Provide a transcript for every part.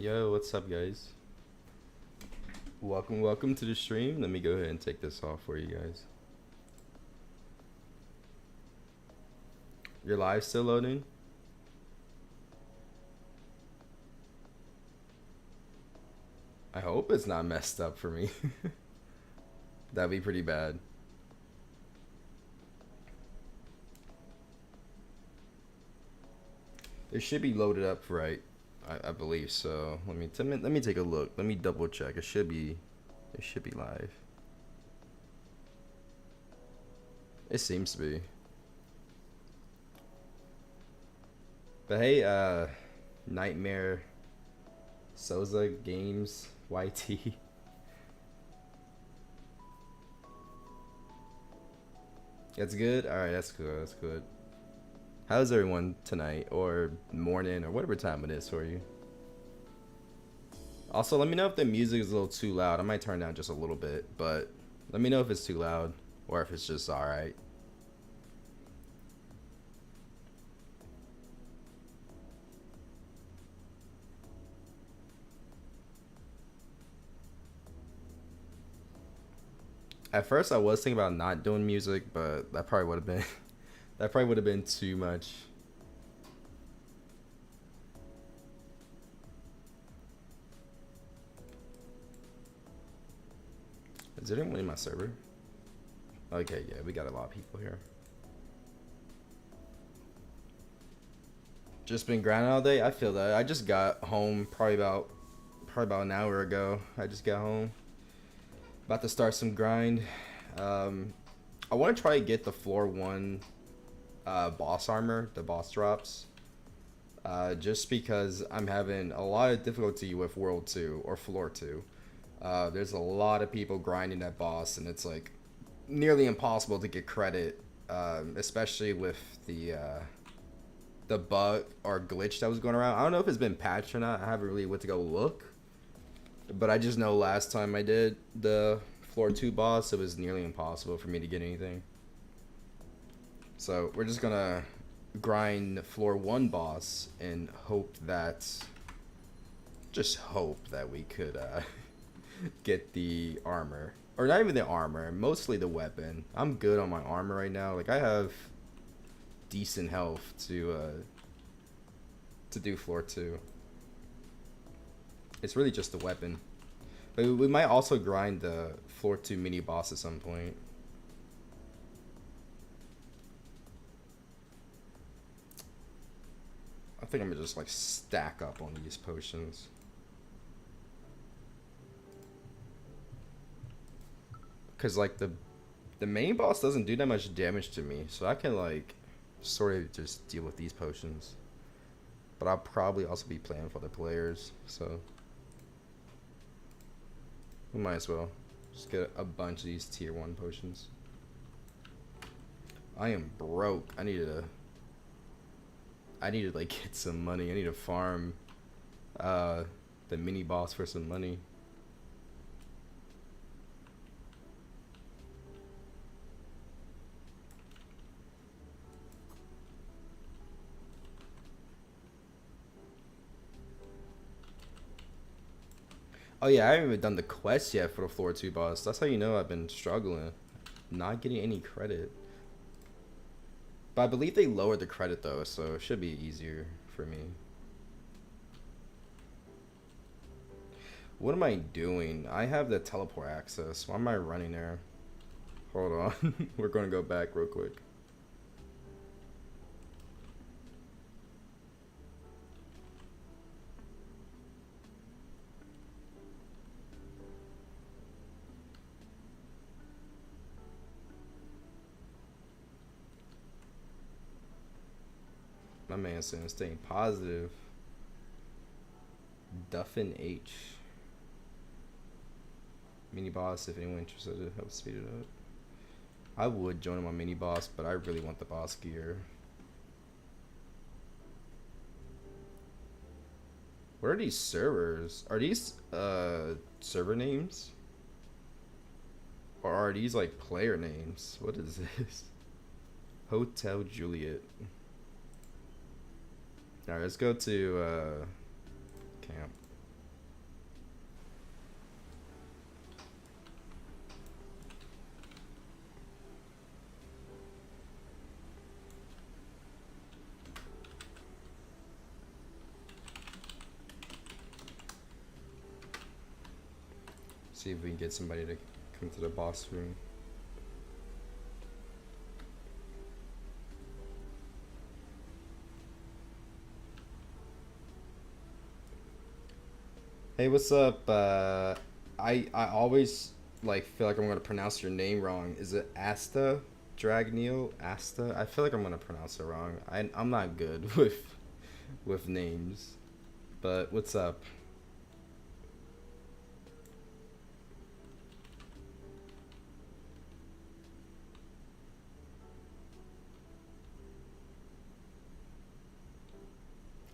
Yo, what's up, guys? Welcome to the stream. Let me go ahead and take this off for you guys. Your live still loading? I hope it's not messed up for me. That'd be pretty bad. It should be loaded up right. I believe so. Let me take a look. Let me double check. It should be live. It seems to be. But hey, Nightmare Soza Games YT. That's good? Alright, that's good. That's good. How's everyone tonight or morning or whatever time it is for you? Also, let me know if the music is a little too loud. I might turn down just a little bit, but let me know if it's too loud or if it's just alright. At first, I was thinking about not doing music, but that probably would have been that probably would have been too much. Is there anyone in my server? Okay, yeah, we got a lot of people here. Just been grinding all day. I feel that. I just got home probably about an hour ago. I just got home. About to start some grind. I want to try to get the floor 1 boss armor, the boss drops. Just because I'm having a lot of difficulty with World 2 or Floor 2. There's a lot of people grinding that boss, and it's like nearly impossible to get credit, especially with the bug or glitch that was going around. I don't know if it's been patched or not. I haven't really went to go look, but I just know last time I did the Floor 2 boss, it was nearly impossible for me to get anything. So we're just gonna grind Floor 1 boss and hope that, just hope that we could get the armor, or not even the armor, mostly the weapon. I'm good on my armor right now. Like, I have decent health to do Floor 2. It's really just the weapon. But we might also grind the Floor 2 mini boss at some point. I think I'm gonna just like stack up on these potions. Cause like the main boss doesn't do that much damage to me, so I can like sort of just deal with these potions. But I'll probably also be playing for the players, so we might as well just get a bunch of these tier 1 potions. I am broke. I need to like get some money. I need to farm the mini boss for some money. Oh yeah, I haven't even done the quest yet for the Floor 2 boss. That's how you know I've been struggling. Not getting any credit. But I believe they lowered the credit though, so it should be easier for me. What am I doing? I have the teleport access. Why am I running there? Hold on. We're going to go back real quick. My man saying staying positive. Duffin H. Mini boss, if anyone interested, it helps speed it up. I would join my mini boss, but I really want the boss gear. What are these servers? Are these server names? Or are these like player names? What is this? Hotel Juliet. Alright, let's go to camp. See if we can get somebody to come to the boss room. Hey, what's up? I always like feel like I'm gonna pronounce your name wrong. Is it Asta? Dragneel? Asta? I feel like I'm gonna pronounce it wrong. I'm not good with names. But what's up?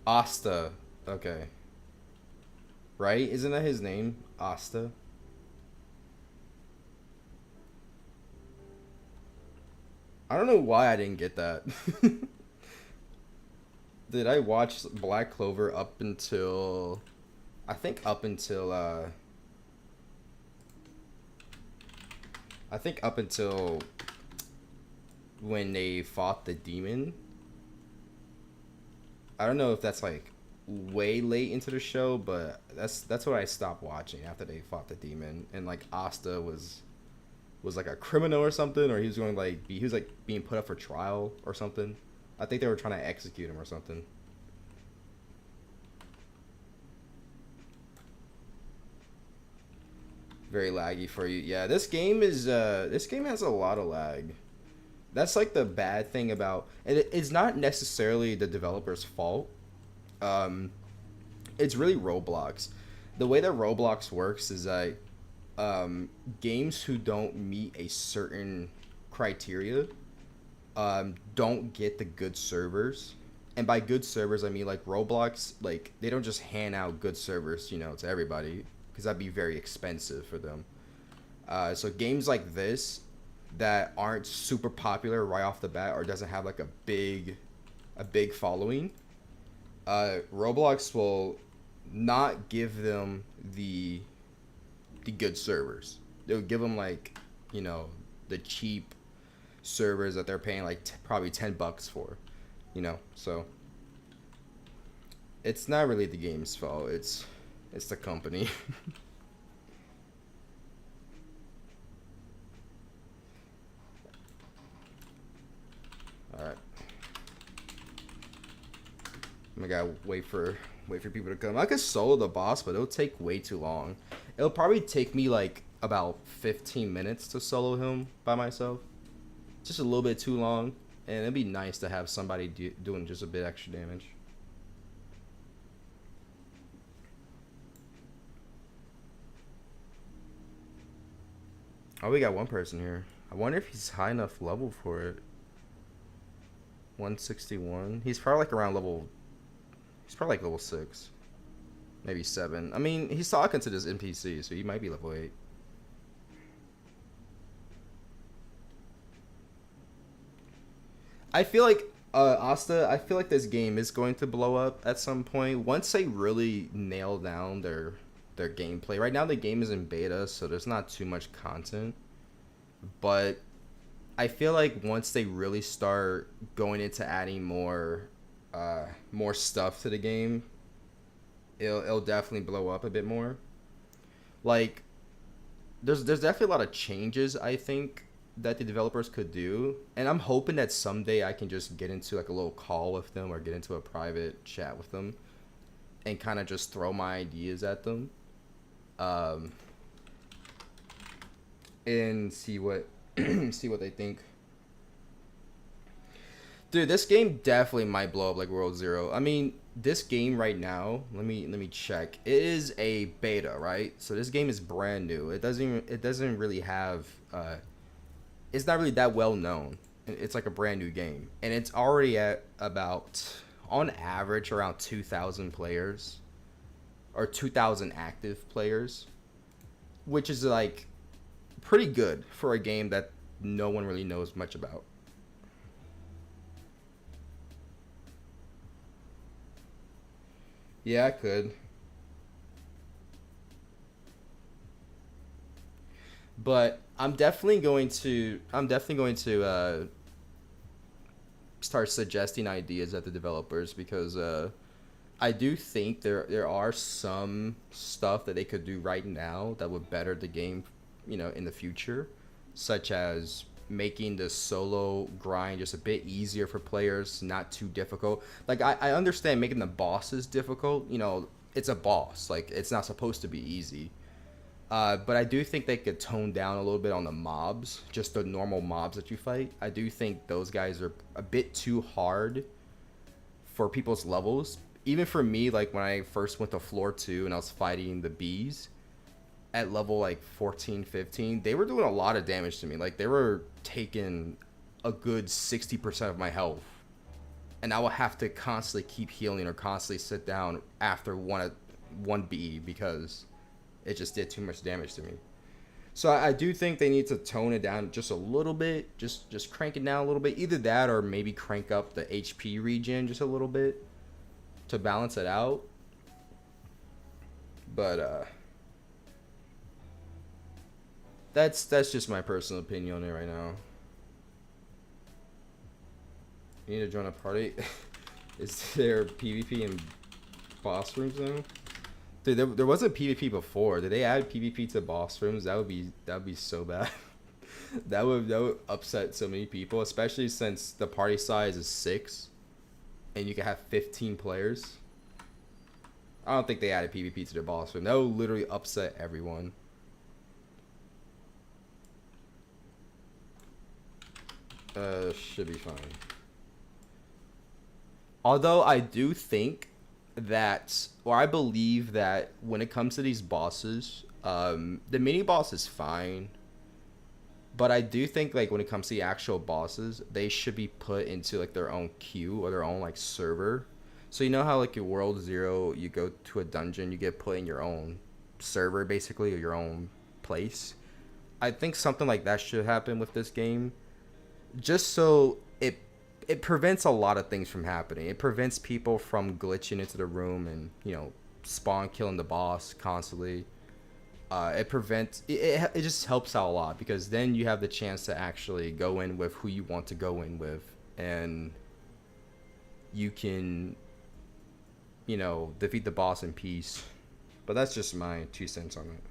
Asta. Okay. Right? Isn't that his name? Asta? I don't know why I didn't get that. Did I watch Black Clover up until I think up until I think up until when they fought the demon. I don't know if that's like way late into the show, but that's what I stopped watching after they fought the demon, and like Asta was like a criminal or something, or he was going to like he was like being put up for trial or something. I think they were trying to execute him or something. Very laggy for you. Yeah, this game has a lot of lag. That's like the bad thing about and it's not necessarily the developer's fault. Um, it's really Roblox. The way that Roblox works is that games who don't meet a certain criteria don't get the good servers. And by good servers, I mean like Roblox, like they don't just hand out good servers, to everybody, because that'd be very expensive for them. So games like this that aren't super popular right off the bat or doesn't have like a big following, Roblox will not give them the good servers. They'll give them like the cheap servers that they're paying like probably $10 for, So it's not really the game's fault. It's the company. All right. I gotta wait for people to come. I could solo the boss, but it'll take way too long. It'll probably take me like about 15 minutes to solo him by myself. Just a little bit too long, and it'd be nice to have somebody doing just a bit extra damage. Oh, we got one person here. I wonder if he's high enough level for it. 161. He's probably like around level. He's probably like level 6. Maybe 7. I mean, he's talking to this NPC, so he might be level 8. I feel like Asta. I feel like this game is going to blow up at some point once they really nail down their gameplay. Right now, the game is in beta, so there's not too much content. But I feel like once they really start going into adding more stuff to the game, it'll definitely blow up a bit more. Like there's definitely a lot of changes I think that the developers could do, and I'm hoping that someday I can just get into like a little call with them or get into a private chat with them and kind of just throw my ideas at them, um, and see what see what they think. Dude, this game definitely might blow up like World Zero. I mean, this game right now, let me check. It is a beta, right? So this game is brand new. It doesn't really have it's not really that well known. It's like a brand new game. And it's already at about on average around 2,000 players or 2,000 active players, which is like pretty good for a game that no one really knows much about. Yeah, I could. But I'm definitely going to start suggesting ideas at the developers because I do think there are some stuff that they could do right now that would better the game, in the future, such as making the solo grind just a bit easier for players, not too difficult. Like I understand making the bosses difficult. It's a boss. Like it's not supposed to be easy. But I do think they could tone down a little bit on the mobs, just the normal mobs that you fight. I do think those guys are a bit too hard for people's levels. Even for me, like when I first went to floor 2 and I was fighting the bees at level like 14, 15, they were doing a lot of damage to me. Like they were taking a good 60% of my health. And I would have to constantly keep healing or constantly sit down after one bee because it just did too much damage to me. So I do think they need to tone it down just a little bit, just crank it down a little bit. Either that or maybe crank up the HP regen just a little bit to balance it out. But that's just my personal opinion on it right now. You need to join a party. Is there PvP in boss rooms now? Dude, there wasn't PvP before. Did they add PvP to boss rooms? That would be so bad. that would upset so many people, especially since the party size is 6 and you can have 15 players. I don't think they added PvP to the boss room. That would literally upset everyone. Should be fine. Although I do think that, or I believe that when it comes to these bosses, the mini boss is fine. But I do think like when it comes to the actual bosses, they should be put into like their own queue or their own like server. So you know how like in World 0, you go to a dungeon, you get put in your own server basically, or your own place. I think something like that should happen with this game. Just so it prevents a lot of things from happening. It prevents people from glitching into the room and, spawn killing the boss constantly. It just helps out a lot because then you have the chance to actually go in with who you want to go in with, and you can, defeat the boss in peace. But that's just my 2 cents on it.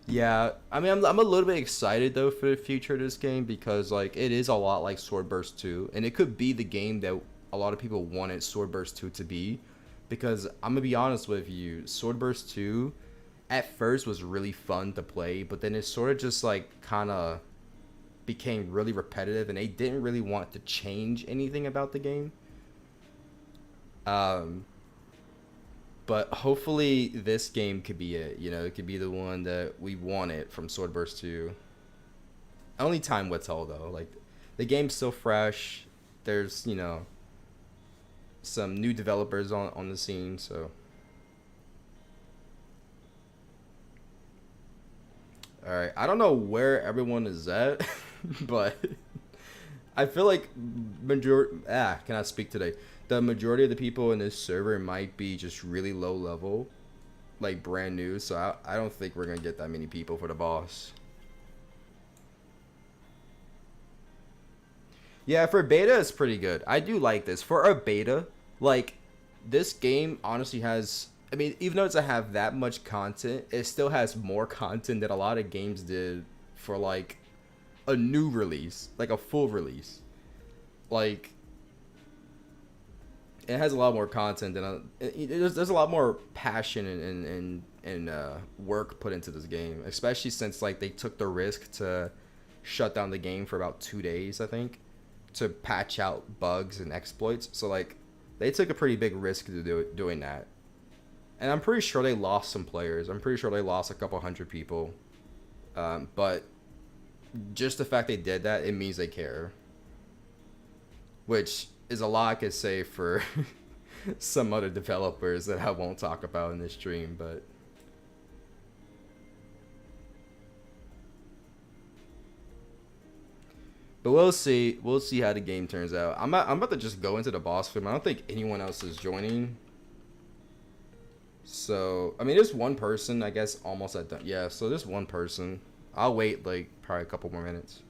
Yeah, I mean, I'm a little bit excited though for the future of this game because like it is a lot like Swordburst 2, and it could be the game that a lot of people wanted Swordburst 2 to be. Because I'm gonna be honest with you, Swordburst 2 at first was really fun to play, but then it sort of just like kind of became really repetitive, and they didn't really want to change anything about the game. Um, But hopefully this game could be it. It could be the one that we wanted from Swordburst 2. Only time will tell though. Like the game's still fresh. There's, some new developers on the scene, so alright. I don't know where everyone is at, but I feel like can I speak today? The majority of the people in this server might be just really low level, like brand new, so I don't think we're gonna get that many people for the boss. Yeah, for beta it's pretty good. I do like this. For a beta, like this game honestly has, I mean, even though it doesn't have that much content, it still has more content than a lot of games did for like a new release, like a full release. Like it has a lot more content than there's a lot more passion and work put into this game, especially since like they took the risk to shut down the game for about 2 days, I think, to patch out bugs and exploits. So like they took a pretty big risk to doing that, and I'm pretty sure they lost some players. I'm pretty sure they lost a couple hundred people, but just the fact they did that, it means they care, which is a lot I could say for some other developers that I won't talk about in this stream, but we'll see. We'll see how the game turns out. I'm about to just go into the boss film. I don't think anyone else is joining. So I mean, there's one person, I guess, almost at done. Yeah, so there's one person. I'll wait like probably a couple more minutes.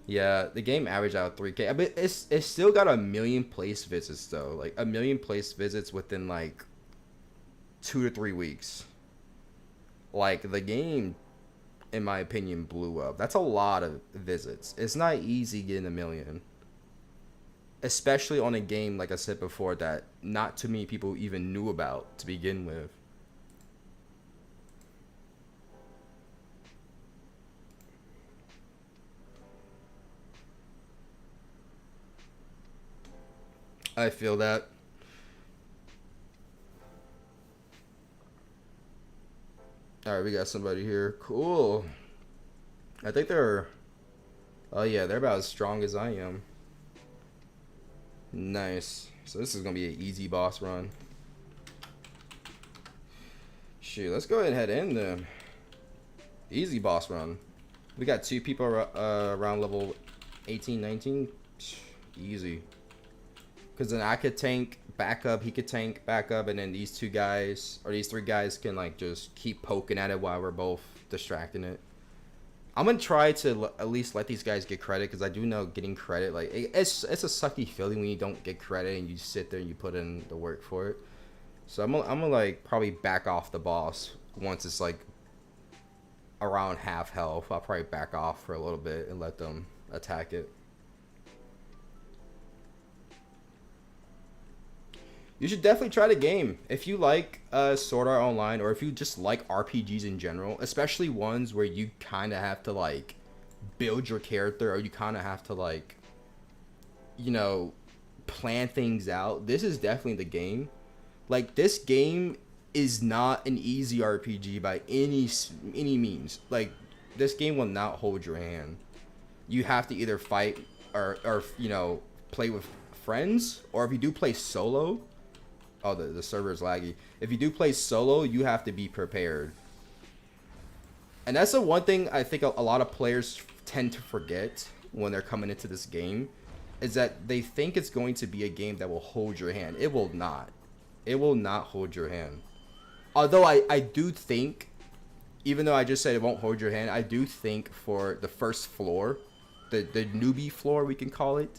Yeah, the game averaged out 3K. But it's still got a million place visits though. Like a million place visits within like 2 to 3 weeks. Like the game, in my opinion, blew up. That's a lot of visits. It's not easy getting a million, especially on a game like I said before that not too many people even knew about to begin with. I feel that. All right, we got somebody here. Cool. I think they're. Oh yeah, they're about as strong as I am. Nice. So this is gonna be an easy boss run. Shoot, let's go ahead and head in then. Easy boss run. We got two people around level 18, 19. Easy. Because then I could tank back up, he could tank back up, and then these two guys, or these three guys can like just keep poking at it while we're both distracting it. I'm going to try to at least let these guys get credit, because I do know getting credit, like, it's a sucky feeling when you don't get credit and you sit there and you put in the work for it. So I'm gonna like probably back off the boss once it's like around half health. I'll probably back off for a little bit and let them attack it. You should definitely try the game if you like Sword Art Online, or if you just like RPGs in general, especially ones where you kind of have to like build your character, or you kind of have to like, you know, plan things out. This is definitely the game. Like, this game is not an easy RPG by any means. Like, this game will not hold your hand. You have to either fight or you know, play with friends, or if you do play solo. Oh, the server is laggy. If you do play solo, you have to be prepared. And that's the one thing I think a lot of players tend to forget when they're coming into this game, is that they think it's going to be a game that will hold your hand. It will not. It will not hold your hand. Although I do think, even though I just said it won't hold your hand, I do think for the first floor, the newbie floor we can call it,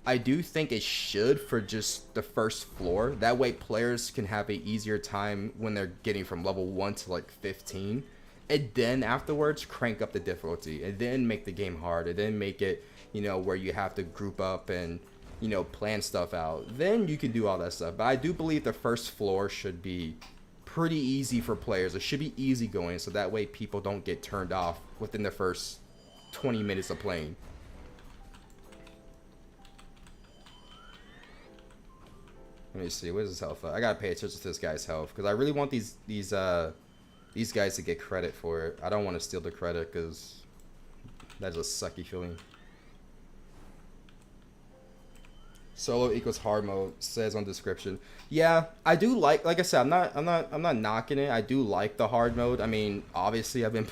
I do think it should for just the first floor. That way players can have an easier time when they're getting from level 1 to like 15. And then afterwards crank up the difficulty, and then make the game hard, and then make it, you know, where you have to group up and, you know, plan stuff out. Then you can do all that stuff. But I do believe the first floor should be pretty easy for players. It should be easy going, so that way people don't get turned off within the first 20 minutes of playing. Let me see, what is his health? I gotta pay attention to this guy's health, because I really want these guys to get credit for it. I don't want to steal the credit, because that's a sucky feeling. Solo equals hard mode, says on description. Yeah, I do like I said, I'm not knocking it. I do like the hard mode. I mean, obviously I've been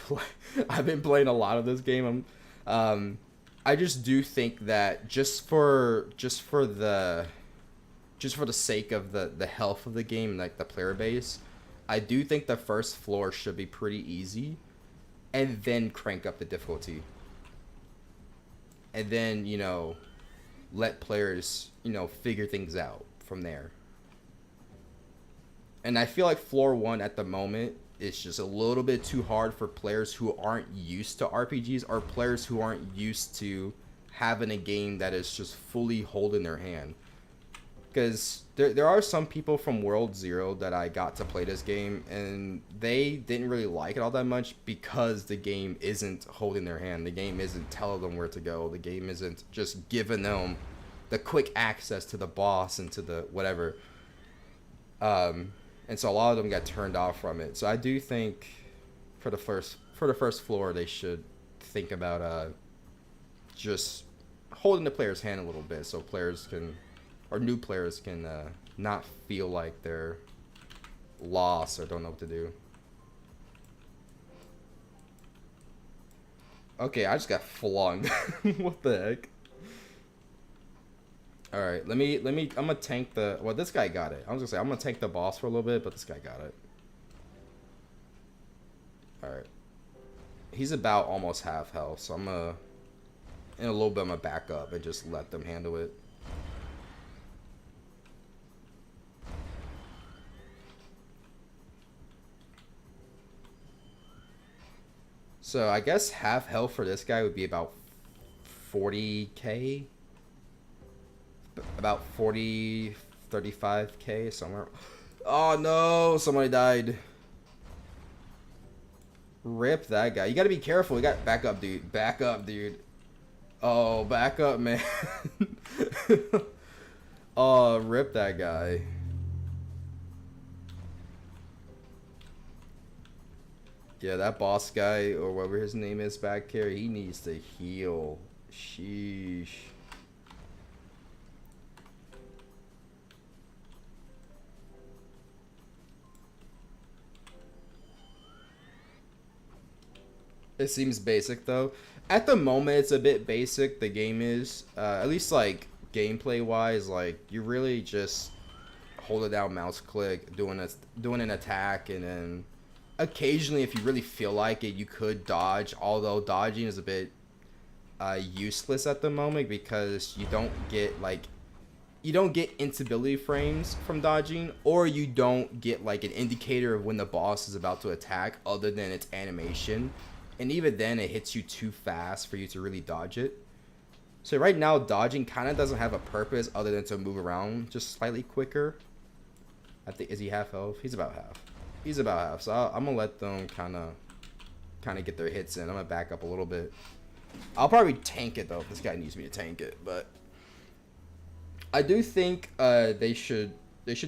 playing a lot of this game. I just do think that just for the sake of the health of the game, like the player base, I do think the first floor should be pretty easy, and then crank up the difficulty. And then, you know, let players, you know, figure things out from there. And I feel like floor 1 at the moment is just a little bit too hard for players who aren't used to RPGs, or players who aren't used to having a game that is just fully holding their hand. Because there are some people from World Zero that I got to play this game, and they didn't really like it all that much because the game isn't holding their hand. The game isn't telling them where to go. The game isn't just giving them the quick access to the boss and to the whatever. And so a lot of them got turned off from it. So I do think for the first floor, they should think about just holding the player's hand a little bit, so players can, or new players can, not feel like they're lost or don't know what to do. Okay, I just got flung. What the heck? All right, let me. I'm gonna tank the. Well, this guy got it. I was gonna say I'm gonna tank the boss for a little bit, but this guy got it. Alright. He's about almost half health, so I'm gonna... In a little bit, I'm gonna back up and just let them handle it. So I guess half health for this guy would be about 40k? About 40, 35k, somewhere. Oh no, somebody died. Rip that guy. You gotta be careful. You got back up, dude. Back up, dude. Oh, back up, man. Oh, rip that guy. Yeah, that boss guy, or whatever his name is back here, he needs to heal. Sheesh. It seems basic though. At the moment, it's a bit basic. The game is, at least like gameplay wise, like you really just hold it down, mouse click, doing an attack, and then occasionally, if you really feel like it, you could dodge. Although dodging is a bit useless at the moment because you don't get instability frames from dodging, or you don't get like an indicator of when the boss is about to attack other than its animation. And even then, it hits you too fast for you to really dodge it. So right now, dodging kind of doesn't have a purpose other than to move around just slightly quicker. I think, is he half health? He's about half. He's about half. So I'm gonna let them kind of get their hits in. I'm gonna back up a little bit. I'll probably tank it though if this guy needs me to tank it, but I do think they should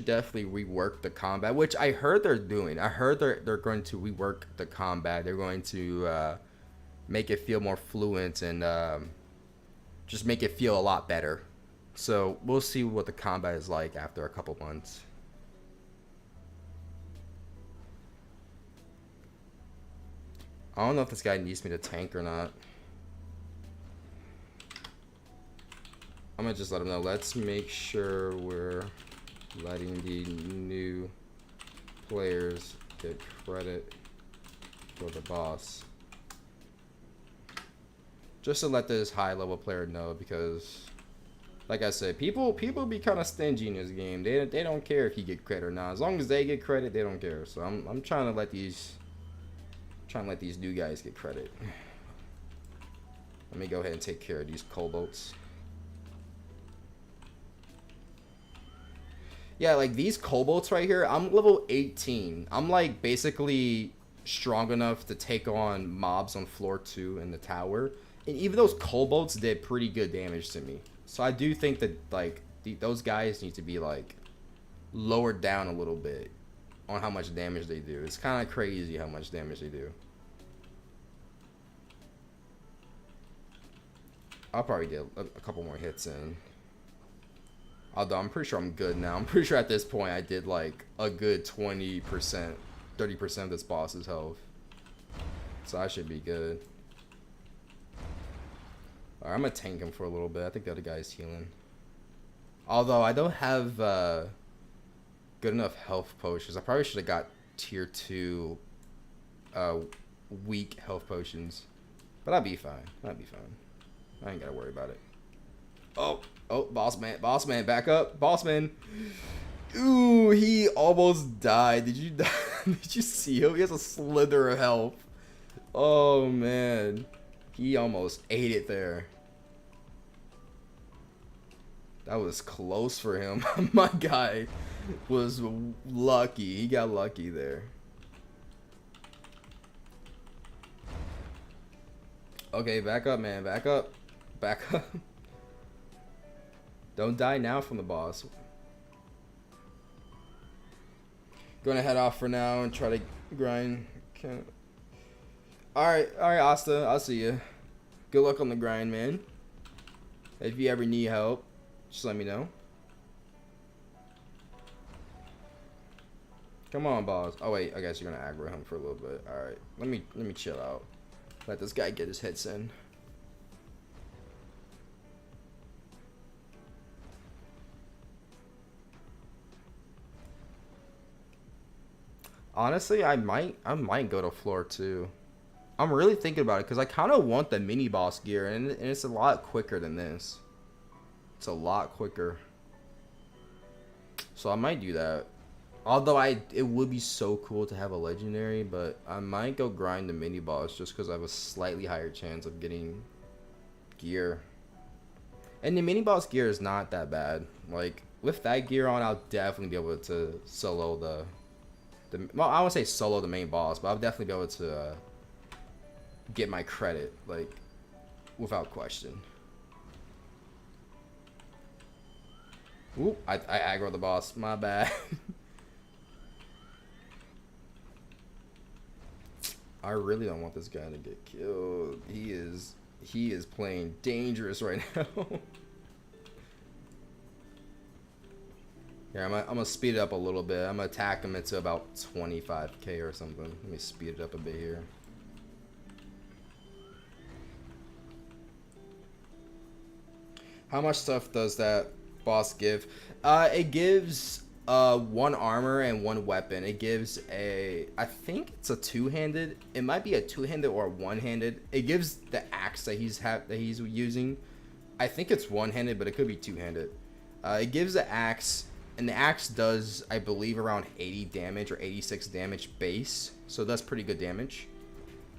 definitely rework the combat, which I heard they're doing. I heard they're going to rework the combat. They're going to make it feel more fluent and just make it feel a lot better. So we'll see what the combat is like after a couple months. I don't know if this guy needs me to tank or not. I'm gonna just let him know. Let's make sure we're letting the new players get credit for the boss. Just to let this high level player know, because like I said, people be kind of stingy in this game. They don't care if you get credit or not. As long as they get credit, they don't care. So I'm trying to let these new guys get credit. Let me go ahead and take care of these kobolds. Yeah, like these kobolds right here, I'm level 18. I'm like basically strong enough to take on mobs on floor 2 in the tower. And even those kobolds did pretty good damage to me. So I do think that like those guys need to be like lowered down a little bit on how much damage they do. It's kind of crazy how much damage they do. I'll probably get a couple more hits in. Although I'm pretty sure I'm good now. I'm pretty sure at this point I did like a good 20%, 30% of this boss's health. So I should be good. Alright, I'm gonna tank him for a little bit. I think the other guy's healing. Although I don't have good enough health potions. I probably should have got tier 2 weak health potions. But I'll be fine. I'll be fine. I ain't gotta worry about it. Oh, boss man, back up, boss man. Ooh, he almost died. Did you die? Did you see him? He has a slither of health. Oh man, he almost ate it there. That was close for him. My guy was lucky. He got lucky there. Okay, back up, man. Back up. Back up. Don't die now from the boss. Gonna head off for now and try to grind. Alright, Asta. I'll see you. Good luck on the grind, man. If you ever need help, just let me know. Come on, boss. Oh wait, I guess you're gonna aggro him for a little bit. Alright, let me chill out. Let this guy get his hits in. Honestly, I might go to floor 2. I'm really thinking about it because I kind of want the mini boss gear, and it's a lot quicker than this. It's a lot quicker. So I might do that. Although it would be so cool to have a legendary, but I might go grind the mini boss just because I have a slightly higher chance of getting gear. And the mini boss gear is not that bad. Like with that gear on, I'll definitely be able to solo well, I won't say solo the main boss, but I'll definitely be able to get my credit, like, without question. Oop, I aggroed the boss. My bad. I really don't want this guy to get killed. He is playing dangerous right now. Here, I'm gonna speed it up a little bit. I'm gonna attack him into about 25k or something. Let me speed it up a bit here. How much stuff does that boss give? It gives 1 armor and 1 weapon. It gives I think it's a 2-handed. It might be a 2-handed or a 1-handed. It gives the axe that he's using. I think it's 1-handed, but it could be 2-handed. It gives the axe, and the axe does, I believe, around 80 damage or 86 damage base. So that's pretty good damage.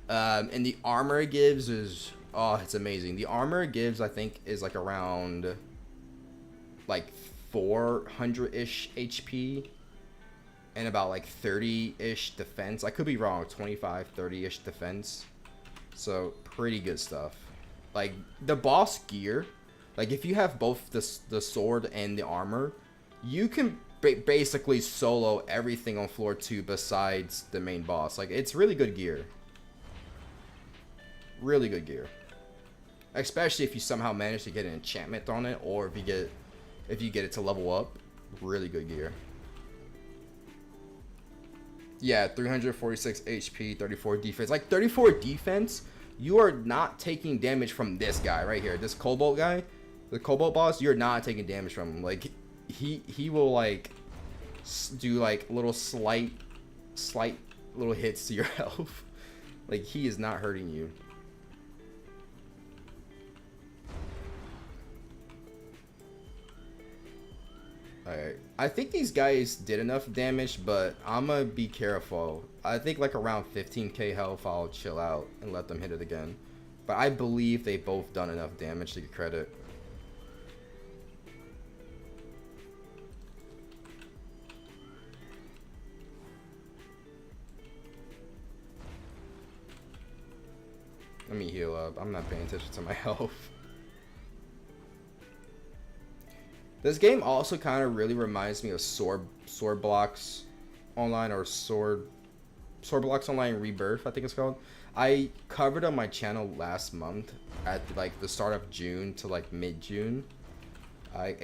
And the armor it gives is, oh, it's amazing. The armor it gives, I think, is like around like 400-ish HP and about like 30-ish defense. I could be wrong, 25, 30-ish defense. So pretty good stuff. Like the boss gear, like if you have both the sword and the armor, you can basically solo everything on floor 2 besides the main boss. Like it's really good gear. Really good gear. Especially if you somehow manage to get an enchantment on it, or if you get it to level up. Really good gear. Yeah, 346 HP, 34 defense. Like 34 defense, you are not taking damage from this guy right here. This Cobalt guy, the Cobalt boss, you're not taking damage from him. Like he will like do like little slight little hits to your health. Like he is not hurting you. Alright, I think these guys did enough damage, but I'm gonna be careful. I think like around 15k health, I'll chill out and let them hit it again. But I believe they both done enough damage to get credit. Let me heal up. I'm not paying attention to my health. This game also kind of really reminds me of Sword Blox Online, or Sword Blox Online Rebirth, I think it's called. I covered on my channel last month at like the start of June to like mid-June.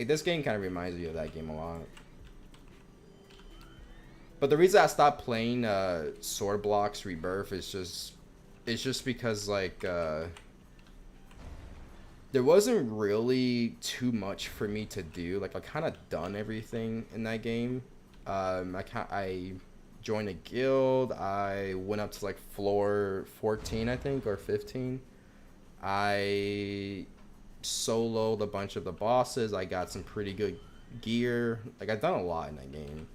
This game kind of reminds me of that game a lot. But the reason I stopped playing Sword Blox Rebirth is just because like there wasn't really too much for me to do. Like I kind of done everything in that game. I joined a guild. I went up to like floor 14, I think, or 15. I soloed a bunch of the bosses. I got some pretty good gear. Like I've done a lot in that game.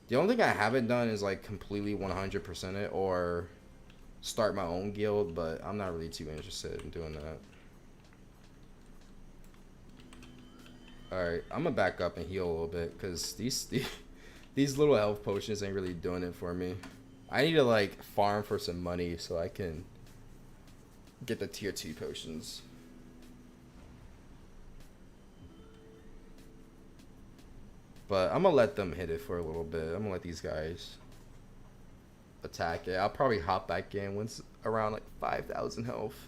The only thing I haven't done is like completely 100% it or start my own guild, but I'm not really too interested in doing that. Alright, I'm gonna back up and heal a little bit because these little health potions ain't really doing it for me. I need to like farm for some money so I can get the tier 2 potions. But I'm gonna let them hit it for a little bit. I'm gonna let these guys attack it. I'll probably hop back in once around like 5,000 health.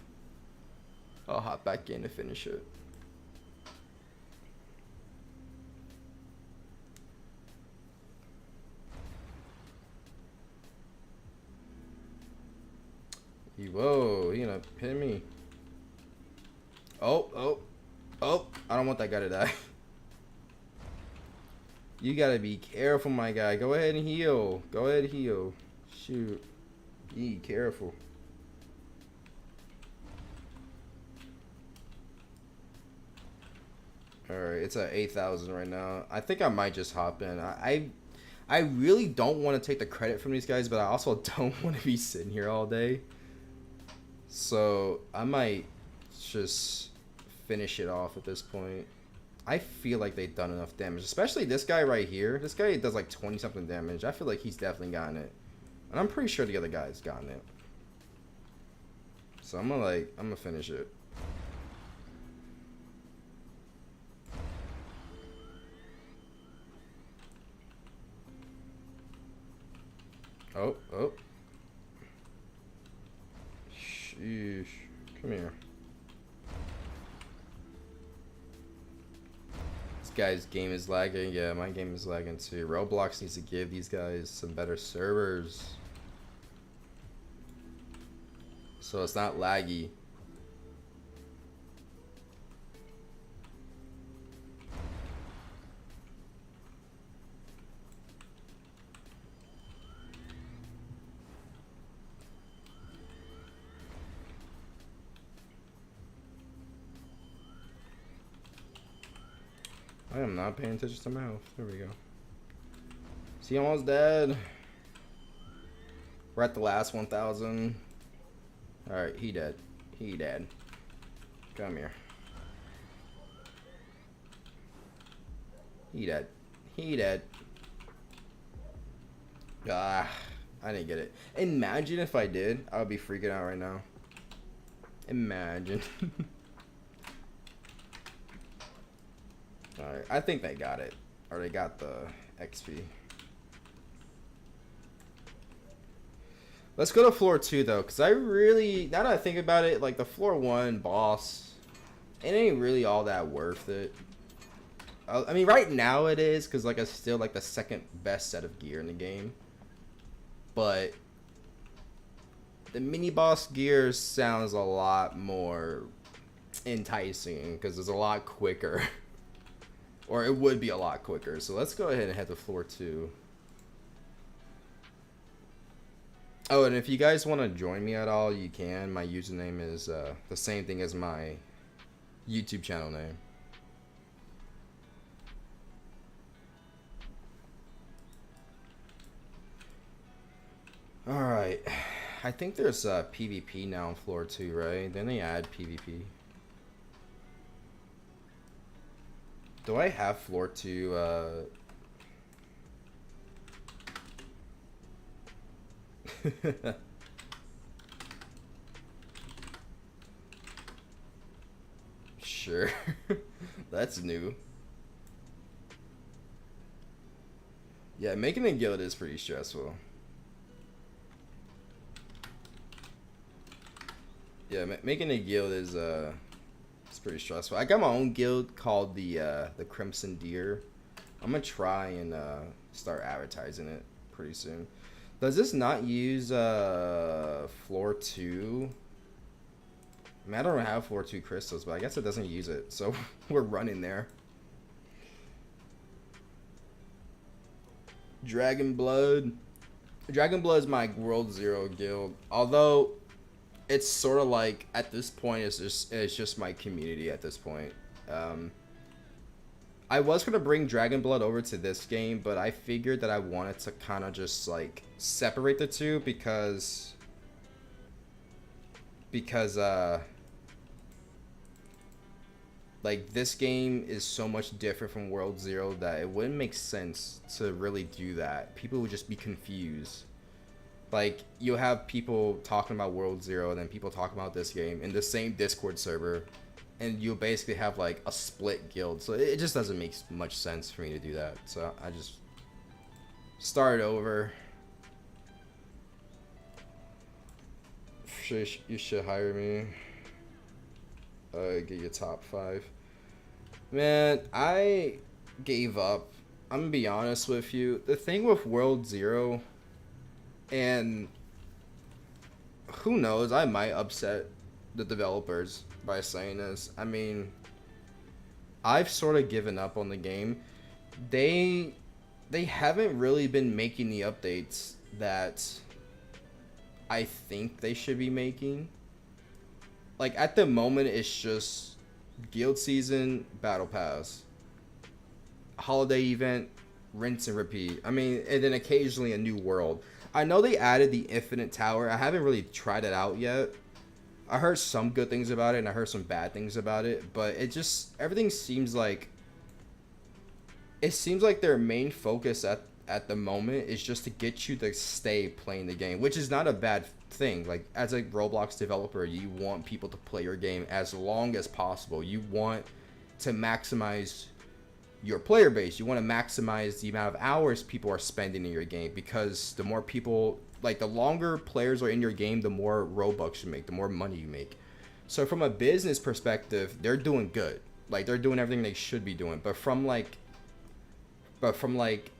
I'll hop back in to finish it. Whoa, he gonna hit me. Oh, I don't want that guy to die. You gotta be careful, my guy. Go ahead and heal. Go ahead and heal. Shoot. Be careful. Alright, it's at 8,000 right now. I think I might just hop in. I really don't want to take the credit from these guys, but I also don't want to be sitting here all day. So I might just finish it off at this point. I feel like they've done enough damage, especially this guy right here. This guy does like 20 something damage. I feel like he's definitely gotten it, and I'm pretty sure the other guy's gotten it. So I'm gonna finish it. Oh, oh. Sheesh. Come here. This guy's game is lagging. Yeah, my game is lagging too. Roblox needs to give these guys some better servers, so it's not laggy. I am not paying attention to my health. There we go. See, almost dead. We're at the last 1,000. Alright, he dead. He dead. Come here. He dead. He dead. Ah, I didn't get it. Imagine if I did. I would be freaking out right now. Imagine. Alright, I think they got it. Or they got the XP. Let's go to floor 2 though, because I really, now that I think about it, like the floor 1 boss, it ain't really all that worth it. I mean, right now it is, because like it's still like the second best set of gear in the game. But the mini boss gear sounds a lot more enticing, because it's a lot quicker. Or it would be a lot quicker. So let's go ahead and head to floor 2. Oh, and if you guys want to join me at all, you can. My username is the same thing as my YouTube channel name. Alright. I think there's PvP now on floor 2, right? Then they add PvP. Do I have floor 2? Sure. That's new. Yeah, making a guild is pretty stressful. Yeah, making a guild is it's pretty stressful. I got my own guild called the Crimson Deer. I'm gonna try and start advertising it pretty soon. Does this not use floor 2? I mean, I don't have floor 2 crystals, but I guess it doesn't use it, so we're running there. Dragon Blood. Dragon Blood is my World 0 guild, although it's sort of like, at this point, it's just my community at this point. I was gonna bring Dragon Blood over to this game, but I figured that I wanted to kind of just like separate the two because like this game is so much different from World 0 that it wouldn't make sense to really do that. People would just be confused. Like, you'll have people talking about World 0 and then people talking about this game in the same Discord server, and you'll basically have like a split guild. So it just doesn't make much sense for me to do that. So I just started over. You should hire me. Get your top 5. Man, I gave up. I'm gonna be honest with you. The thing with World 0, and who knows, I might upset the developers by saying this. I mean, I've sort of given up on the game. They they haven't really been making the updates that I think they should be making. Like at the moment, it's just guild season, battle pass, holiday event, rinse and repeat. I mean, and then occasionally a new world. I know they added the infinite tower. I haven't really tried it out yet. I heard some good things about it and I heard some bad things about it, but it just everything seems like their main focus at the moment is just to get you to stay playing the game, which is not a bad thing. Like as a Roblox developer, you want people to play your game as long as possible. You want to maximize your player base. You want to maximize the amount of hours people are spending in your game, because the more people, like the longer players are in your game, the more Robux you make, the more money you make. So from a business perspective, they're doing good. Like they're doing everything they should be doing. But from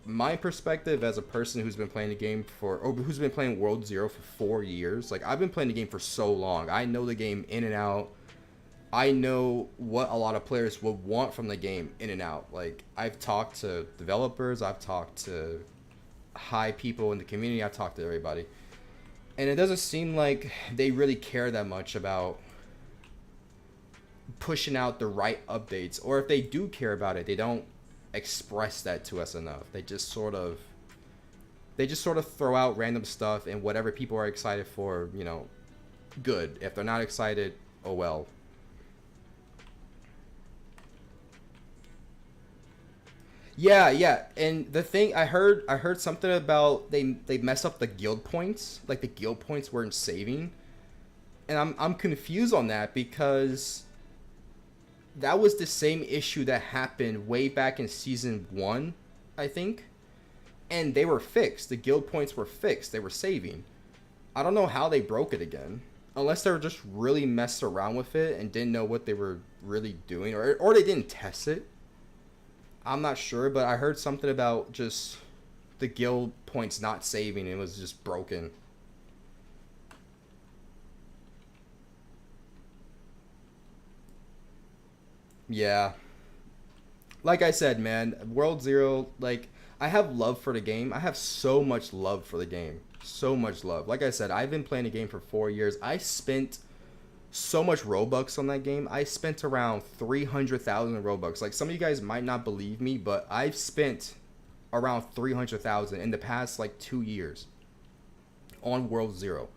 my perspective as a person who's been playing the game or who's been playing World Zero for 4 years, like I've been playing the game for so long. I know the game in and out. I know what a lot of players would want from the game in and out. Like I've talked to developers, I've talked to high people in the community, I've talked to everybody. And it doesn't seem like they really care that much about pushing out the right updates, or if they do care about it, they don't express that to us enough. They just sort of throw out random stuff, and whatever people are excited for, good. If they're not excited, oh well. Yeah, yeah. And the thing I heard something about they mess up the guild points. Like the guild points weren't saving. And I'm confused on that, because that was the same issue that happened way back in season 1, I think. And they were fixed. The guild points were fixed. They were saving. I don't know how they broke it again. Unless they were just really messed around with it and didn't know what they were really doing, or they didn't test it. I'm not sure, but I heard something about just the guild points not saving. It was just broken. Yeah. Like I said, man, World Zero, like, I have love for the game. I have so much love for the game. So much love. Like I said, I've been playing the game for 4 years. I spent so much Robux on that game. I spent around 300,000 Robux. Like, some of you guys might not believe me, but I've spent around 300,000 in the past, like, 2 years on World Zero.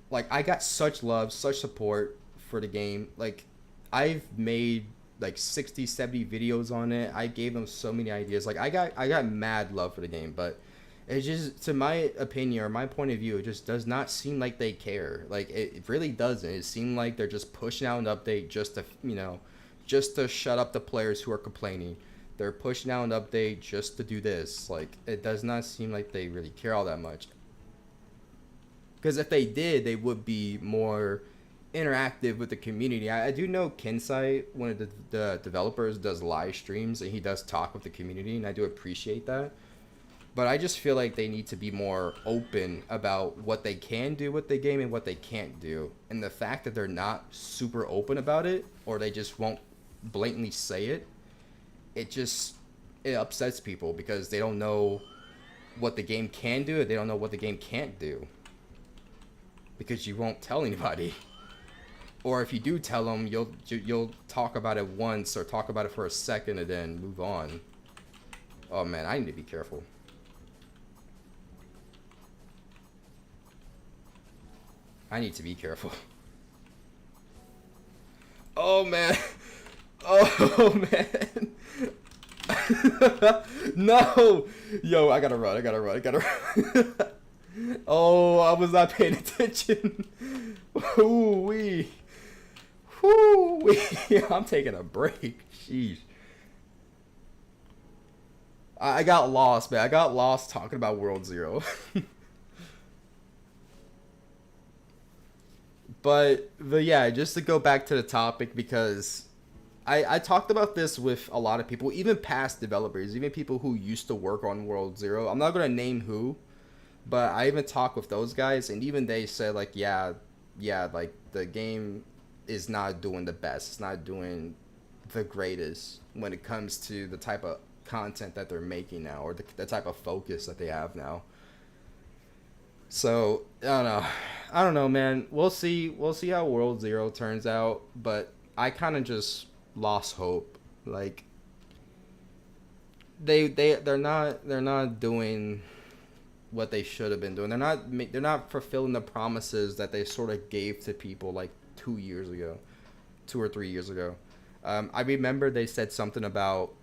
Like, I got such love, such support for the game. Like, I've made like 60, 70 videos on it. I gave them so many ideas. Like, I got mad love for the game, but it's just, to my opinion or my point of view, it just does not seem like they care. Like, it really doesn't. It seems like they're just pushing out an update just to, just to shut up the players who are complaining. They're pushing out an update just to do this. Like, it does not seem like they really care all that much. Because if they did, they would be more interactive with the community. I do know Kensai, one of the developers, does live streams and he does talk with the community, and I do appreciate that. But I just feel like they need to be more open about what they can do with the game and what they can't do. And the fact that they're not super open about it, or they just won't blatantly say it, it upsets people, because they don't know what the game can do, and they don't know what the game can't do. Because you won't tell anybody. Or if you do tell them, you'll talk about it once or talk about it for a second and then move on. Oh man, I need to be careful. I need to be careful. Oh man. Oh man. No. Yo, I gotta run. I gotta run. I gotta run. Oh, I was not paying attention. Ooh wee. Whoo wee. I'm taking a break. Sheesh. I got lost, man. I got lost talking about World Zero. But yeah, just to go back to the topic, because I talked about this with a lot of people, even past developers, even people who used to work on World Zero. I'm not gonna name who, but I even talked with those guys, and even they said, like, yeah, like the game is not doing the best. It's not doing the greatest when it comes to the type of content that they're making now, or the type of focus that they have now. So I don't know, man. We'll see. We'll see how World Zero turns out. But I kind of just lost hope. Like they're not doing what they should have been doing. They're not fulfilling the promises that they sort of gave to people like 2 years ago, 2 or 3 years ago. I remember they said something about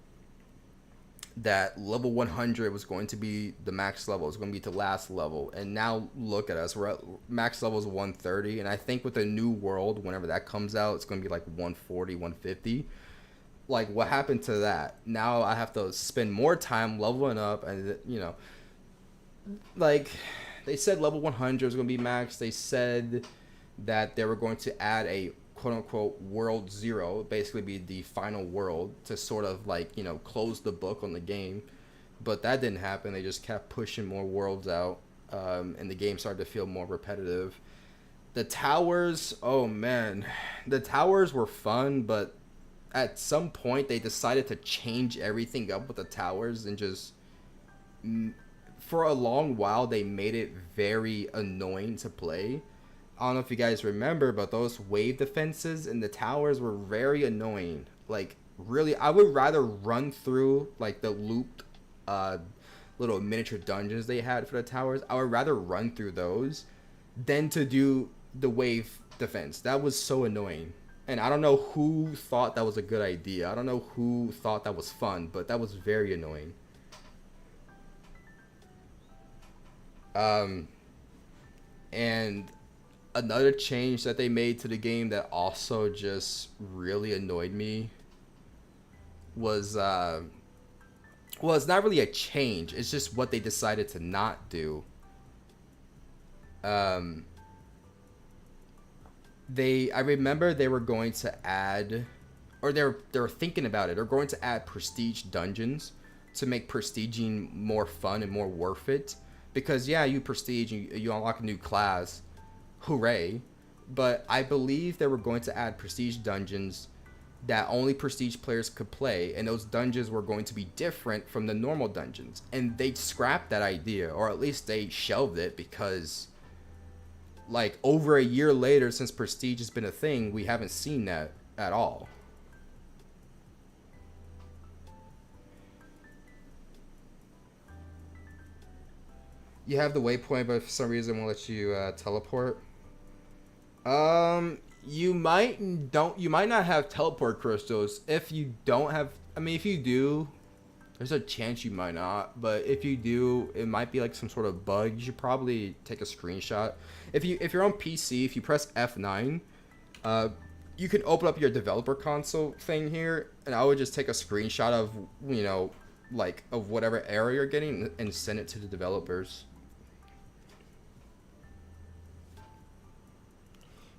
that level 100 was going to be the max level. It's going to be the last level. And now look at us. We're at max level is 130. And I think with a new world, whenever that comes out, it's going to be like 140, 150. Like, what happened to that? Now I have to spend more time leveling up. And, like, they said level 100 was going to be max. They said that they were going to add a quote-unquote world zero, basically be the final world to sort of like close the book on the game, but that didn't happen. They just kept pushing more worlds out, and the game started to feel more repetitive. The towers, oh man, the towers were fun, but at some point they decided to change everything up with the towers, and just for a long while they made it very annoying to play. I don't know if you guys remember, but those wave defenses in the towers were very annoying. Like, really, I would rather run through, like, the looped little miniature dungeons they had for the towers. I would rather run through those than to do the wave defense. That was so annoying. And I don't know who thought that was a good idea. I don't know who thought that was fun, but that was very annoying. And another change that they made to the game that also just really annoyed me was well, it's not really a change, it's just what they decided to not do. I remember they were going to add, or they were thinking about it, they're going to add prestige dungeons to make prestiging more fun and more worth it. Because yeah, you prestige, you unlock a new class, hooray. But I believe they were going to add prestige dungeons that only prestige players could play, and those dungeons were going to be different from the normal dungeons. And they scrapped that idea, or at least they shelved it, because like over a year later since prestige has been a thing, we haven't seen that at all. You have the waypoint, but for some reason won't let you teleport. You might not have teleport crystals. If you don't have, I mean, if you do, there's a chance you might not. But if you do, it might be like some sort of bug. You should probably take a screenshot. If you're on PC, if you press F9, you can open up your developer console thing here, and I would just take a screenshot of like of whatever error you're getting and send it to the developers.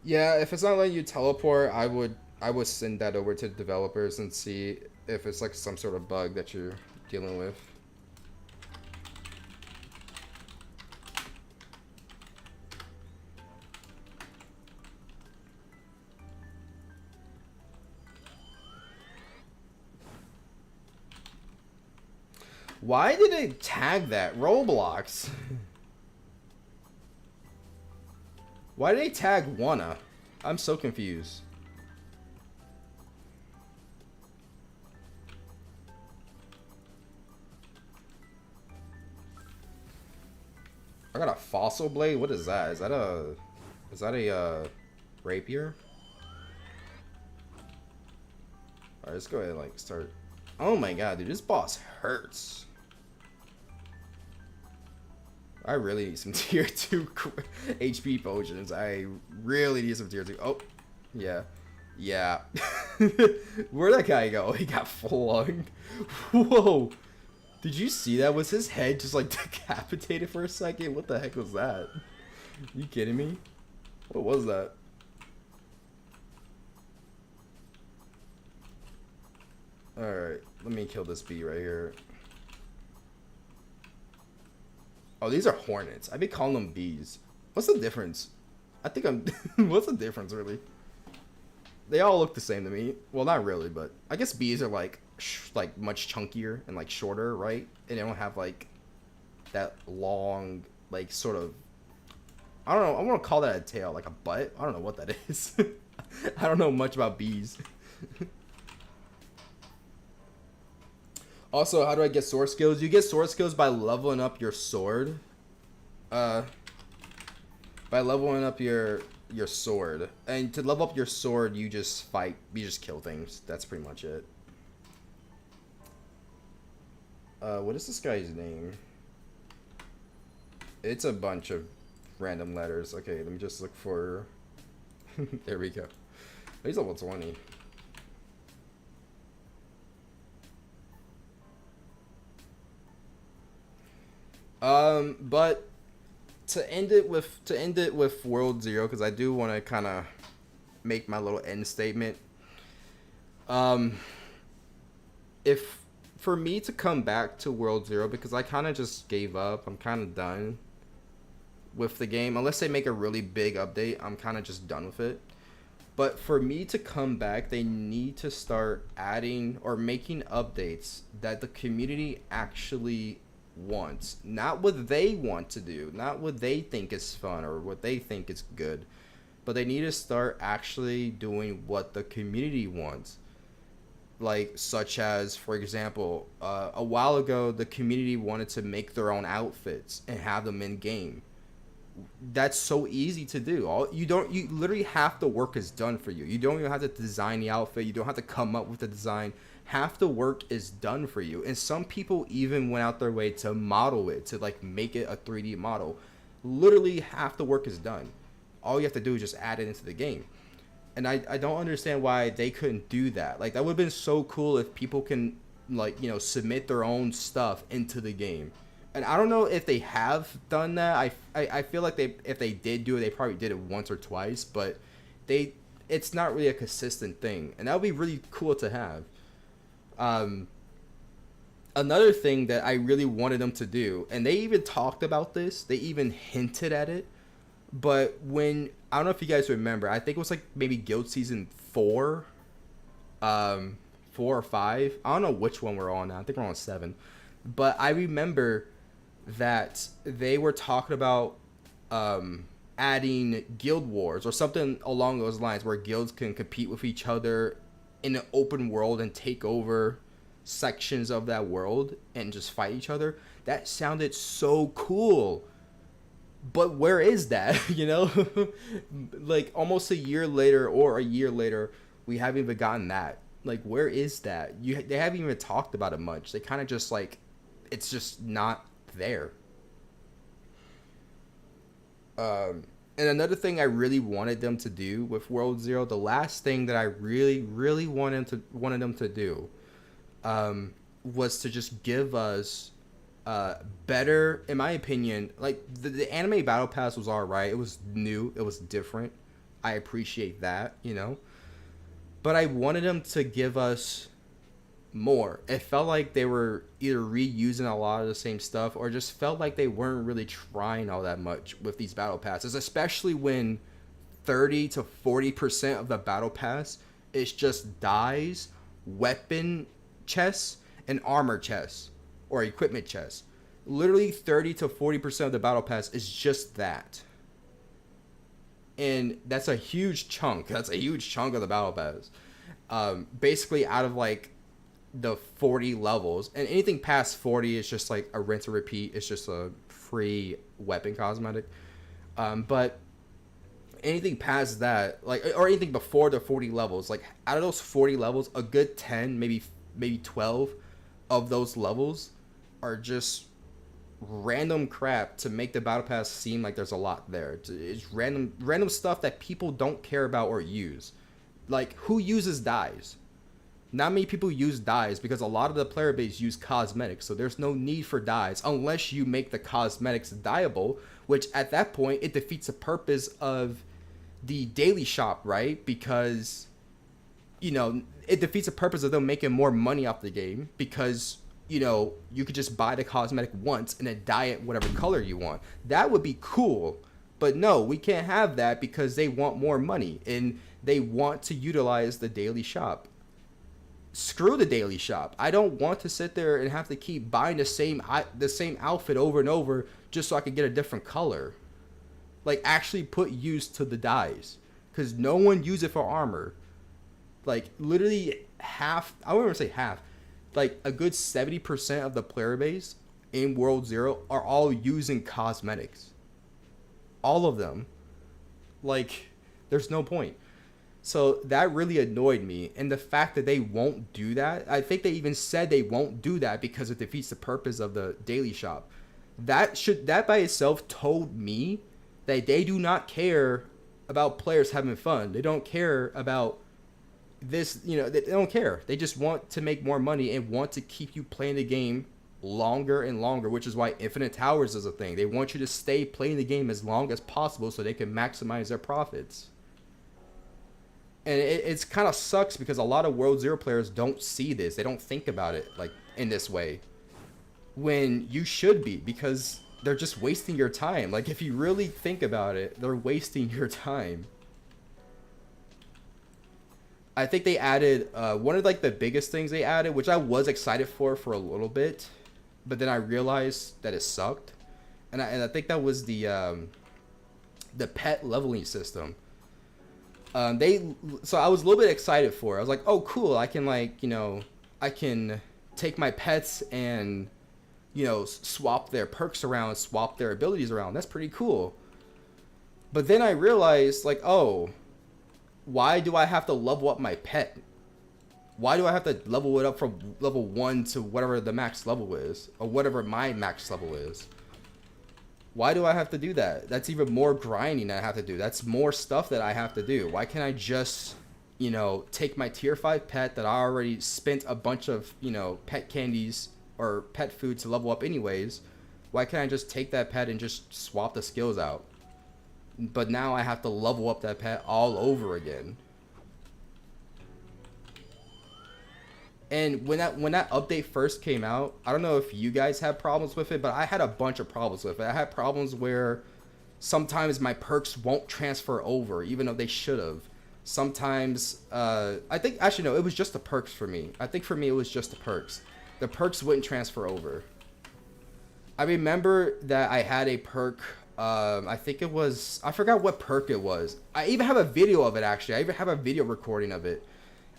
Yeah, if it's not letting you teleport, I would send that over to the developers and see if it's like some sort of bug that you're dealing with. Why did they tag that? Roblox. Why did they tag Wanna? I'm so confused. I got a fossil blade? What is that? Is that a rapier? Alright, let's go ahead and like start. Oh my god, dude, this boss hurts. I really need some tier 2 HP potions. I really need some tier 2. Oh, yeah. Yeah. Where'd that guy go? He got flung. Whoa. Did you see that? Was his head just like decapitated for a second? What the heck was that? You kidding me? What was that? Alright, let me kill this bee right here. Oh, these are hornets. I be calling them bees. What's the difference? I think I'm... What's the difference, really? They all look the same to me. Well, not really, but... I guess bees are, like, like much chunkier and like shorter, right? And they don't have like that long, like sort of, I don't know, I want to call that a tail, like a butt. I don't know what that is. I don't know much about bees. Also, how do I get sword skills? You get sword skills by leveling up your sword. Uh, by leveling up your sword. And to level up your sword, you just fight. You just kill things. That's pretty much it. What is this guy's name? It's a bunch of random letters. Okay, let me just look for... There we go. He's level 20. But to end it with World Zero, because I do want to kind of make my little end statement. If for me to come back to World Zero, because I kind of just gave up, I'm kind of done with the game. Unless they make a really big update, I'm kind of just done with it. But for me to come back, they need to start adding or making updates that the community actually wants. Not what they want to do, not what they think is fun or what they think is good. But they need to start actually doing what the community wants. Like, such as, for example, a while ago, the community wanted to make their own outfits and have them in game. That's so easy to do. You literally half the work is done for you. You don't even have to design the outfit. You don't have to come up with the design. Half the work is done for you. And some people even went out their way to model it, to like make it a 3D model. Literally half the work is done. All you have to do is just add it into the game. And I don't understand why they couldn't do that. Like, that would have been so cool if people can, like, you know, submit their own stuff into the game. And I don't know if they have done that. I feel like if they did do it, they probably did it once or twice. But it's not really a consistent thing. And that would be really cool to have. Another thing that I really wanted them to do, and they even talked about this, they even hinted at it. But when, I don't know if you guys remember, I think it was like maybe Guild Season 4, 4 or 5. I don't know which one we're on now. I think we're on 7. But I remember that they were talking about adding guild wars or something along those lines, where guilds can compete with each other in an open world and take over sections of that world and just fight each other. That sounded so cool. But where is that? You know, like almost a year later or a year later, we haven't even gotten that. Like, where is that? They haven't even talked about it much. They kind of just like, it's just not there. And another thing I really wanted them to do with World Zero, the last thing that I really wanted them to do, was to just give us better, in my opinion. Like, the anime battle pass was alright. It was new, it was different. I appreciate that, you know. But I wanted them to give us more. It felt like they were either reusing a lot of the same stuff, or just felt like they weren't really trying all that much with these battle passes, especially when 30 to 40% of the battle pass is just dyes, weapon chests, and armor chests or equipment chests. Literally 30 to 40% of the battle pass is just that. And that's a huge chunk. That's a huge chunk of the battle pass. Basically, out of like the 40 levels, and anything past 40 is just like a rinse and repeat. It's just a free weapon cosmetic. But anything past that, like, or anything before the 40 levels, like out of those 40 levels, a good 10, maybe 12 of those levels are just random crap to make the battle pass seem like there's a lot there. It's random stuff that people don't care about or use. Like, who uses dyes? Not many people use dyes, because a lot of the player base use cosmetics, so there's no need for dyes unless you make the cosmetics dyeable, which at that point it defeats the purpose of the daily shop, right? Because, you know, it defeats the purpose of them making more money off the game, because, you know, you could just buy the cosmetic once and then dye it whatever color you want. That would be cool. But no, we can't have that, because they want more money and they want to utilize the daily shop. screw the daily shop. I don't want to sit there and have to keep buying the same outfit over and over just so I can get a different color. Like, actually put use to the dyes, because no one use it for armor. Like, literally half, I wouldn't say half, like a good 70% of the player base in World Zero are all using cosmetics. All of them. Like, there's no point. So that really annoyed me. And the fact that they won't do that, I think they even said they won't do that because it defeats the purpose of the daily shop. That by itself told me that they do not care about players having fun. They don't care about this, they don't care. They just want to make more money and want to keep you playing the game longer and longer, which is why Infinite Towers is a thing. They want you to stay playing the game as long as possible so they can maximize their profits. And it's kind of sucks because a lot of World Zero players don't see this. They don't think about it like in this way, when you should be, because they're just wasting your time. Like, if you really think about it, they're wasting your time. I think they added one of like the biggest things they added, which I was excited for a little bit, but then I realized that it sucked, and I think that was the pet leveling system. So I was a little bit excited for it. I was like, oh cool, I can I can take my pets and swap their perks around, swap their abilities around. That's pretty cool. But then I realized, like, oh, why do I have to level up my pet? Why do I have to level it up from level 1 to whatever the max level is, or whatever my max level is? Why do I have to do that? That's even more grinding that I have to do. That's more stuff that I have to do. Why can't I just, take my tier 5 pet that I already spent a bunch of, pet candies or pet food to level up anyways? Why can't I just take that pet and just swap the skills out? But now I have to level up that pet all over again. And when that update first came out, I don't know if you guys had problems with it, but I had a bunch of problems with it. I had problems where sometimes my perks won't transfer over, even though they should have. Sometimes, I think, actually no, it was just the perks for me. I think for me it was just the perks. The perks wouldn't transfer over. I remember that I had a perk, I think it was, I forgot what perk it was. I even have a video of it, actually. I even have a video recording of it.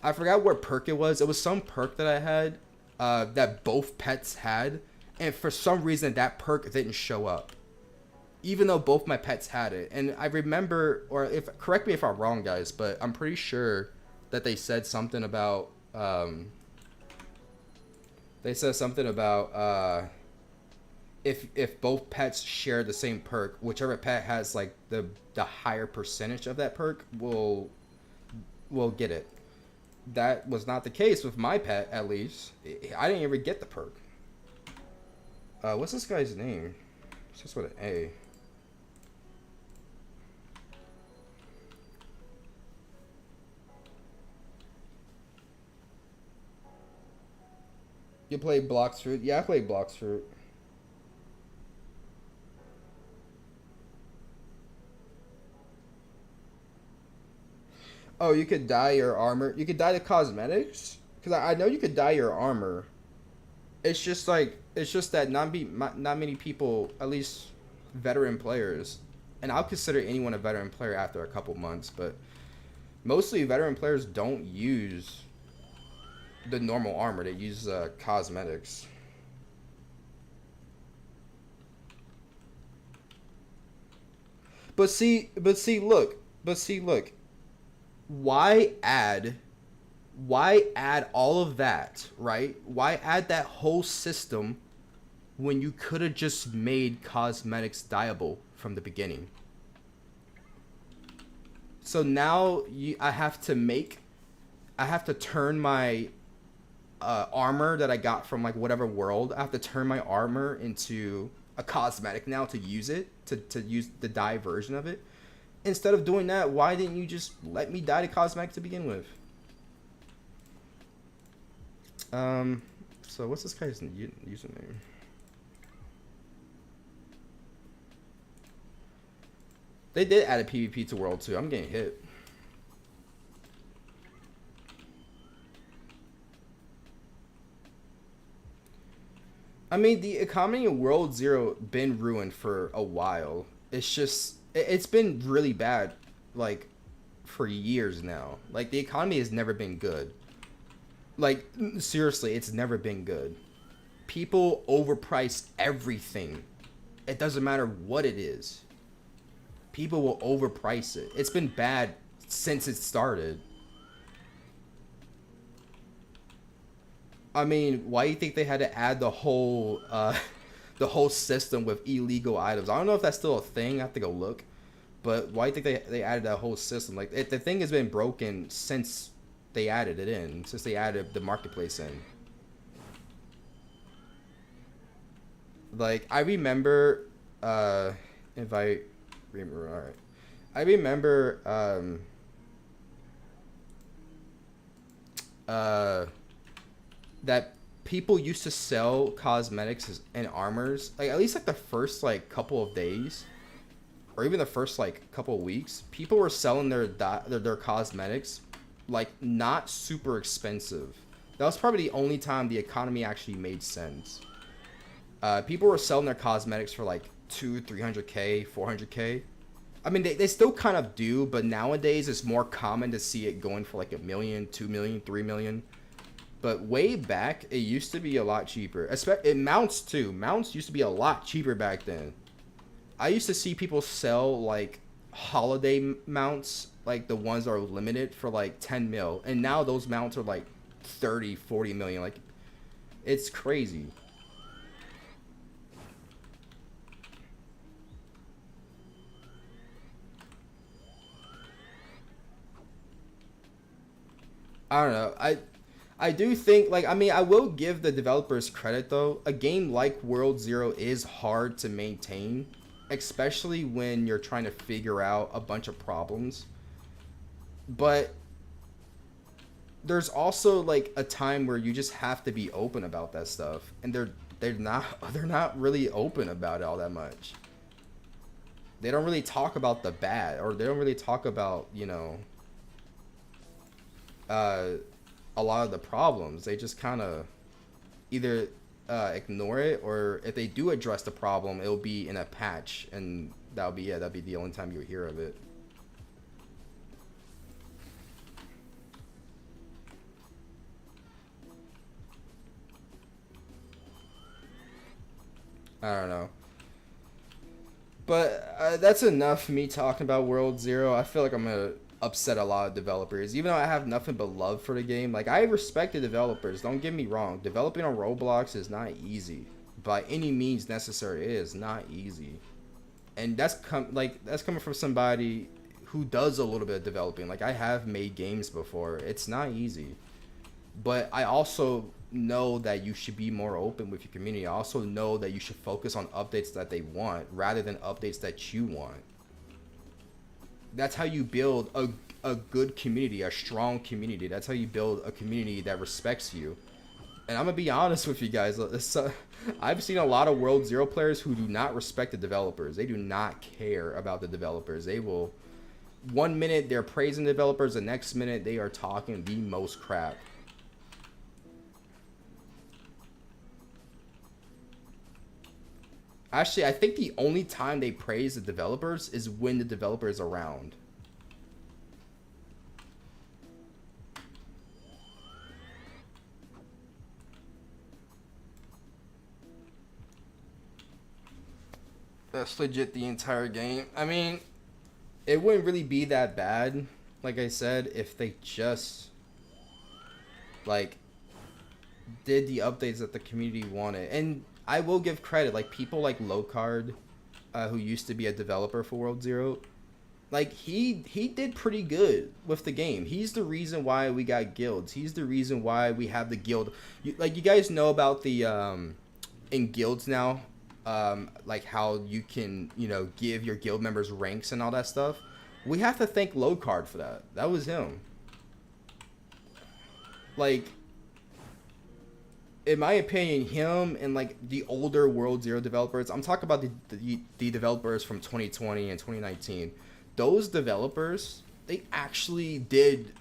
I forgot what perk it was. It was some perk that I had, that both pets had, and for some reason that perk didn't show up, even though both my pets had it. And I remember, or correct me if I'm wrong, guys, but I'm pretty sure that they said something about, if both pets share the same perk, whichever pet has like the higher percentage of that perk will get it. That was not the case with my pet, at least. I didn't even get the perk. What's this guy's name? It's just with an A. You play Blox Fruit? Yeah, I play Blox Fruit. Oh, you could dye your armor. You could dye the cosmetics? Because I know you could dye your armor. It's just that not many people, at least veteran players, and I'll consider anyone a veteran player after a couple months, but mostly veteran players don't use the normal armor. They use cosmetics. But see, look. Why add all of that, right? Why add that whole system when you could have just made cosmetics dyeable from the beginning? So now I have to turn my armor that I got from like whatever world. I have to turn my armor into a cosmetic now to use it, to use the dye version of it. Instead of doing that, why didn't you just let me dye the cosmetic to begin with? So what's this guy's username? They did add a PvP to World 2. I'm getting hit. I mean, the economy in World Zero been ruined for a while. It's just it's been really bad, like for years now. Like the economy has never been good. Like seriously, it's never been good. People overprice everything. It doesn't matter what it is. People will overprice it. It's been bad since it started. I mean, why do you think they had to add the whole system with illegal items? I don't know if that's still a thing. I have to go look. But why do you think they added that whole system? Like the thing has been broken since they added it in, since they added the marketplace in. Like I remember, if I remember, all right, I remember, uh, that people used to sell cosmetics and armors, like at least like the first like couple of days, or even the first like couple of weeks. People were selling their cosmetics, like not super expensive. That was probably the only time the economy actually made sense. People were selling their cosmetics for like 300k, 400k. I mean, they still kind of do, but nowadays it's more common to see it going for like a million, 2 million, 3 million. But way back, it used to be a lot cheaper. It mounts too. Mounts used to be a lot cheaper back then. I used to see people sell like holiday mounts, like the ones that are limited for like 10 mil. And now those mounts are like 30, 40 million. Like, it's crazy. I don't know. I do think like I mean I will give the developers credit though. A game like World Zero is hard to maintain, especially when you're trying to figure out a bunch of problems. But there's also like a time where you just have to be open about that stuff, and they're not they're not really open about it all that much. They don't really talk about the bad, or they don't really talk about uh, a lot of the problems. They just kind of either ignore it, or if they do address the problem, it'll be in a patch, and that'll be it. That'll be the only time you hear of it. I don't know. But that's enough me talking about World Zero. I feel like I'm gonna upset a lot of developers, even though I have nothing but love for the game. Like I respect the developers. Don't get me wrong. Developing on Roblox is not easy by any means necessary. It is not easy, and that's coming from somebody who does a little bit of developing. Like I have made games before. It's not easy, but I also know that you should be more open with your community. I also know that you should focus on updates that they want rather than updates that you want. That's how you build a good community, a strong community. That's how you build a community that respects you. And I'm gonna be honest with you guys. I've seen a lot of World Zero players who do not respect the developers. They do not care about the developers. They will, one minute they're praising the developers, the next minute they are talking the most crap. Actually, I think the only time they praise the developers is when the developer is around. That's legit the entire game. I mean, it wouldn't really be that bad, like I said, if they just like did the updates that the community wanted. And I will give credit, like people like Locard, who used to be a developer for World Zero, like he did pretty good with the game. He's the reason why we got guilds. He's the reason why we have the guild. You guys know about the in guilds now, like how you can give your guild members ranks and all that stuff. We have to thank Locard for that. That was him. Like in my opinion, him and like the older World Zero developers, I'm talking about the developers from 2020 and 2019. Those developers, they actually did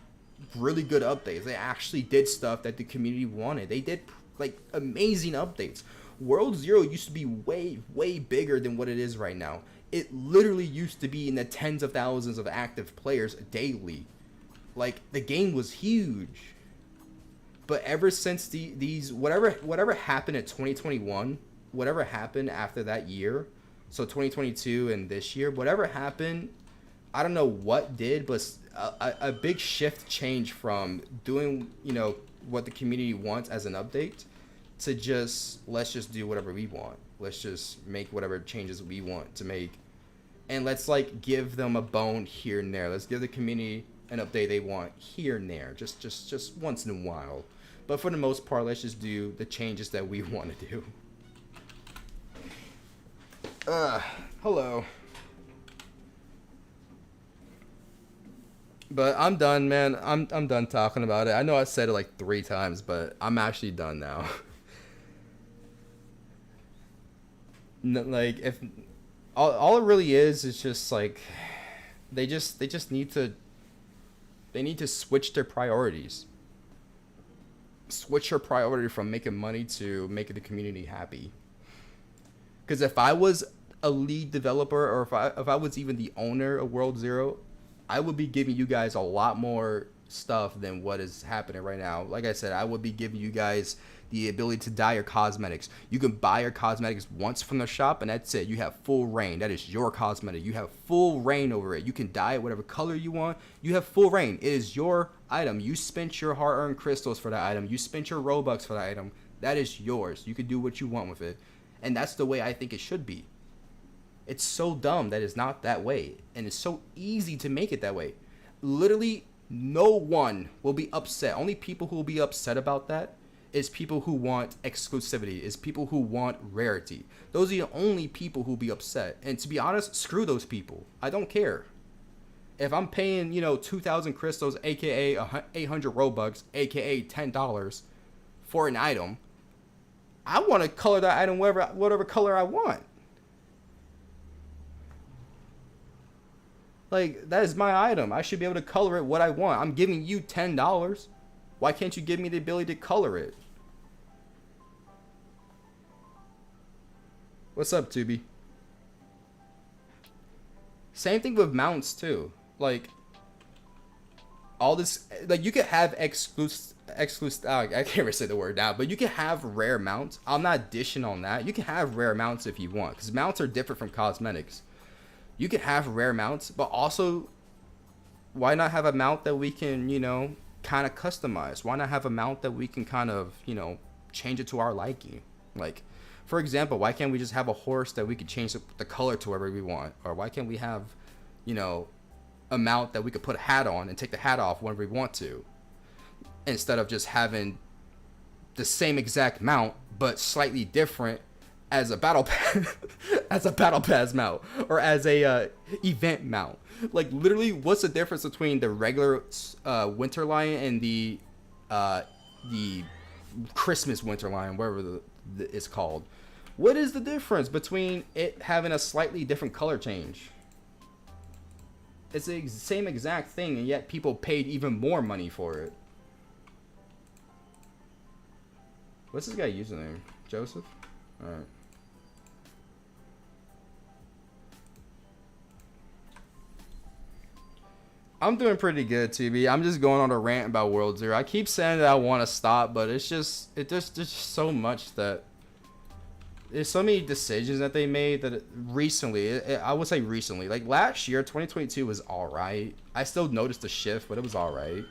really good updates. They actually did stuff that the community wanted. They did like amazing updates. World Zero used to be way bigger than what it is right now. It literally used to be in the tens of thousands of active players daily. Like the game was huge. But ever since these whatever happened in 2021, whatever happened after that year, so 2022 and this year, whatever happened, I don't know what did, but a big shift change from doing, what the community wants as an update to just, let's just do whatever we want. Let's just make whatever changes we want to make. And let's like give them a bone here and there. Let's give the community an update they want here and there. Just once in a while. But for the most part, let's just do the changes that we want to do. Hello. But I'm done, man. I'm done talking about it. I know I said it like 3 times, but I'm actually done now. Like if all it really is just like they just need to switch their priorities. Switch your priority from making money to making the community happy. Because if I was a lead developer, or if I was even the owner of World Zero, I would be giving you guys a lot more stuff than what is happening right now. Like I said, I would be giving you guys the ability to dye your cosmetics. You can buy your cosmetics once from the shop, and that's it. You have full reign. That is your cosmetic. You have full reign over it. You can dye it whatever color you want. You have full reign. It is your item. You spent your hard-earned crystals for that item. You spent your Robux for that item. That is yours. You can do what you want with it. And that's the way I think it should be. It's so dumb that it's not that way. And it's so easy to make it that way. Literally, no one will be upset. Only people who will be upset about that is people who want exclusivity, is people who want rarity. Those are the only people who will be upset. And to be honest, screw those people. I don't care. If I'm paying, 2,000 crystals, aka 800 Robux, aka $10 for an item, I want to color that item whatever color I want. Like, that is my item. I should be able to color it what I want. I'm giving you $10. Why can't you give me the ability to color it? What's up, Tubi? Same thing with mounts, too. Like, all this... Like, you could have exclusive... I can't even say the word now, but you can have rare mounts. I'm not dishing on that. You can have rare mounts if you want, because mounts are different from cosmetics. You can have rare mounts, but also, why not have a mount that we can, kind of customize? Why not have a mount that we can kind of, change it to our liking? Like, for example, why can't we just have a horse that we could change the color to wherever we want? Or why can't we have, a mount that we could put a hat on and take the hat off whenever we want to? Instead of just having the same exact mount, but slightly different as a battle pass mount, or as a event mount. Like, literally, what's the difference between the regular winter lion and the Christmas winter lion, whatever it's called? What is the difference between it having a slightly different color change? It's the same exact thing, and yet people paid even more money for it. What's this guy username? Joseph? Alright. I'm doing pretty good, TB. I'm just going on a rant about World Zero. I keep saying that I want to stop, but it's just so much that there's so many decisions that they made that I would say recently, like last year, 2022 was all right. I still noticed the shift, but it was all right.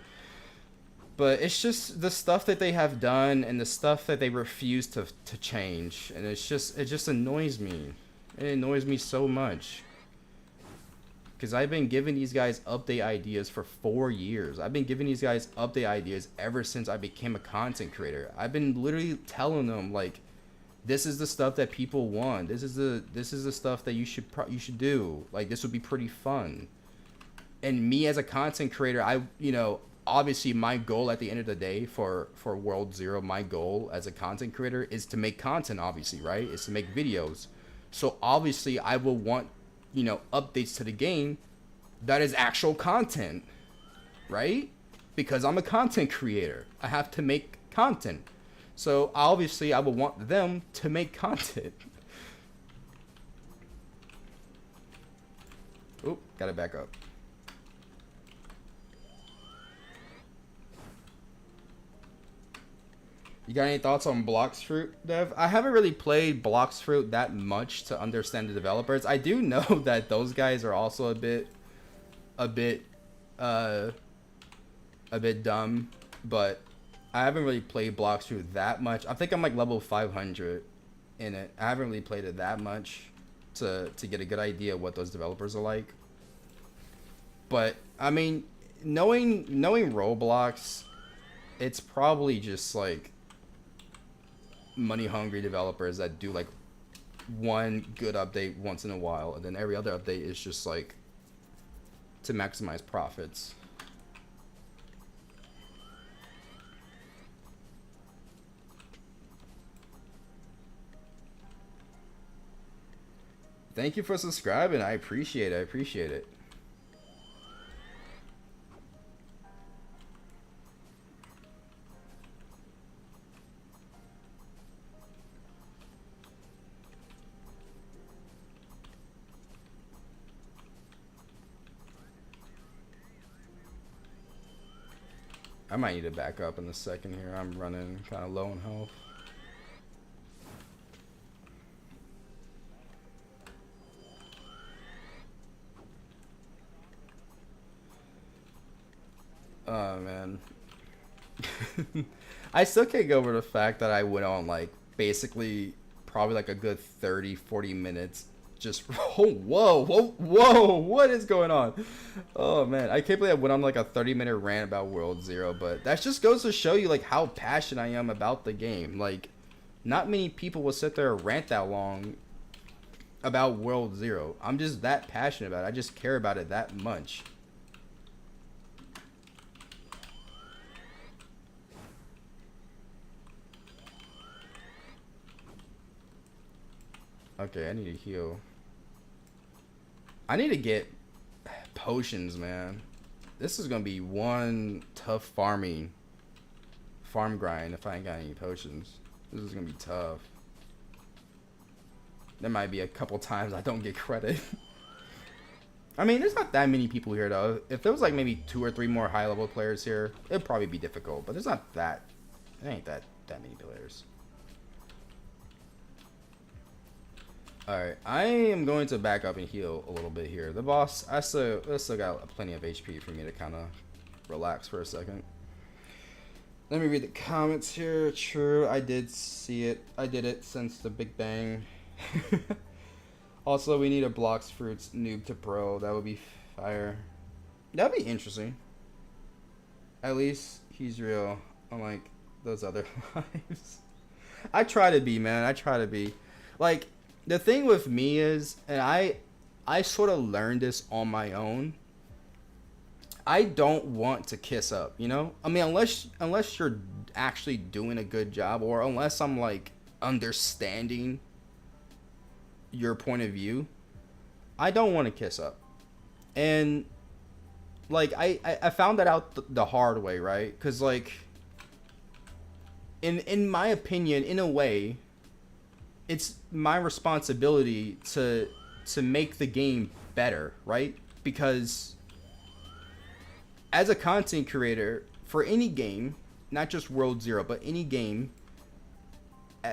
But it's just the stuff that they have done and the stuff that they refuse to change, and it just annoys me. It annoys me so much. Because I've been giving these guys update ideas for 4 years. I've been giving these guys update ideas ever since I became a content creator. I've been literally telling them, like, this is the stuff that people want. This is the stuff that you should do. Like, this would be pretty fun. And me as a content creator, obviously my goal at the end of the day for World Zero, my goal as a content creator is to make content, obviously, right? Is to make videos. So obviously I will want, updates to the game that is actual content, right? Because I'm a content creator. I have to make content. So obviously I would want them to make content. Oop, gotta back up. You got any thoughts on Blox Fruit, Dev? I haven't really played Blox Fruit that much to understand the developers. I do know that those guys are also a bit, uh, a bit dumb, but I haven't really played Blox Fruit that much. I think I'm like level 500 in it. I haven't really played it that much to get a good idea of what those developers are like. But I mean, knowing Roblox, it's probably just like money hungry developers that do like one good update once in a while, and then every other update is just like to maximize profits. Thank you for subscribing. I appreciate it. I appreciate it. I might need to back up in a second here. I'm running kind of low on health. Oh, man. I still can't get over the fact that I went on, like, basically probably like a good 30-40 minutes. Just, oh, whoa, what is going on? Oh, man. I can't believe I went on like a 30-minute rant about World Zero, but that just goes to show you, like, how passionate I am about the game. Like, not many people will sit there and rant that long about World Zero. I'm just that passionate about it. I just care about it that much. Okay, I need to heal. I need to get potions, man. This is gonna be one tough farm grind if I ain't got any potions. This is gonna be tough. There might be a couple times I don't get credit. I mean, there's not that many people here though. If there was like maybe 2 or 3 more high level players here, it'd probably be difficult. But there's not that. There ain't that many players. Alright, I am going to back up and heal a little bit here. The boss, I still got plenty of HP for me to kind of relax for a second. Let me read the comments here. True, I did see it. I did it since the Big Bang. Also, we need a Blox Fruits noob to pro. That would be fire. That'd be interesting. At least he's real, unlike those other lives. I try to be, man. I try to be. Like, the thing with me is, and I sort of learned this on my own. I don't want to kiss up, you know? I mean, unless you're actually doing a good job, or unless I'm like understanding your point of view, I don't want to kiss up. And like I found that out the hard way, right? Cuz like in my opinion, in a way, it's my responsibility to make the game better, right? Because as a content creator for any game, not just World Zero, but any game,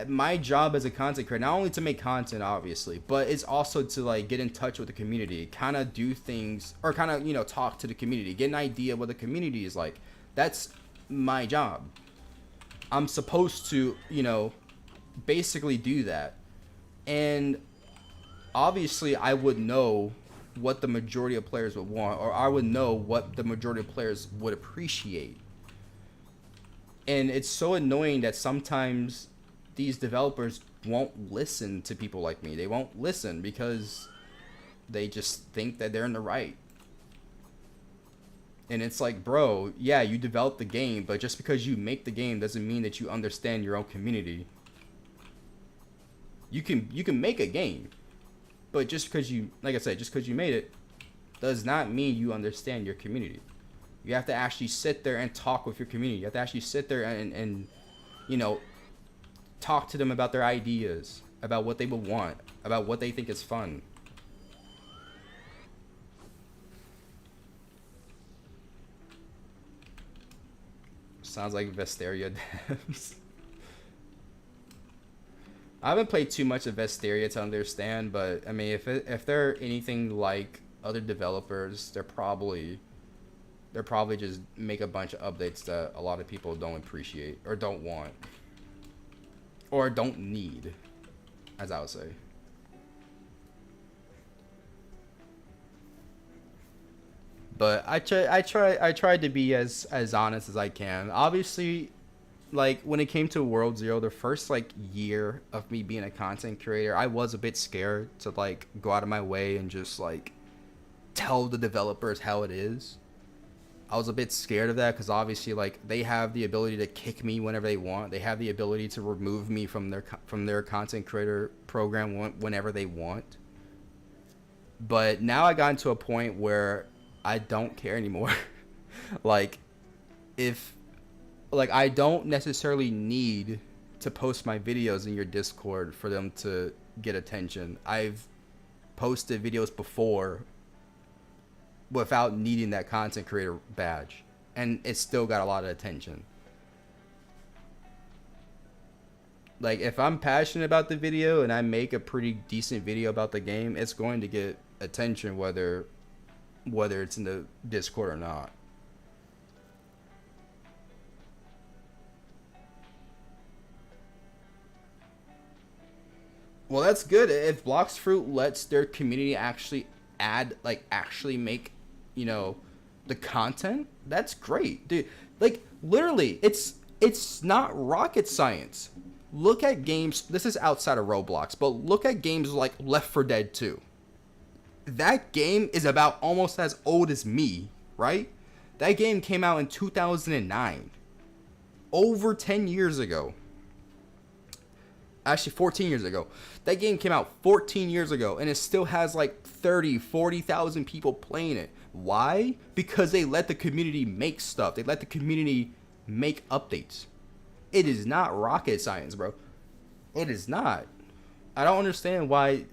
my job as a content creator, not only to make content obviously, but it's also to like get in touch with the community, kind of do things, or kind of, you know, talk to the community, get an idea of what the community is like. That's my job. I'm supposed to, you know, basically do that. And obviously I would know what the majority of players would want, or I would know what the majority of players would appreciate. And it's so annoying that sometimes these developers won't listen to people like me. They won't listen because they just think that they're in the right. And it's like, bro, yeah, you develop the game, but just because you make the game doesn't mean that you understand your own community. You can make a game, but just because you, like I said, just because you made it does not mean you understand your community. You have to actually sit there and talk with your community. You have to actually sit there and you know, talk to them about their ideas, about what they would want, about what they think is fun. Sounds like Vesteria devs. I haven't played too much of Vesteria to understand, but I mean, if they're anything like other developers, they're probably just make a bunch of updates that a lot of people don't appreciate or don't want or don't need, as I would say. But I tried to be as honest as I can. Obviously, like when it came to World Zero, the first like year of me being a content creator, I was a bit scared to like go out of my way and just like tell the developers how it is. I was a bit scared of that because obviously like they have the ability to kick me whenever they want. They have the ability to remove me from their content creator program whenever they want. But now I got into a point where I don't care anymore. Like if like I don't necessarily need to post my videos in your Discord for them to get attention. I've posted videos before without needing that content creator badge, and it still got a lot of attention. Like if I'm passionate about the video and I make a pretty decent video about the game, it's going to get attention whether it's in the Discord or not. Well, that's good. If Blox Fruit lets their community actually actually make, you know, the content, that's great, dude. Like literally, it's not rocket science. Look at games. This is outside of Roblox, but look at games like Left 4 Dead 2. That game is about almost as old as me, right? That game came out in 2009, over 10 years ago. Actually 14 years ago. That game came out 14 years ago and it still has like 40,000 people playing it. Why? Because they let the community make stuff. They let the community make updates. It is not rocket science, bro. It is not. I don't understand why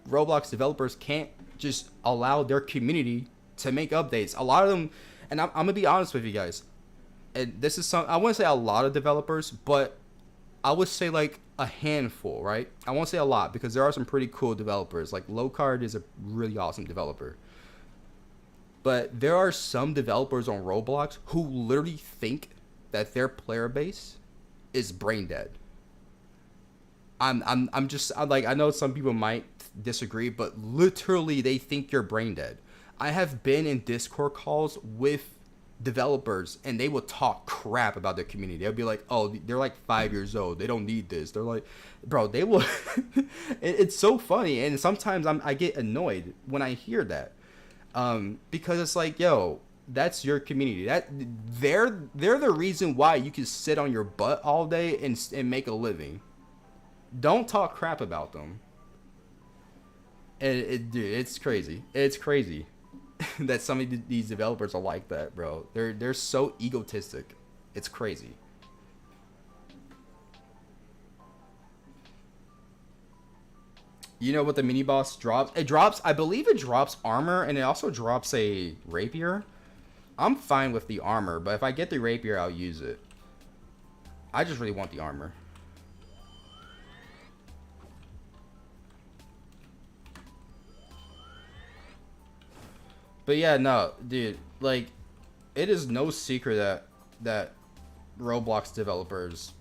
Roblox developers can't just allow their community to make updates. A lot of them, and I'm gonna be honest with you guys, and this is I wouldn't say a lot of developers, but I would say like a handful, right? I won't say a lot because there are some pretty cool developers. Like Lowcard is a really awesome developer. But there are some developers on Roblox who literally think that their player base is brain dead. I'm just like, I know some people might disagree, but literally they think you're brain dead. I have been in Discord calls with developers and they will talk crap about their community. They'll be like, oh, they're like 5 years old, they don't need this. They're like, bro, they will it's so funny, and sometimes I get annoyed when I hear that, because it's like, yo, that's your community. That they're the reason why you can sit on your butt all day and make a living. Don't talk crap about them. And dude, it's crazy. It's crazy that some of these developers are like that, bro. They're so egotistic. It's crazy. You know what the mini boss drops? It drops, I believe it drops armor, and it also drops a rapier. I'm fine with the armor, but if I get the rapier, I'll use it. I just really want the armor. But yeah, no, dude, like, it is no secret that Roblox developers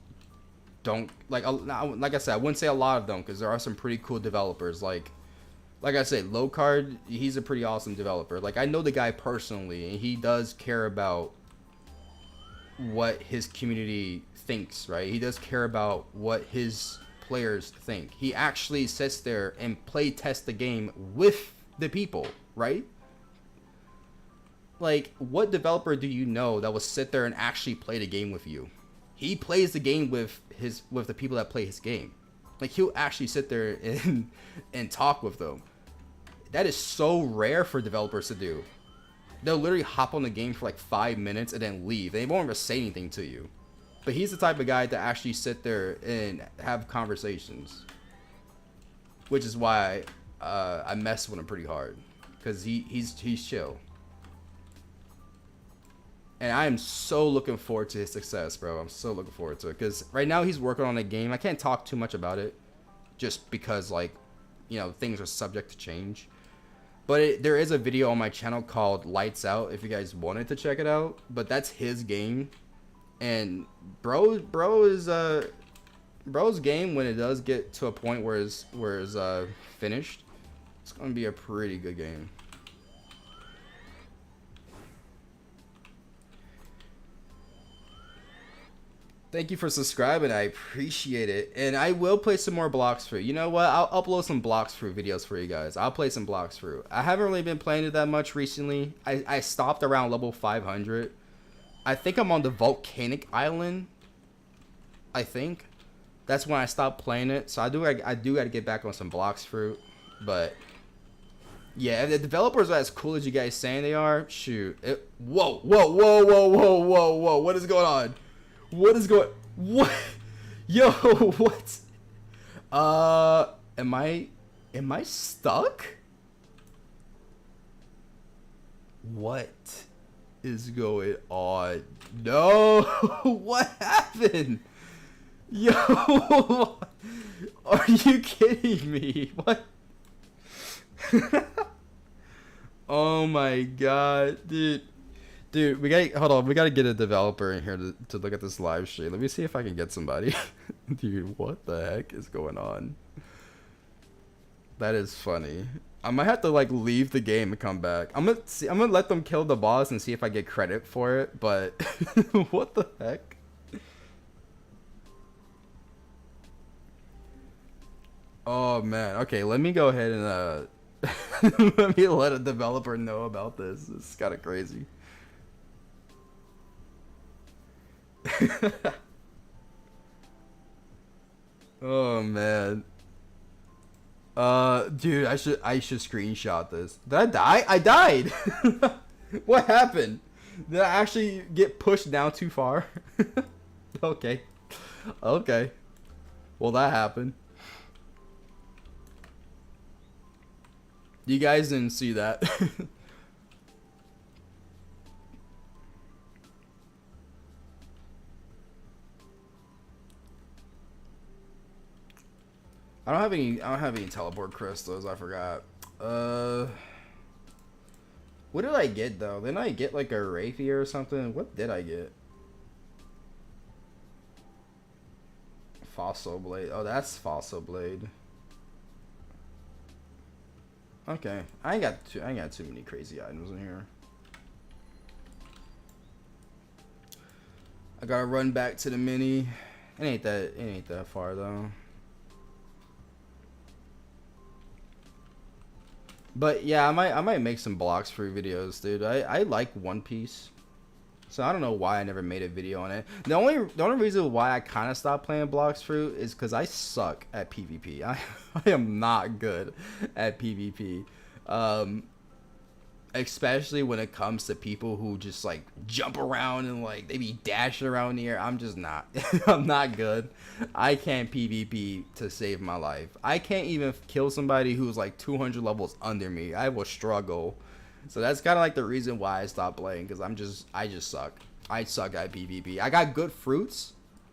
don't like I said, I wouldn't say a lot of them because there are some pretty cool developers. Like I said, Lowcard, he's a pretty awesome developer. Like, I know the guy personally, and he does care about what his community thinks, right? He does care about what his players think. He actually sits there and play test the game with the people, right? Like, what developer do you know that will sit there and actually play the game with you? He plays the game with the people that play his game. Like, he'll actually sit there and talk with them. That is so rare for developers to do. They'll literally hop on the game for like 5 minutes and then leave. They won't ever say anything to you. But he's the type of guy to actually sit there and have conversations, which is why I mess with him pretty hard, because he's chill. And I am so looking forward to his success, bro. I'm so looking forward to it, because right now he's working on a game. I can't talk too much about it, just because, like, you know, things are subject to change. But there is a video on my channel called Lights Out, if you guys wanted to check it out. But that's his game, and bro's game, when it does get to a point where it's finished, it's gonna be a pretty good game. Thank you for subscribing. I appreciate it. And I will play some more Blox Fruit. You know what? I'll upload some Blox Fruit videos for you guys. I'll play some Blox Fruit. I haven't really been playing it that much recently. I stopped around level 500. I think I'm on the volcanic island. I think. That's when I stopped playing it. So I do got to get back on some Blox Fruit. But yeah, if the developers are as cool as you guys saying they are, shoot. Whoa. What is going on? What? Yo, what? Am I stuck? What is going on? No, what happened? Yo, are you kidding me? What? Oh my god, dude. Dude, hold on. We gotta get a developer in here to look at this live stream. Let me see if I can get somebody. Dude, what the heck is going on? That is funny. I might have to like leave the game and come back. I'm gonna let them kill the boss and see if I get credit for it. But what the heck? Oh man. Okay, let me go ahead and let me let a developer know about this. This is kind of crazy. Oh man. Dude, I should screenshot this. Did I die? I died. What happened? Did I actually get pushed down too far? Okay. Okay. Well, that happened. You guys didn't see that. I don't have any teleport crystals. I forgot. What did I get though? Didn't I get like a rapier or something? What did I get? Fossil blade. Oh, that's fossil blade. Okay, I ain't got too many crazy items in here. I gotta run back to the mini. It ain't that far though. But yeah, I might make some Blox Fruit videos, dude. I like One Piece, so I don't know why I never made a video on it. The only reason why I kind of stopped playing Blox Fruit is because I suck at PvP. I am not good at PvP, especially when it comes to people who just like jump around and like they be dashing around the air. I'm just not. I'm not good. I can't PvP to save my life. I can't even kill somebody who's like 200 levels under me. I will struggle. So that's kind of like the reason why I stopped playing, because I just suck. I suck at PvP. I got good fruits.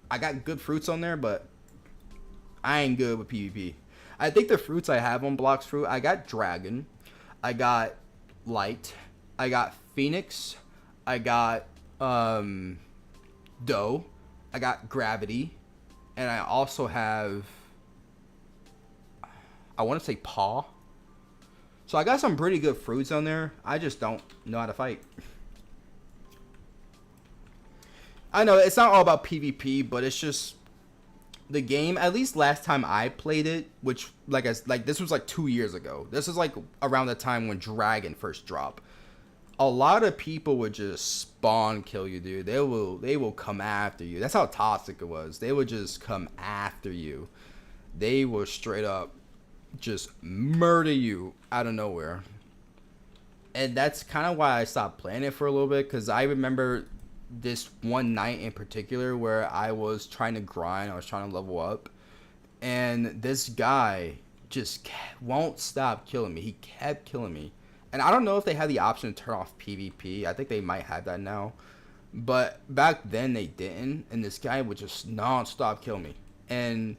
I got good fruits on there, but I ain't good with PvP. I think the fruits I have on Blox Fruit, I got Dragon, I got Light, I got Phoenix, I got Doe, I got Gravity, and I also have, I want to say Paw. So I got some pretty good fruits on there. I just don't know how to fight. I know it's not all about PvP, but it's just the game. At least last time I played it, which like this was like 2 years ago. This is like around the time when Dragon first dropped. A lot of people would just spawn kill you, dude. They will come after you. That's how toxic it was. They would just come after you. They will straight up just murder you out of nowhere. And that's kind of why I stopped playing it for a little bit, because I remember this one night in particular where I was trying to grind, I was trying to level up, and this guy just won't stop killing me. He kept killing me. And I don't know if they had the option to turn off PvP. I think they might have that now. But back then they didn't, and this guy would just non-stop kill me. And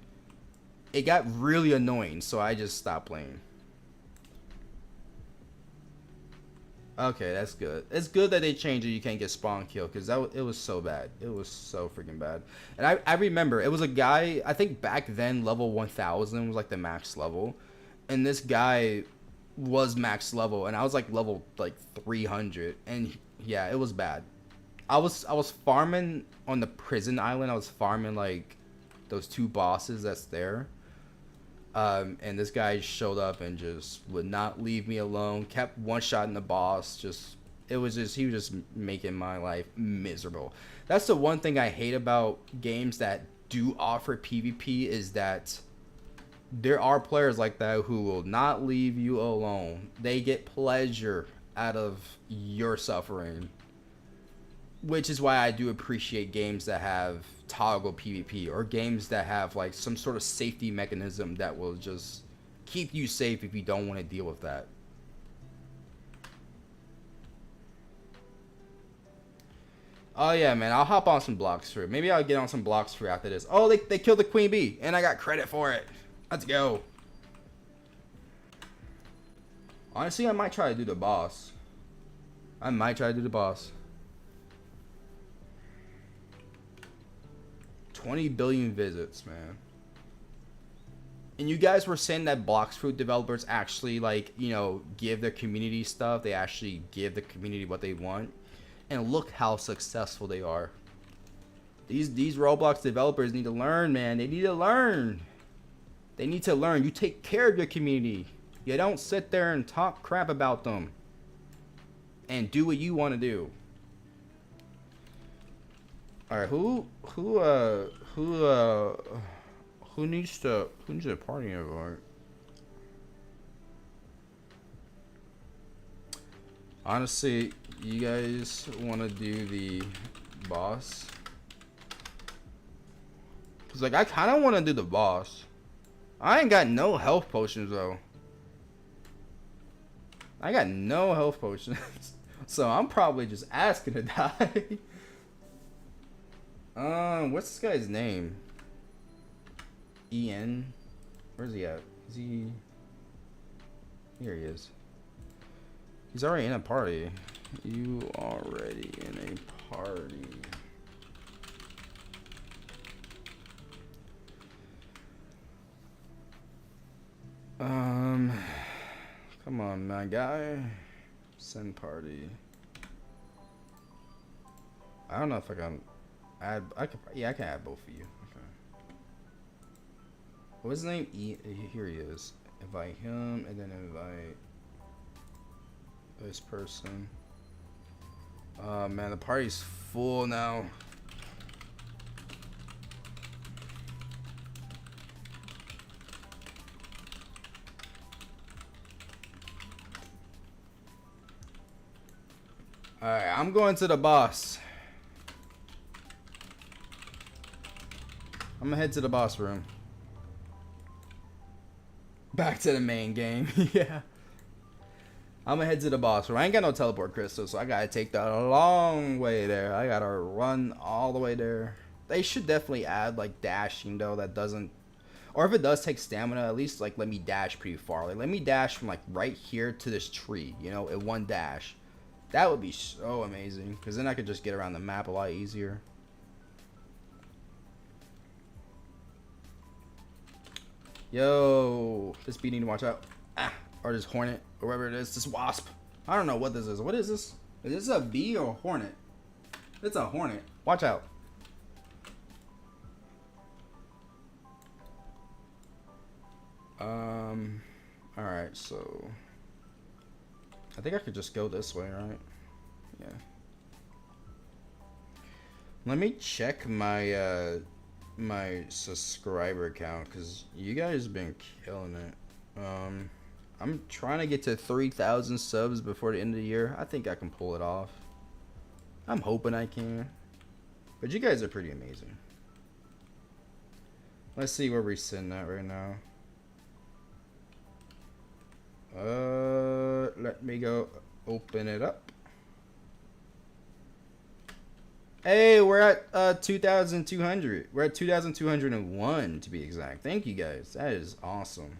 it got really annoying, so I just stopped playing. Okay, that's good. It's good that they changed it. You can't get spawn kill because it was so bad. It was so freaking bad. And I remember it was a guy. I think back then level 1000 was like the max level, and this guy was max level, and I was like level like 300, and yeah, it was bad. I was farming on the prison island. I was farming like those two bosses that's there. And this guy showed up and just would not leave me alone. Kept one-shotting the boss. He was just making my life miserable. That's the one thing I hate about games that do offer PvP is that there are players like that who will not leave you alone. They get pleasure out of your suffering. Which is why I do appreciate games that have toggle PvP or games that have like some sort of safety mechanism that will just keep you safe if you don't want to deal with that. Oh yeah, man, I'll hop on some Blox Fruit. Maybe I'll get on some Blox Fruit after this. Oh, they killed the Queen Bee, and I got credit for it. Let's go. Honestly, I might try to do the boss. 20 billion visits, man. And you guys were saying that Blox Fruit developers actually, like, you know, give their community stuff. They actually give the community what they want. And look how successful they are. These Roblox developers need to learn, man. They need to learn. They need to learn. You take care of your community. You don't sit there and talk crap about them. And do what you want to do. All right, who needs to party invite? Honestly, you guys want to do the boss? Cause like I kind of want to do the boss. I ain't got no health potions though. I got no health potions, so I'm probably just asking to die. What's this guy's name? Ian? Where's he at? Is he... Here he is. He's already in a party. You already in a party. Come on, my guy. Send party. I don't know if I can... I can add both of you. Okay. What's his name? Here he is. Invite him and then invite this person. Man, the party's full now. Alright, I'm going to the boss. I'm gonna head to the boss room. Back to the main game. Yeah. I'm gonna head to the boss room. I ain't got no teleport crystal, so I gotta take the long way there. I gotta run all the way there. They should definitely add like dashing though. That doesn't, or if it does take stamina, at least like let me dash pretty far. Like let me dash from like right here to this tree, you know, in one dash. That would be so amazing, because then I could just get around the map a lot easier. Yo, this bee need to watch out. Ah, or this hornet, or whatever it is, this wasp. I don't know what this is. What is this? Is this a bee or a hornet? It's a hornet. Watch out. Alright, so I think I could just go this way, right? Yeah. Let me check my my subscriber count, because you guys been killing it. I'm trying to get to 3,000 subs before the end of the year. I think I can pull it off. I'm hoping I can. But you guys are pretty amazing. Let's see where we're sitting at right now. Let me go open it up. Hey, we're at 2,200. We're at 2,201 to be exact. Thank you guys. That is awesome.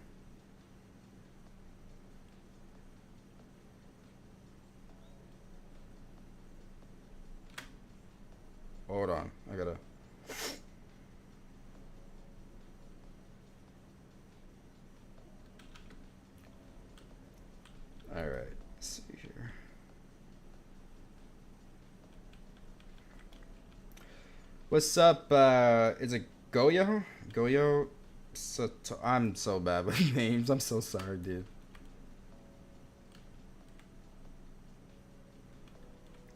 Hold on. I gotta. Alright. Let's see here. What's up? Is it Goyo? Goyo? I'm so bad with names. I'm so sorry, dude.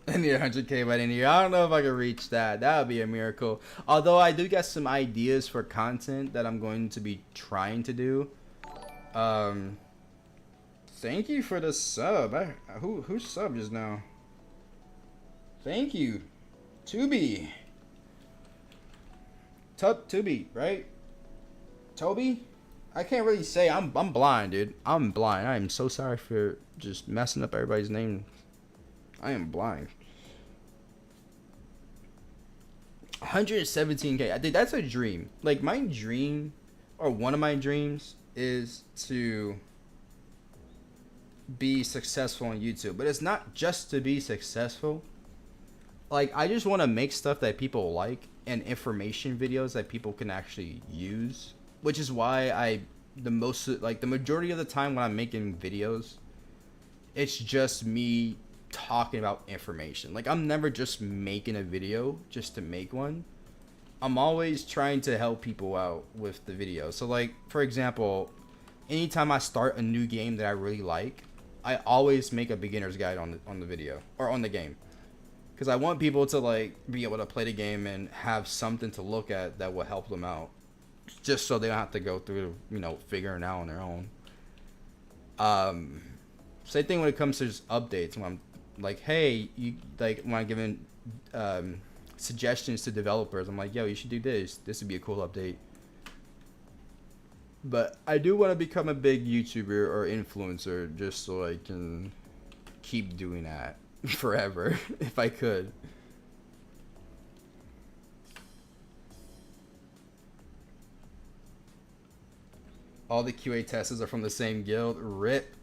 I need 100K by the end of the year. I don't know if I can reach that. That would be a miracle. Although I do got some ideas for content that I'm going to be trying to do. Thank you for the sub. Who subbed just now? Thank you. Tubi. Tubi, right? Toby? I can't really say. I'm blind, dude. I'm blind. I am so sorry for just messing up everybody's name. I am blind. 117K. I think that's a dream. Like, my dream, or one of my dreams, is to be successful on YouTube. But it's not just to be successful. Like, I just want to make stuff that people like and information videos that people can actually use. Which is why the majority of the time when I'm making videos, it's just me talking about information. Like, I'm never just making a video just to make one. I'm always trying to help people out with the video. So, like, for example, anytime I start a new game that I really like, I always make a beginner's guide on the video or on the game, because I want people to like be able to play the game and have something to look at that will help them out, just so they don't have to go through, figuring it out on their own. Same thing when it comes to just updates. When I'm like, hey, when I'm giving suggestions to developers, I'm like, yo, you should do this. This would be a cool update. But I do want to become a big YouTuber or influencer just so I can keep doing that forever if I could. All the QA testers are from the same guild. RIP.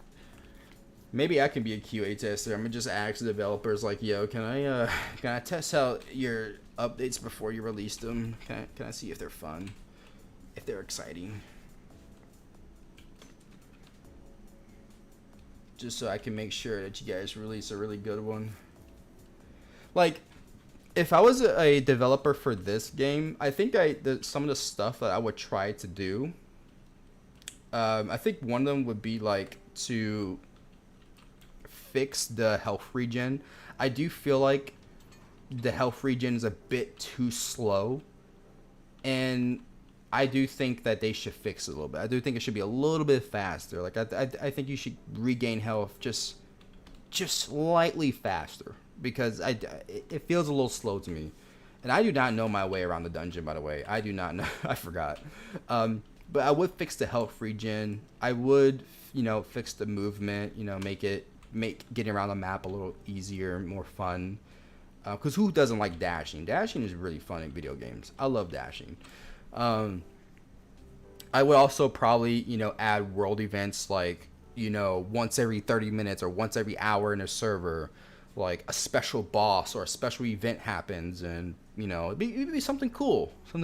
Maybe I can be a QA tester. I'm gonna just ask the developers like, yo, can I test out your updates before you release them? Can I see if they're fun, if they're exciting? Just so I can make sure that you guys release a really good one. Like, if I was a developer for this game, I think some of the stuff that I would try to do, I think one of them would be like to fix the health regen. I do feel like the health regen is a bit too slow, and I do think that they should fix it a little bit. I do think it should be a little bit faster. Like, I think you should regain health just slightly faster, because it feels a little slow to me. And I do not know my way around the dungeon, by the way. I do not know. I forgot. But I would fix the health regen. I would, fix the movement. Make getting around the map a little easier, more fun. Because who doesn't like dashing? Dashing is really fun in video games. I love dashing. I would also probably, add world events like, once every 30 minutes or once every hour in a server, like a special boss or a special event happens, and, it'd be something cool for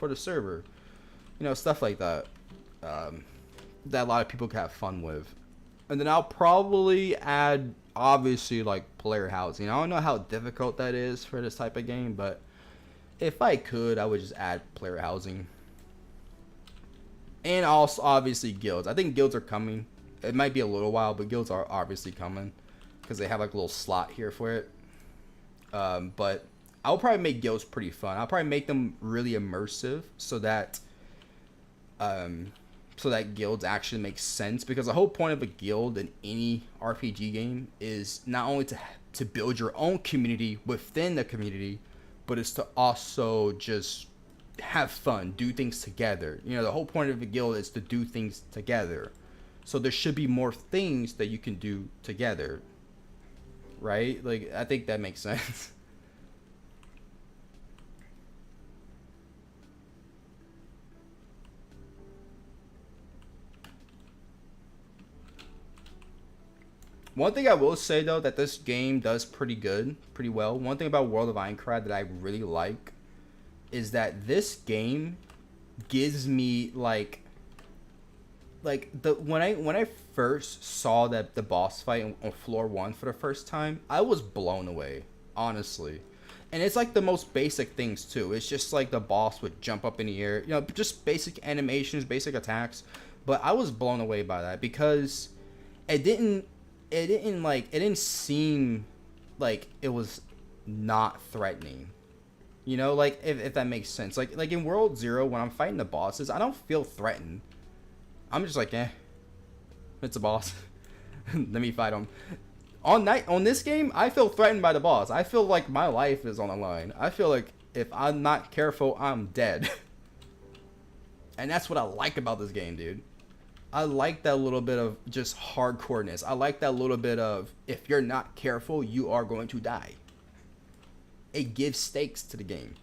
the server, stuff like that, that a lot of people can have fun with. And then I'll probably add, obviously, like player housing. I don't know how difficult that is for this type of game, but if I could, I would just add player housing. And also, obviously, guilds. I think guilds are coming. It might be a little while, but guilds are obviously coming, because they have like a little slot here for it. But I'll probably make guilds pretty fun. I'll probably make them really immersive, so that guilds actually make sense. Because the whole point of a guild in any RPG game is not only to build your own community within the community, but it's to also just have fun, do things together. You know, the whole point of a guild is to do things together. So there should be more things that you can do together, right? Like, I think that makes sense. One thing I will say though, that this game does pretty well. One thing about World of Aincrad that I really like is that this game gives me like the when I first saw that the boss fight on floor 1 for the first time, I was blown away, honestly. And it's like the most basic things too. It's just like the boss would jump up in the air, you know, just basic animations, basic attacks. But I was blown away by that because it didn't it didn't seem like it was not threatening. You know, like if that makes sense. Like in World 0 when I'm fighting the bosses, I don't feel threatened. I'm just like, it's a boss. Let me fight him. On this game, I feel threatened by the boss. I feel like my life is on the line. I feel like if I'm not careful, I'm dead. And that's what I like about this game, dude. I like that little bit of just hardcoreness. I like that little bit of if you're not careful, you are going to die. It gives stakes to the game.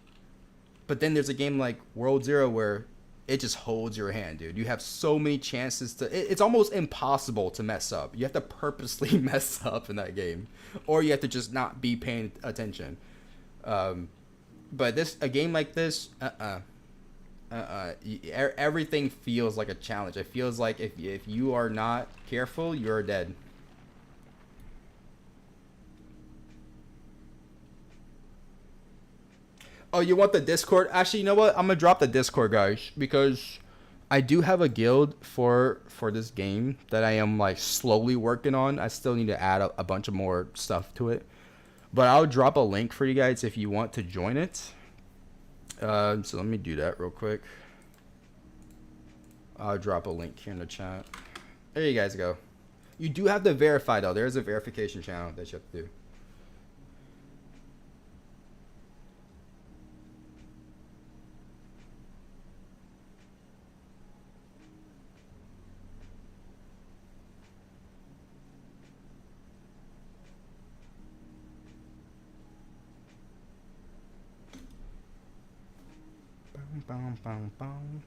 But then there's a game like World 0 where it just holds your hand, dude. You have so many chances to... It's almost impossible to mess up. You have to purposely mess up in that game. Or you have to just not be paying attention. But a game like this, everything feels like a challenge. It feels like if you are not careful, you're dead. Oh, you want the Discord? Actually, you know what? I'm gonna drop the Discord, guys, because I do have a guild for this game that I am like slowly working on. I still need to add a bunch of more stuff to it, but I'll drop a link for you guys if you want to join it. So let me do that real quick. I'll drop a link here in the chat. There you guys go. You do have to verify though. There's a verification channel that you have to do. Bum, bum, bum.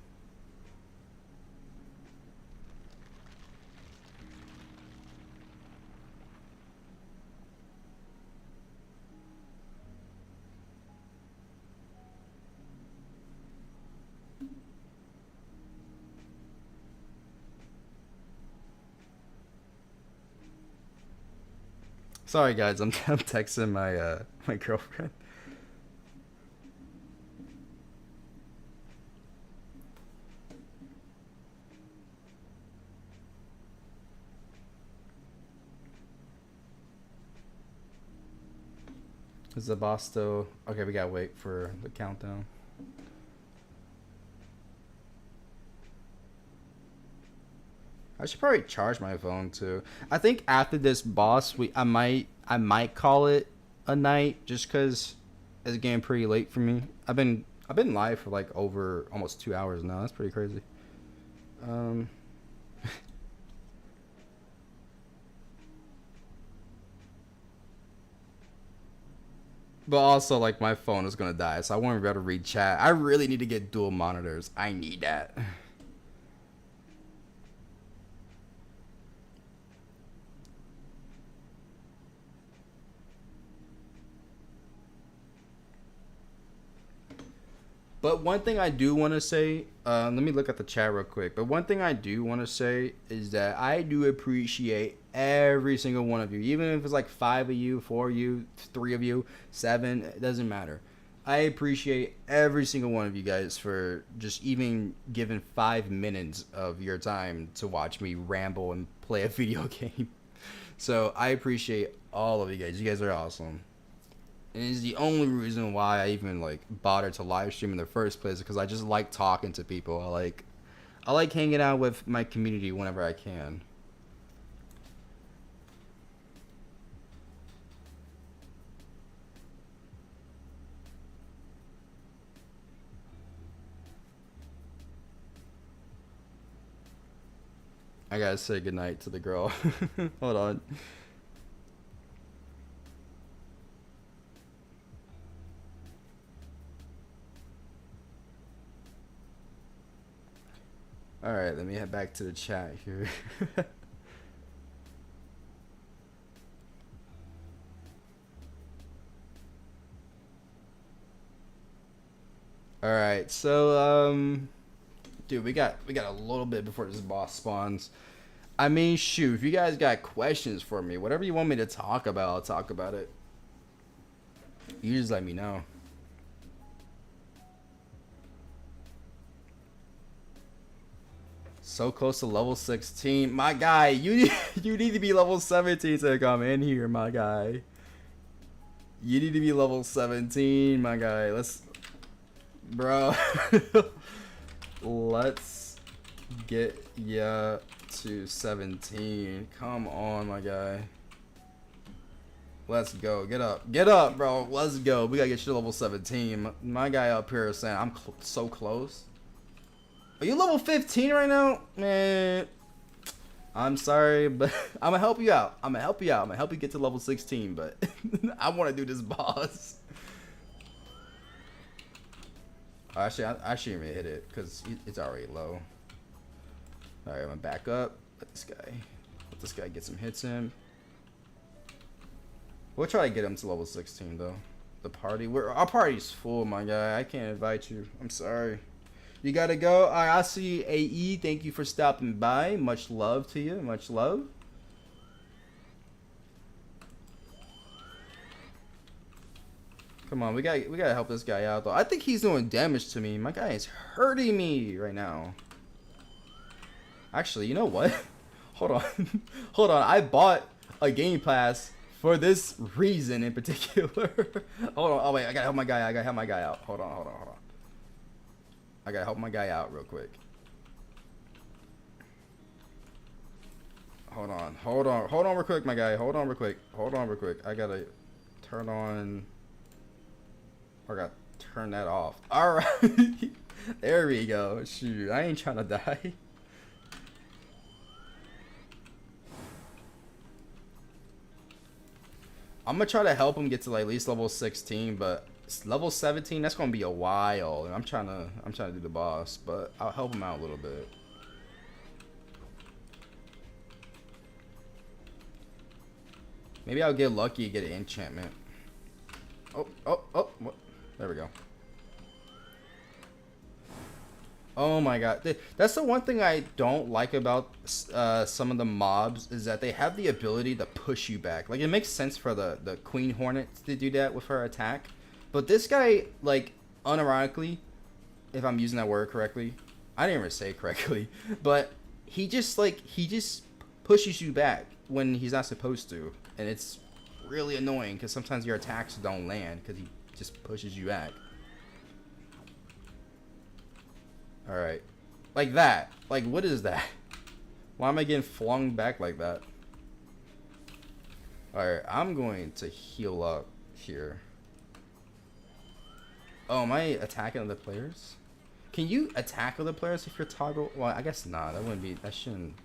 Sorry guys, I'm texting my my girlfriend. Is the boss still... Okay, we gotta wait for the countdown. I should probably charge my phone too. I think after this boss, I might call it a night just cause it's getting pretty late for me. I've been live for like over almost 2 hours now. That's pretty crazy. But also, like, my phone is gonna die, so I won't be able to read chat. I really need to get dual monitors. I need that. But one thing I do want to say, let me look at the chat real quick. But one thing I do want to say is that I do appreciate every single one of you. Even if it's like 5 of you, 4 of you, 3 of you, 7, it doesn't matter. I appreciate every single one of you guys for just even giving 5 minutes of your time to watch me ramble and play a video game. So I appreciate all of you guys. You guys are awesome. And it's the only reason why I even like bothered to live stream in the first place, because I just like talking to people. I like hanging out with my community whenever I can. I gotta say goodnight to the girl. Hold on. Alright, let me head back to the chat here. Alright, so dude, we got a little bit before this boss spawns. I mean, shoot, if you guys got questions for me, whatever you want me to talk about, I'll talk about it. You just let me know. So close to level 16. My guy, you need to be level 17 to come in here, my guy. You need to be level 17, my guy. Bro. Let's get ya to 17. Come on, my guy. Let's go. Get up, bro. Let's go. We gotta get you to level 17. My guy up here is saying I'm so close. Are you level 15 right now? Man, I'm sorry, but I'm gonna help you out. I'm gonna help you get to level 16, but I want to do this boss. Actually, I shouldn't even hit it because it's already low. All right, I'm gonna back up. Let this guy get some hits in. We'll try to get him to level 16 though. The party, our party's full, my guy. I can't invite you. I'm sorry. You gotta go. All right, I see AE. Thank you for stopping by. Much love to you. Much love. Come on, we gotta help this guy out though. I think he's doing damage to me. My guy is hurting me right now. Actually, you know what? Hold on. Hold on. I bought a game pass for this reason in particular. Hold on. Oh wait, I gotta help my guy. Out. Hold on. I gotta help my guy out real quick. Hold on real quick, my guy. Hold on real quick. I gotta turn on. I gotta turn that off. Alright. There we go. Shoot, I ain't trying to die. I'm gonna try to help him get to like at least level 16, but level 17, that's gonna be a while. I'm trying to do the boss, but I'll help him out a little bit. Maybe I'll get lucky and get an enchantment. Oh, what? There we go. Oh my god. That's the one thing I don't like about some of the mobs is that they have the ability to push you back. Like, it makes sense for the Queen Hornet to do that with her attack. But this guy, like, unironically, if I'm using that word correctly, I didn't even say it correctly, but he just pushes you back when he's not supposed to. And it's really annoying because sometimes your attacks don't land because he just pushes you back. Alright. Like that. Like, what is that? Why am I getting flung back like that? Alright, I'm going to heal up here. Oh, am I attacking other players? Can you attack other players if you're toggle? Well, I guess not. That shouldn't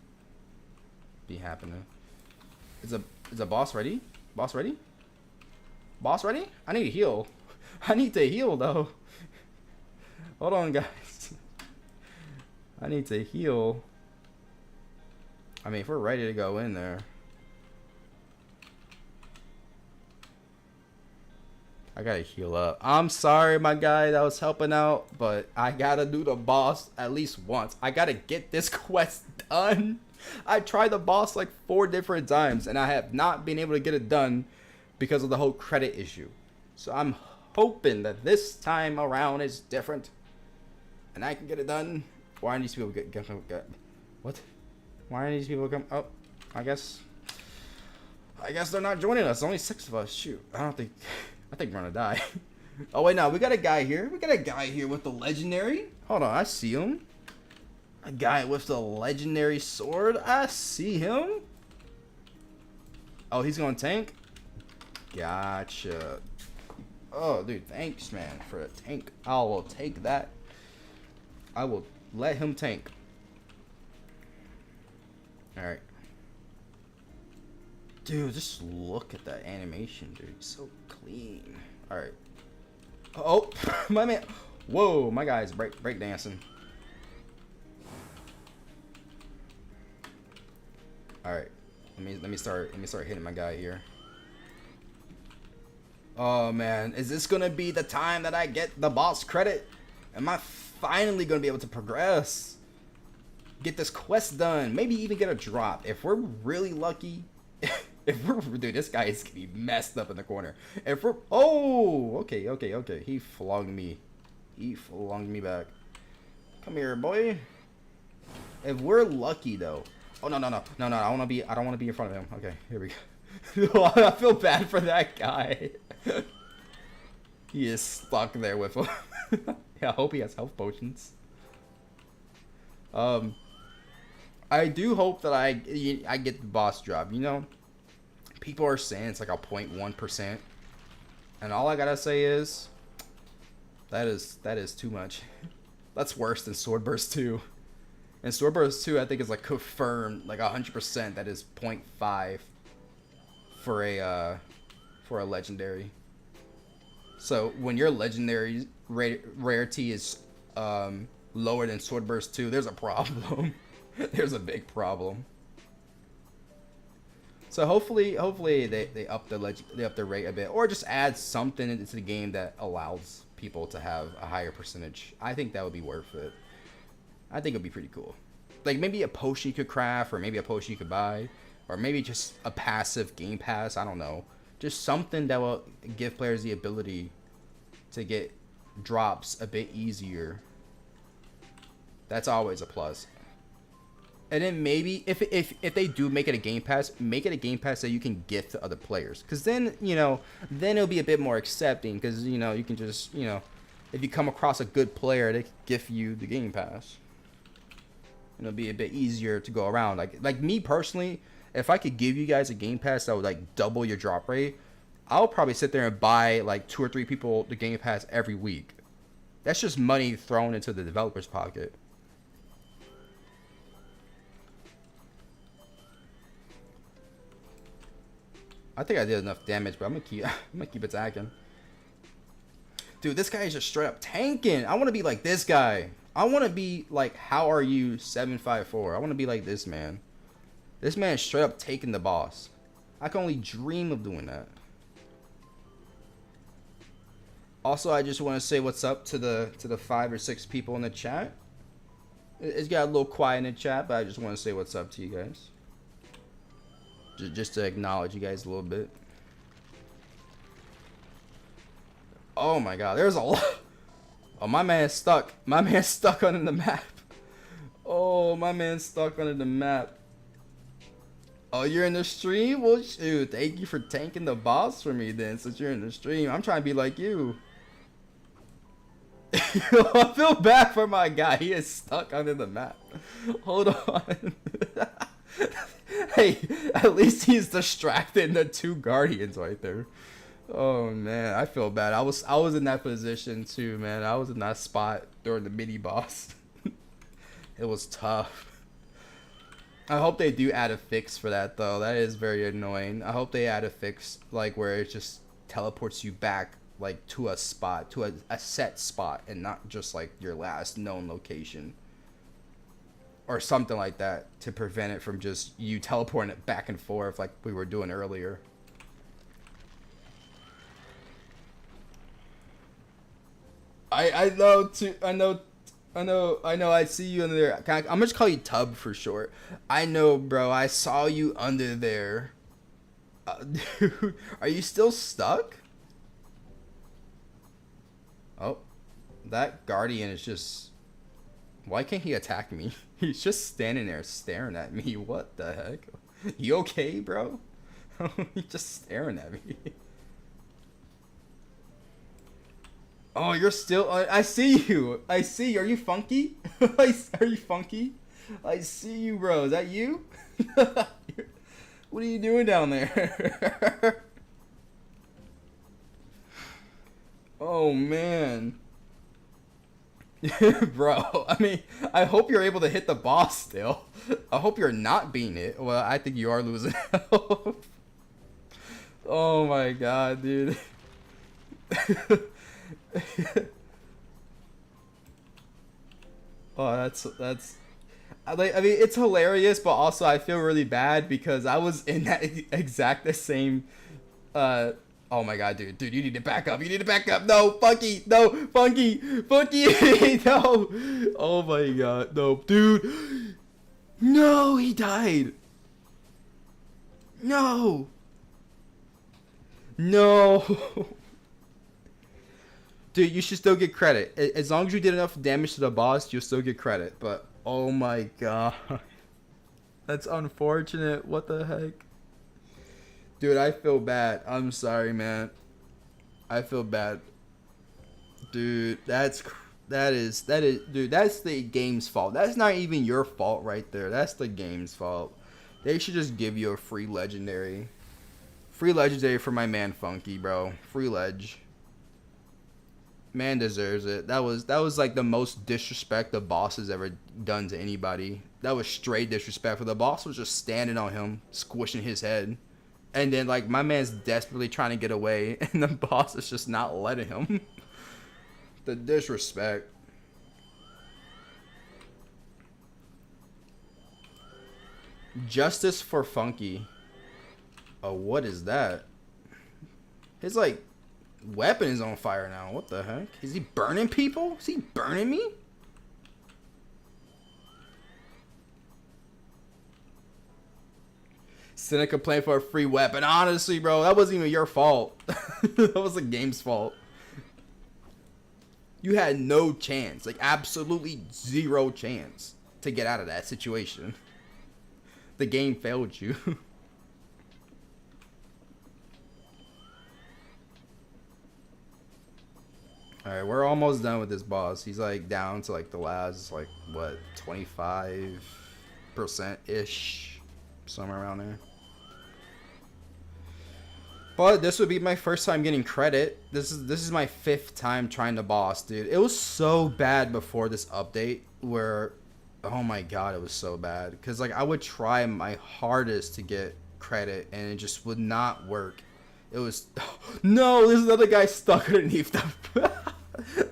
be happening. Is a boss ready? Boss ready? Boss ready? I need to heal. I need to heal though. Hold on, guys. I need to heal. I mean, if we're ready to go in there. I gotta heal up. I'm sorry, my guy that was helping out, but I gotta do the boss at least once. I gotta get this quest done. I tried the boss like 4 different times, and I have not been able to get it done because of the whole credit issue. So I'm hoping that this time around is different, and I can get it done. Why are these people get what? Why are these people come? Oh, I guess they're not joining us. Only 6 of us. Shoot, I think we're gonna die. Oh wait, no, we got a guy here. We got a guy here with the legendary. Hold on, I see him. A guy with the legendary sword. I see him. Oh, he's gonna tank. Gotcha. Oh, dude, thanks, man, for a tank. I will take that. I will let him tank. Alright. Dude, just look at that animation, dude. It's so clean. Alright. Oh, my man. Whoa, my guy's break dancing. Alright. Let me start hitting my guy here. Oh man, is this gonna be the time that I get the boss credit? Am I finally gonna be able to progress? Get this quest done, maybe even get a drop. If we're really lucky, dude, this guy is gonna be messed up in the corner. If we're, oh, okay, he flung me back. Come here, boy. If we're lucky though, oh no, I don't want to be in front of him. Okay, here we go. I feel bad for that guy. He is stuck there with him. Yeah, I hope he has health potions. I do hope that I get the boss drop. You know, people are saying it's like a 0.1%, and all I gotta say is that is too much. That's worse than Swordburst 2. And Swordburst 2, I think, is like confirmed, like 100% that is 0.5 for a legendary. So when your legendary rarity is lower than Swordburst 2, there's a problem. There's a big problem. So hopefully they up the rate a bit, or just add something into the game that allows people to have a higher percentage. I think that would be worth it. I think it'd be pretty cool. Like maybe a potion you could craft, or maybe a potion you could buy, or maybe just a passive game pass. I don't know. Just something that will give players the ability to get drops a bit easier. That's always a plus. And then maybe if they do make it a game pass, make it a game pass that you can gift to other players. Because then, you know, then it'll be a bit more accepting. Because, you know, you can just, you know, if you come across a good player, they can gift you the game pass. And it'll be a bit easier to go around. Like me personally, if I could give you guys a game pass that would like double your drop rate, I'll probably sit there and buy like 2 or 3 people the game pass every week. That's just money thrown into the developer's pocket. I think I did enough damage, but I'm gonna keep attacking. Dude, this guy is just straight up tanking. I want to be like this guy. I want to be like, how are you 754? I want to be like this man. This man is straight up taking the boss. I can only dream of doing that. Also, I just want to say what's up to the 5 or 6 people in the chat. It's got a little quiet in the chat, but I just want to say what's up to you guys. Just to acknowledge you guys a little bit. Oh my god, there's a lot. Oh, my man's stuck. My man's stuck under the map. Oh, my man's stuck under the map. Oh, you're in the stream? Well, shoot, thank you for tanking the boss for me then, since you're in the stream. I'm trying to be like you. I feel bad for my guy. He is stuck under the map. Hold on. Hey, at least he's distracting the 2 guardians right there. Oh man, I feel bad. I was in that position too, man. I was in that spot during the mini boss. It was tough. I hope they do add a fix for that though. That is very annoying. I hope they add a fix like where it just teleports you back like to a spot, to a set spot, and not just like your last known location. Or something like that to prevent it from just you teleporting it back and forth like we were doing earlier. I know too. I know. I see you under there. I'm gonna just call you Tub for short. I know, bro. I saw you under there. Dude, are you still stuck? Oh, that guardian is just. Why can't he attack me? He's just standing there staring at me. What the heck? You okay, bro? He's just staring at me. Oh, you're still... I see you. I see you. Are you funky? Are you funky? I see you, bro. Is that you? What are you doing down there? Oh, man. Bro, I mean, I hope you're able to hit the boss still. I hope you're not beating it. Well, I think you are losing health. Oh my god, dude. Oh, that's. I mean, it's hilarious, but also I feel really bad because I was in that exact the same. Uh, oh my god, dude, you need to back up. You need to back up. No, Funky, no, Funky, no. Oh my god, no, dude. No, he died. No. No. Dude, you should still get credit. As long as you did enough damage to the boss, you'll still get credit. But, oh my god. That's unfortunate. What the heck? Dude, I feel bad. I'm sorry, man. I feel bad. Dude, that is, dude, that's the game's fault. That's not even your fault right there. That's the game's fault. They should just give you a free legendary. Free legendary for my man Funky, bro. Free ledge. Man deserves it. That was like the most disrespect the boss has ever done to anybody. That was straight disrespectful. The boss was just standing on him, squishing his head. And then like my man's desperately trying to get away and the boss is just not letting him. The disrespect. Justice for Funky. Oh, what is that? His like weapon is on fire now. What the heck? Is he burning people? Is he burning me? Send a complaint for a free weapon. Honestly, bro, that wasn't even your fault. That was the game's fault. You had no chance. Like, absolutely zero chance to get out of that situation. The game failed you. Alright, we're almost done with this boss. He's like down to like the last, like, what, 25%-ish? Somewhere around there. But this would be my first time getting credit. This is my 5th time trying the boss, dude. It was so bad before this update where, oh my god, it was so bad. Because like I would try my hardest to get credit and it just would not work. It was, no, there's another guy stuck underneath the map.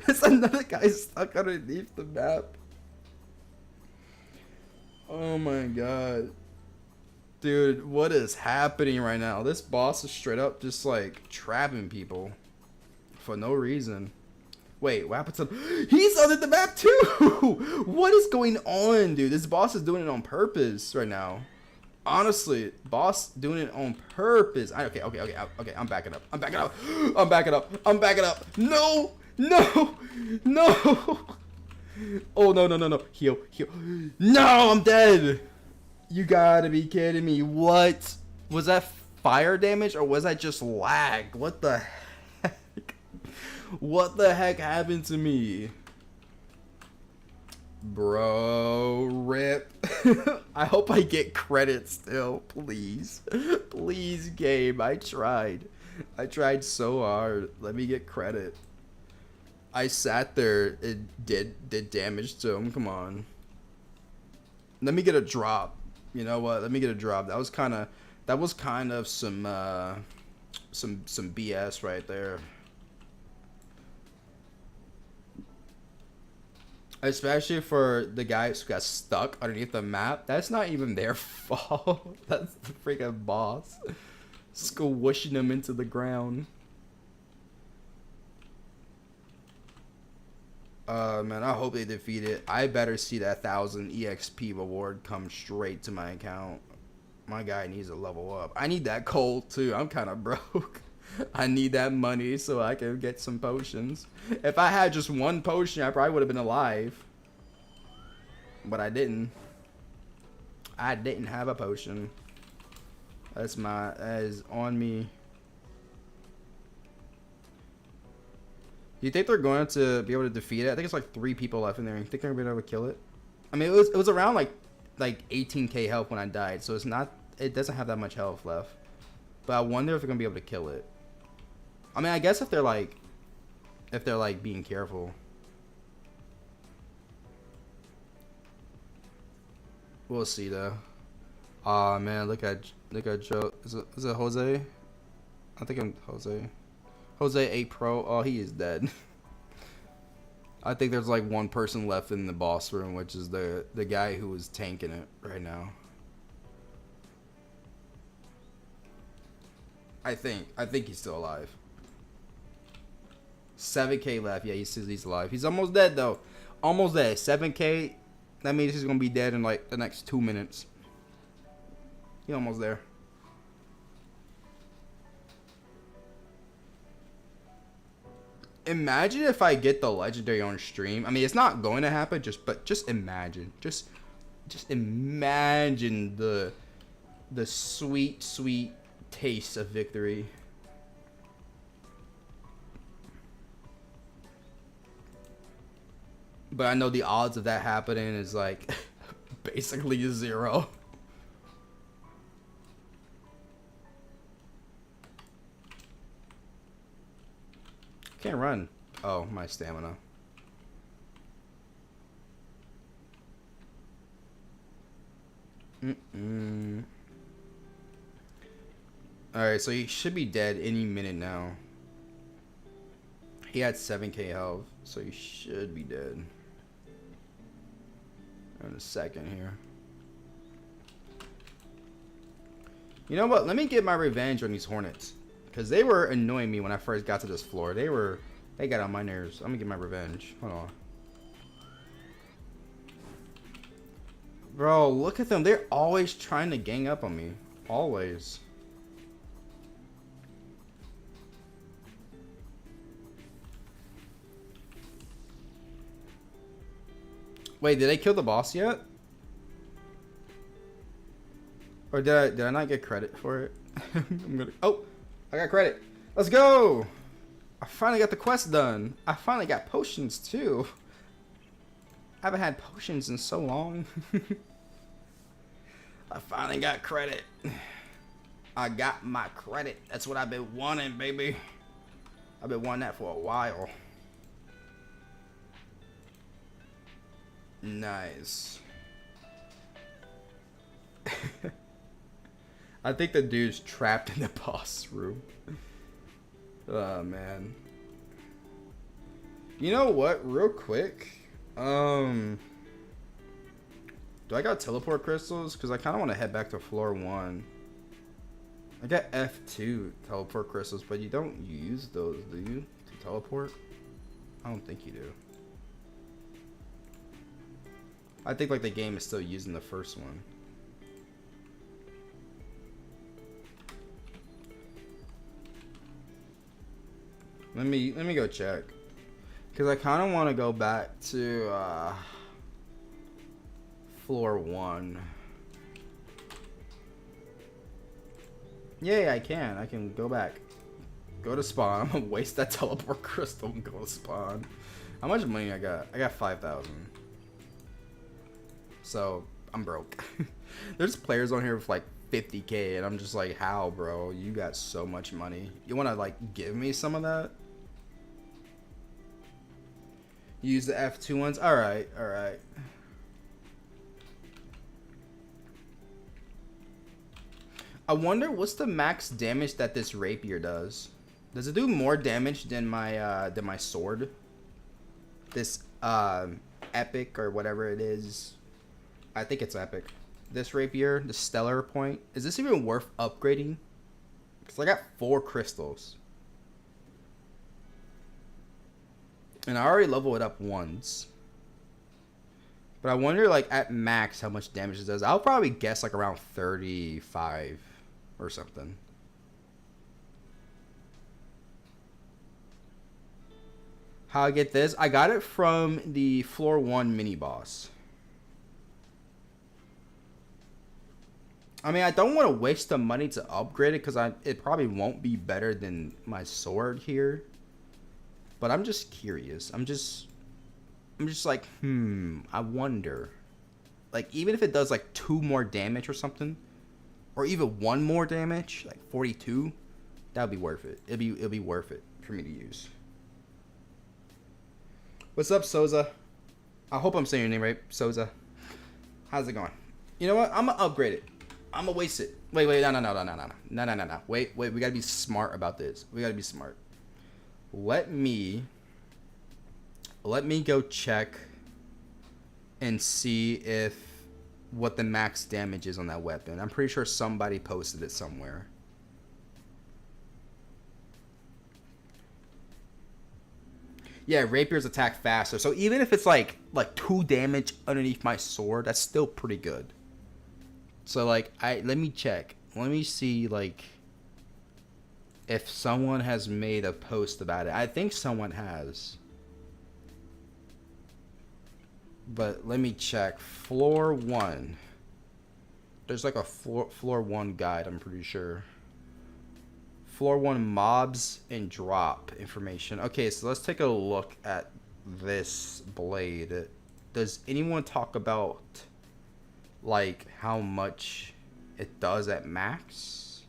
There's another guy stuck underneath the map. Oh my god. Dude, what is happening right now? This boss is straight up just like trapping people for no reason. Wait, what happened to... He's under the map too! What is going on, dude? This boss is doing it on purpose right now. Honestly, boss doing it on purpose. Okay, I'm backing up. I'm backing up. I'm backing up. I'm backing up. No! No! No! Oh, no. Heal. No, I'm dead! You gotta be kidding me. What? Was that fire damage or was that just lag? What the heck? What the heck happened to me? Bro, rip. I hope I get credit still, please. Please, game. I tried so hard. Let me get credit. I sat there. It did damage to him. Come on. Let me get a drop. You know what? Let me get a drop. That was kind of some BS right there. Especially for the guys who got stuck underneath the map. That's not even their fault. That's the freaking boss. Squishing them into the ground. Man, I hope they defeat it. I better see that 1,000 EXP reward come straight to my account. My guy needs to level up. I need that coal too. I'm kind of broke. I need that money so I can get some potions. If I had just one potion, I probably would have been alive. But I didn't. I didn't have a potion. That is on me. Do you think they're going to be able to defeat it? I think it's like 3 people left in there. You think they're going to be able to kill it? I mean, it was around like 18k health when I died, so it doesn't have that much health left. But I wonder if they're going to be able to kill it. I mean, I guess if they're like being careful. We'll see though. Aw man, look at Joe. Is it Jose? I think I'm Jose. Jose 8 Pro. Oh, he is dead. I think there's like one person left in the boss room, which is the guy who was tanking it right now. I think he's still alive. 7K left. Yeah, he's alive. He's almost dead though. Almost dead. 7K. That means he's gonna be dead in like the next 2 minutes. He's almost there. Imagine if I get the legendary on stream. I mean, it's not going to happen. But just imagine. Just imagine the sweet taste of victory. But I know the odds of that happening is like basically 0. Can't run. Oh, my stamina. Alright, so he should be dead any minute now. He had 7K health, so he should be dead. In a second here. You know what? Let me get my revenge on these hornets. Because they were annoying me when I first got to this floor. They got on my nerves. I'm going to get my revenge. Hold on. Bro, look at them. They're always trying to gang up on me. Always. Wait, did I kill the boss yet? Or did I not get credit for it? Oh, I got credit. Let's go! I finally got the quest done. I finally got potions too. I haven't had potions in so long. I finally got credit. I got my credit. That's what I've been wanting, baby. I've been wanting that for a while. Nice. I think the dude's trapped in the boss room. Oh man. You know what? Real quick. Do I got teleport crystals? Because I kind of want to head back to floor 1. I got F2 teleport crystals, but you don't use those, do you? To teleport? I don't think you do. I think like the game is still using the first one. Let me go check. Cause I kind of want to go back to floor 1. Yeah, I can go back. Go to spawn. I'm gonna waste that teleport crystal and go to spawn. How much money I got? I got 5,000. So I'm broke. There's players on here with like 50K, and I'm just like, how, bro? You got so much money. You wanna like give me some of that? Use the F2 ones. All right. I wonder what's the max damage that this rapier does. Does it do more damage than my sword? This epic or whatever it is. I think it's epic. This rapier, the stellar point. Is this even worth upgrading? Because I got 4 crystals. And I already leveled it up once. But I wonder, like, at max how much damage it does. I'll probably guess, like, around 35 or something. How I get this? I got it from the floor 1 mini boss. I mean, I don't want to waste the money to upgrade it because it probably won't be better than my sword here. But I'm just curious. I'm just like, I wonder. Like, even if it does like 2 more damage or something, or even 1 more damage, like 42, that would be worth it. It'll be worth it for me to use. What's up, Souza? I hope I'm saying your name right, Souza. How's it going? You know what? I'm gonna upgrade it. I'm gonna waste it. Wait, no. Wait. We gotta be smart about this. We gotta be smart. Let me go check and see if what the max damage is on that weapon. I'm pretty sure somebody posted it somewhere. Yeah, rapiers attack faster. So even if it's like 2 damage underneath my sword, that's still pretty good. So like let me check. Let me see like if someone has made a post about it. I think someone has. But let me check. Floor 1. There's like a floor 1 guide, I'm pretty sure. Floor 1 mobs and drop information. Okay, so let's take a look at this blade. Does anyone talk about like how much it does at max?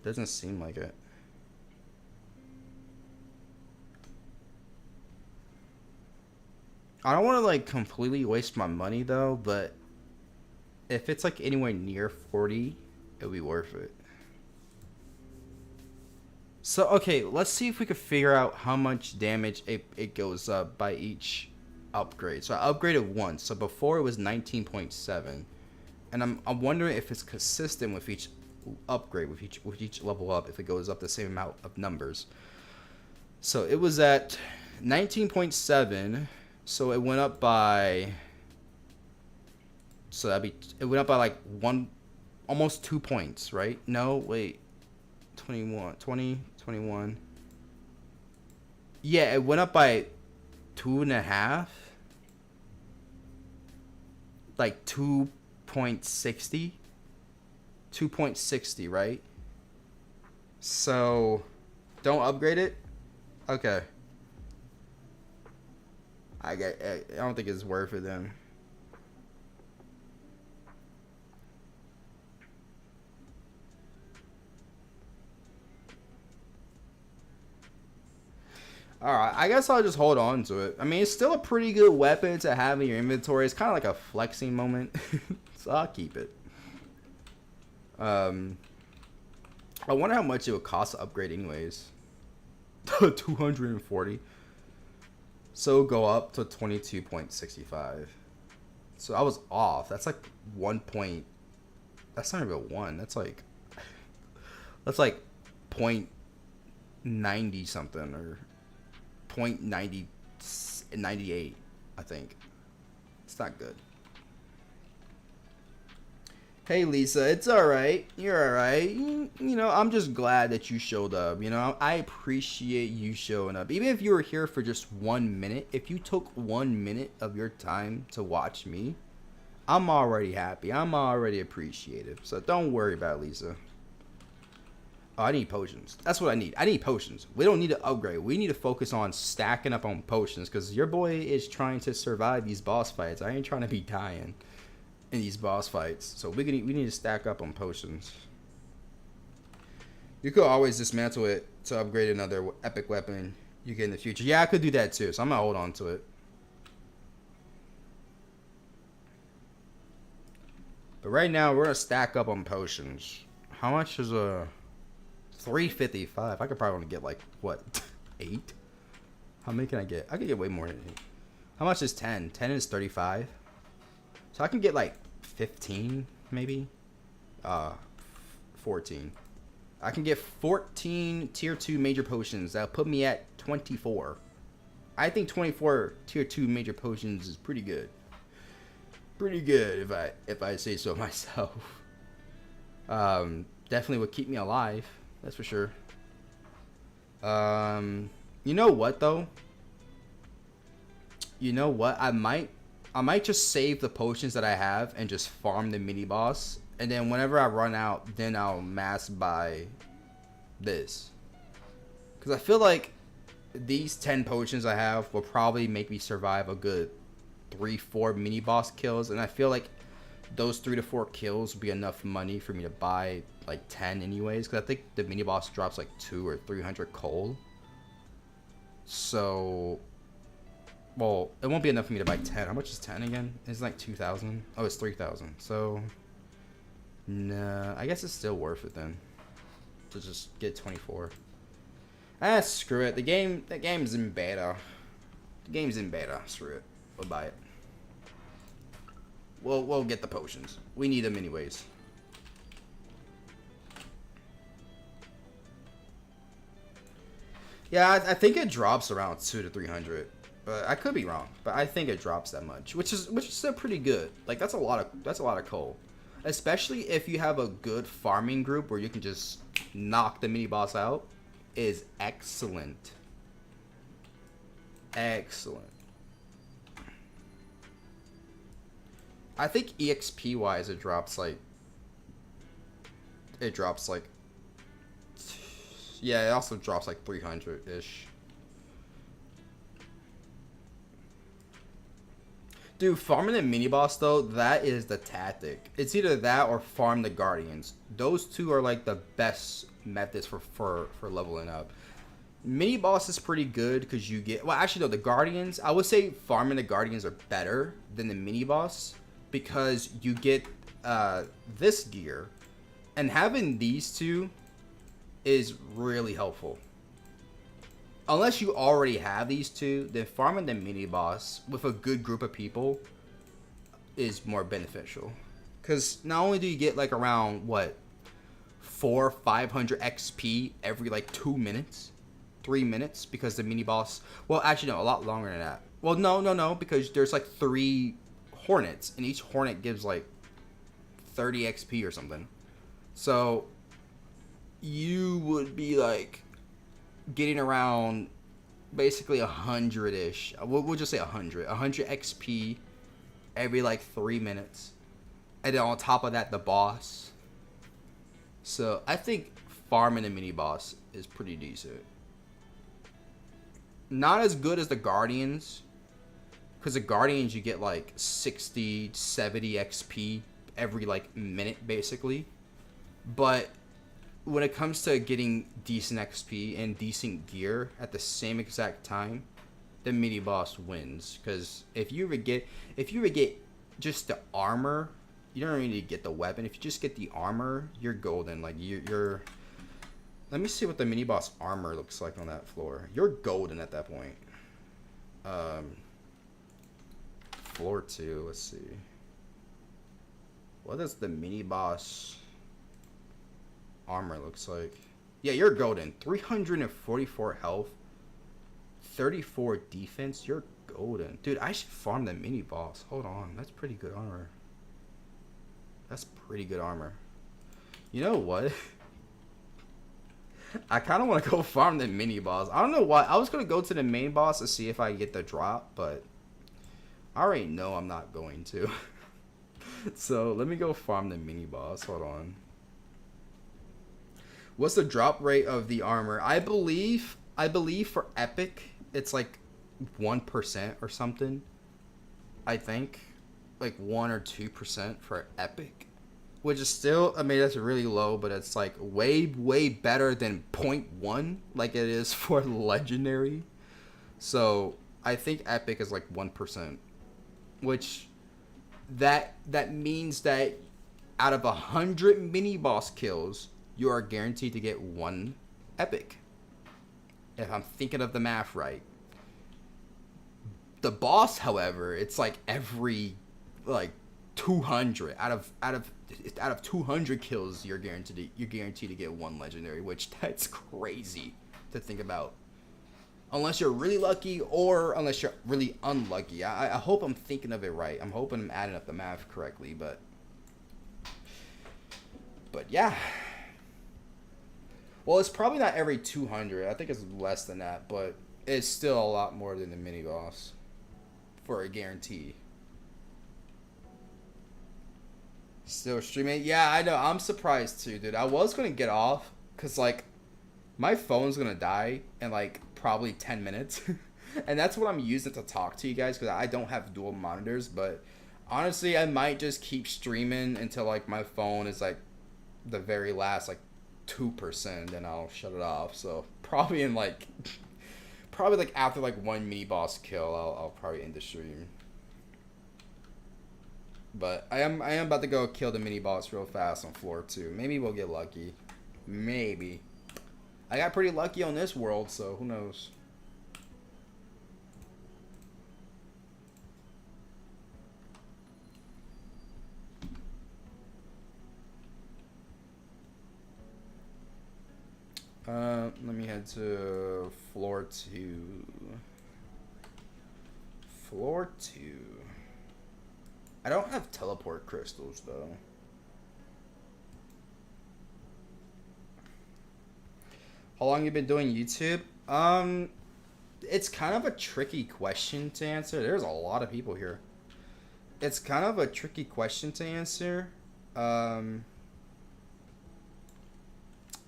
Doesn't seem like it. I don't want to like completely waste my money though, but if it's like anywhere near 40, it'll be worth it. So, okay, let's see if we can figure out how much damage it goes up by each upgrade. So I upgraded once. So before it was 19.7. And I'm wondering if it's consistent with each upgrade, with each level up, if it goes up the same amount of numbers. So it was at 19.7. So it went up by... So it went up by like almost 2 points, right? No, wait. 21. Yeah, it went up by 2.5. Like 2.60. 2.60, right? So, don't upgrade it? Okay. I don't think it's worth it then. Alright, I guess I'll just hold on to it. I mean, it's still a pretty good weapon to have in your inventory. It's kind of like a flexing moment. So I'll keep it. I wonder how much it would cost to upgrade anyways. 240. So it'll go up to 22.65. So I was off. That's like 1 point. That's not even 1. That's like point 90 something or 0.98, I think. It's not good. Hey Lisa, it's alright. You're alright. You know, I'm just glad that you showed up. You know, I appreciate you showing up. Even if you were here for just 1 minute, if you took 1 minute of your time to watch me, I'm already happy. I'm already appreciative. So don't worry about it, Lisa. Oh, I need potions. That's what I need. I need potions. We don't need to upgrade. We need to focus on stacking up on potions because your boy is trying to survive these boss fights. I ain't trying to be dying in these boss fights. So we need to stack up on potions. You could always dismantle it to upgrade another epic weapon you get in the future. Yeah, I could do that too. So I'm going to hold on to it. But right now, we're going to stack up on potions. How much is a... 355. I could probably only get like what 8. How many can I get? I could get way more than 8. How much is 10? 10 is 35. So I can get like 15 maybe. 14. I can get 14 tier 2 major potions. That'll put me at 24. I think 24 tier 2 major potions is pretty good. Pretty good if I say so myself. Definitely would keep me alive. That's for sure. You know what though? You know what? I might just save the potions that I have and just farm the mini boss, and then whenever I run out, then I'll mass buy this. Cause I feel like these 10 potions I have will probably make me survive a good 3-4 mini boss kills, and I feel like those 3 to 4 kills will be enough money for me to buy like 10 anyways, because I think the mini boss drops like 200 or 300 coal. So Well, it won't be enough for me to buy 10. How much is 10 again? It's like 2,000. Oh, it's 3,000. So, nah, I guess it's still worth it then to just get 24. Ah, screw it. The game's in beta. The game's in beta. Screw it. We'll buy it. We'll get the potions. We need them anyways. Yeah, I think it drops around 200 to 300, but I could be wrong. But I think it drops that much, which is still pretty good. Like that's a lot of coal, especially if you have a good farming group where you can just knock the mini boss out. Is excellent. Excellent. I think EXP wise it drops like yeah, it also drops like 300 ish. Dude, farming the mini boss though, that is the tactic. It's either that or farm the guardians. Those two are like the best methods for leveling up. Mini boss is pretty good because you get, well actually no, the guardians, I would say farming the guardians are better than the mini boss because you get this gear, and having these two is really helpful. Unless you already have these two, then farming the mini boss with a good group of people is more beneficial. Because not only do you get like around what 500 XP every like 2 minutes, 3 minutes, because the mini boss, well actually no, a lot longer than that. Well no, because there's like 3 hornets and each hornet gives like 30 XP or something. So you would be like getting around basically 100-ish. We'll just say 100 XP every like 3 minutes, and then on top of that the boss. So I think farming a mini boss is pretty decent. Not as good as the guardians, because the guardians you get like 60 70 XP every like minute basically, but when it comes to getting decent XP and decent gear at the same exact time, the mini boss wins. Because if you ever get just the armor, you don't really need to get the weapon. If you just get the armor, you're golden. Like you're. Let me see what the mini boss armor looks like on that floor. You're golden at that point. Floor 2. Let's see. What does the mini boss armor looks like? Yeah, you're golden. 344 health, 34 defense. You're golden, dude. I should farm the mini boss. Hold on, that's pretty good armor. That's pretty good armor. You know what? I kind of want to go farm the mini boss. I don't know why. I was gonna go to the main boss to see if I get the drop, but I already know I'm not going to. So let me go farm the mini boss. Hold on. What's the drop rate of the armor? I believe for epic it's like 1% or something. I think like 1 or 2% for epic, which is still, I mean, that's really low, but it's like way better than 0.1 like it is for legendary. So I think epic is like 1%, which that means that out of 100 mini boss kills, you are guaranteed to get 1 epic. If I'm thinking of the math right. The boss, however, it's like every like 200 out of 200 kills, you're guaranteed to get 1 legendary, which that's crazy to think about. Unless you're really lucky or unless you're really unlucky. I hope I'm thinking of it right. I'm hoping I'm adding up the math correctly, but yeah. Well, it's probably not every 200. I think it's less than that, but it's still a lot more than the mini boss for a guarantee. Still streaming? Yeah, I know. I'm surprised too, dude. I was going to get off because, like, my phone's going to die in, like, probably 10 minutes. And that's what I'm using to talk to you guys because I don't have dual monitors. But honestly, I might just keep streaming until, like, my phone is, like, the very last, like, 2%, then I'll shut it off. So probably in probably like after like one mini boss kill, I'll probably end the stream. But I am about to go kill the mini boss real fast on floor 2. Maybe we'll get lucky. Maybe. I got pretty lucky on this world, so who knows. Let me head to floor 2. Floor 2. I don't have teleport crystals though. How long you been doing YouTube? It's kind of a tricky question to answer. There's a lot of people here. It's kind of a tricky question to answer.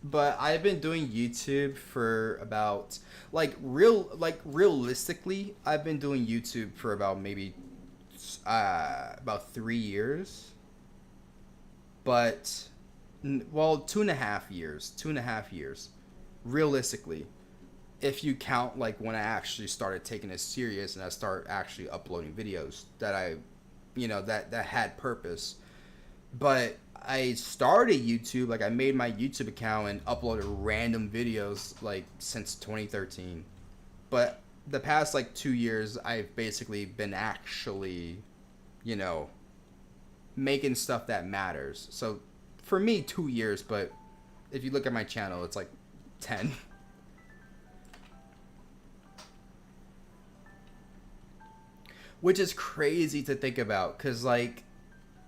But I've been doing YouTube for about realistically, I've been doing YouTube for about maybe about 3 years. But well, 2.5 years. 2.5 years. Realistically, if you count like when I actually started taking it serious and I started actually uploading videos that I, that had purpose. But I started YouTube, like I made my YouTube account and uploaded random videos like since 2013. But the past like 2 years, I've basically been actually, making stuff that matters. So for me, 2 years, but if you look at my channel, it's like 10. Which is crazy to think about, because like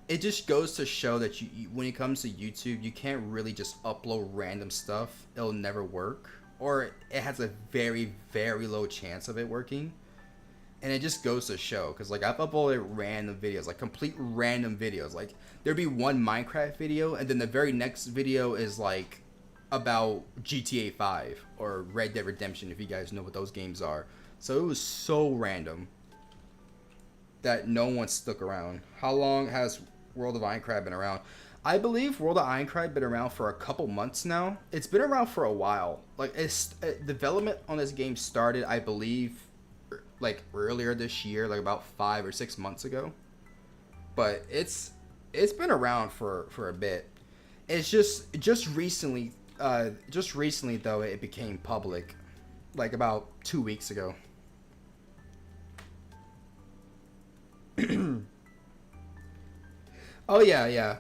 it just goes to show that you when it comes to YouTube, you can't really just upload random stuff. It'll never work, or it has a very, very low chance of it working. And it just goes to show, because like I've uploaded random videos, like complete random videos. Like there'd be one Minecraft video, and then the very next video is like about GTA 5 or Red Dead Redemption, if you guys know what those games are. So it was so random that no one stuck around. How long has World of Aincrad been around? I believe World of Aincrad been around for a couple months now. It's been around for a while. Like development on this game started, I believe, like earlier this year, like about 5 or 6 months ago. But it's been around for a bit. It's just recently though it became public, like about 2 weeks ago. Oh yeah.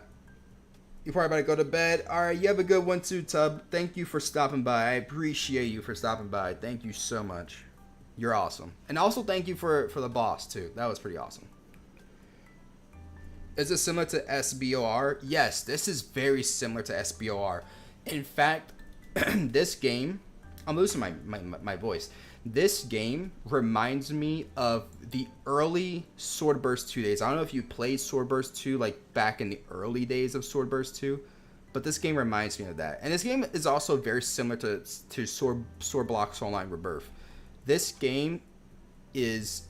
You probably better go to bed. All right, you have a good one too, Tub. Thank you for stopping by. I appreciate you for stopping by. Thank you so much. You're awesome. And also thank you for the boss too. That was pretty awesome. Is this similar to SBOR? Yes, this is very similar to SBOR. In fact, this game, I'm losing my voice. This game reminds me of the early Swordburst 2 days. I don't know if you played Swordburst 2 like back in the early days of Swordburst 2, but this game reminds me of that. And this game is also very similar to Blox Online Rebirth. This game is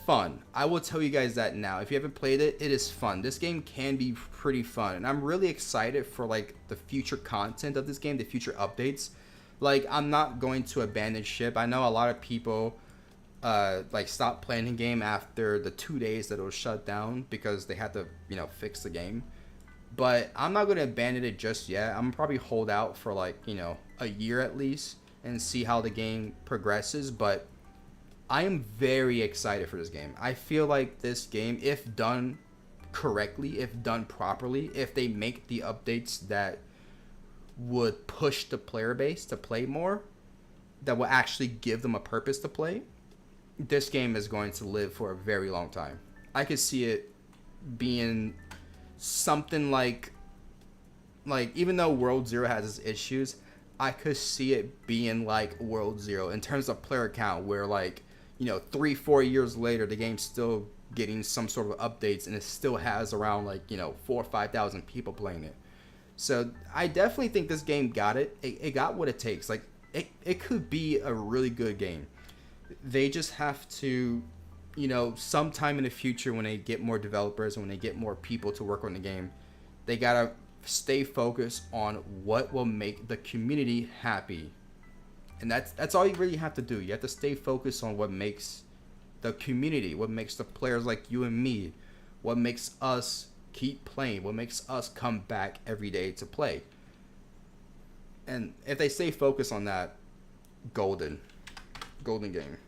fun. I will tell you guys that now. If you haven't played it, it is fun. This game can be pretty fun, and I'm really excited for like the future content of this game, the future updates. Like, I'm not going to abandon ship. I know a lot of people like stopped playing the game after the 2 days that it was shut down because they had to, fix the game. But I'm not going to abandon it just yet. I'm probably hold out for like, a year at least and see how the game progresses. But I am very excited for this game. I feel like this game, if done correctly, if done properly, if they make the updates that would push the player base to play more, that will actually give them a purpose to play, this game is going to live for a very long time. I could see it being something like even though World Zero has its issues, I could see it being like World Zero in terms of player count, where 3-4 years later the game's still getting some sort of updates and it still has around 4,000 or 5,000 people playing it. So I definitely think this game got it. It got what it takes. Like it could be a really good game. They just have to, sometime in the future when they get more developers and when they get more people to work on the game, they gotta stay focused on what will make the community happy. And that's all you really have to do. You have to stay focused on what makes the community, what makes the players like you and me, what makes us keep playing, what makes us come back every day to play. And if they stay focused on that, golden game.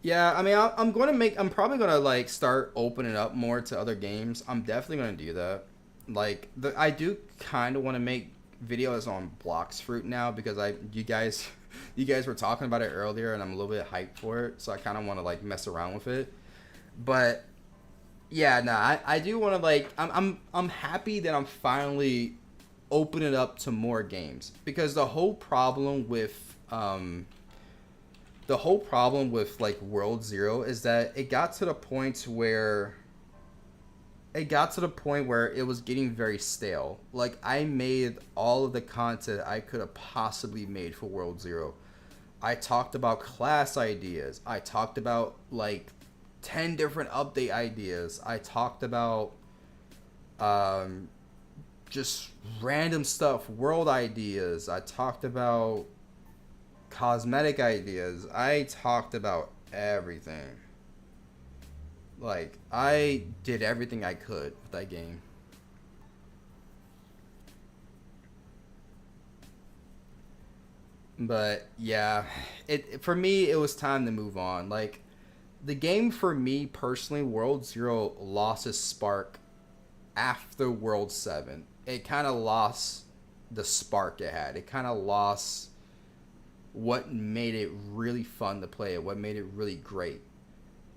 Yeah, I mean, I'm probably gonna like start opening up more to other games. I'm definitely gonna do that. Like, I do kind of want to make videos on Blox Fruit now because you guys, you guys were talking about it earlier, and I'm a little bit hyped for it. So I kind of want to like mess around with it. But yeah, nah, I do want to like, I'm happy that I'm finally opening up to more games because the whole problem with like World Zero is that it got to the point where it was getting very stale. Like, I made all of the content I could have possibly made for World Zero. I talked about class ideas. I talked about like 10 different update ideas. I talked about um just random stuff, world ideas. I talked about cosmetic ideas. I talked about everything. Like, I did everything I could with that game. But yeah, it for me it was time to move on. Like, the game for me personally, World Zero lost its spark after World 7. It kind of lost the spark it had. It kind of lost what made it really fun to play, what made it really great.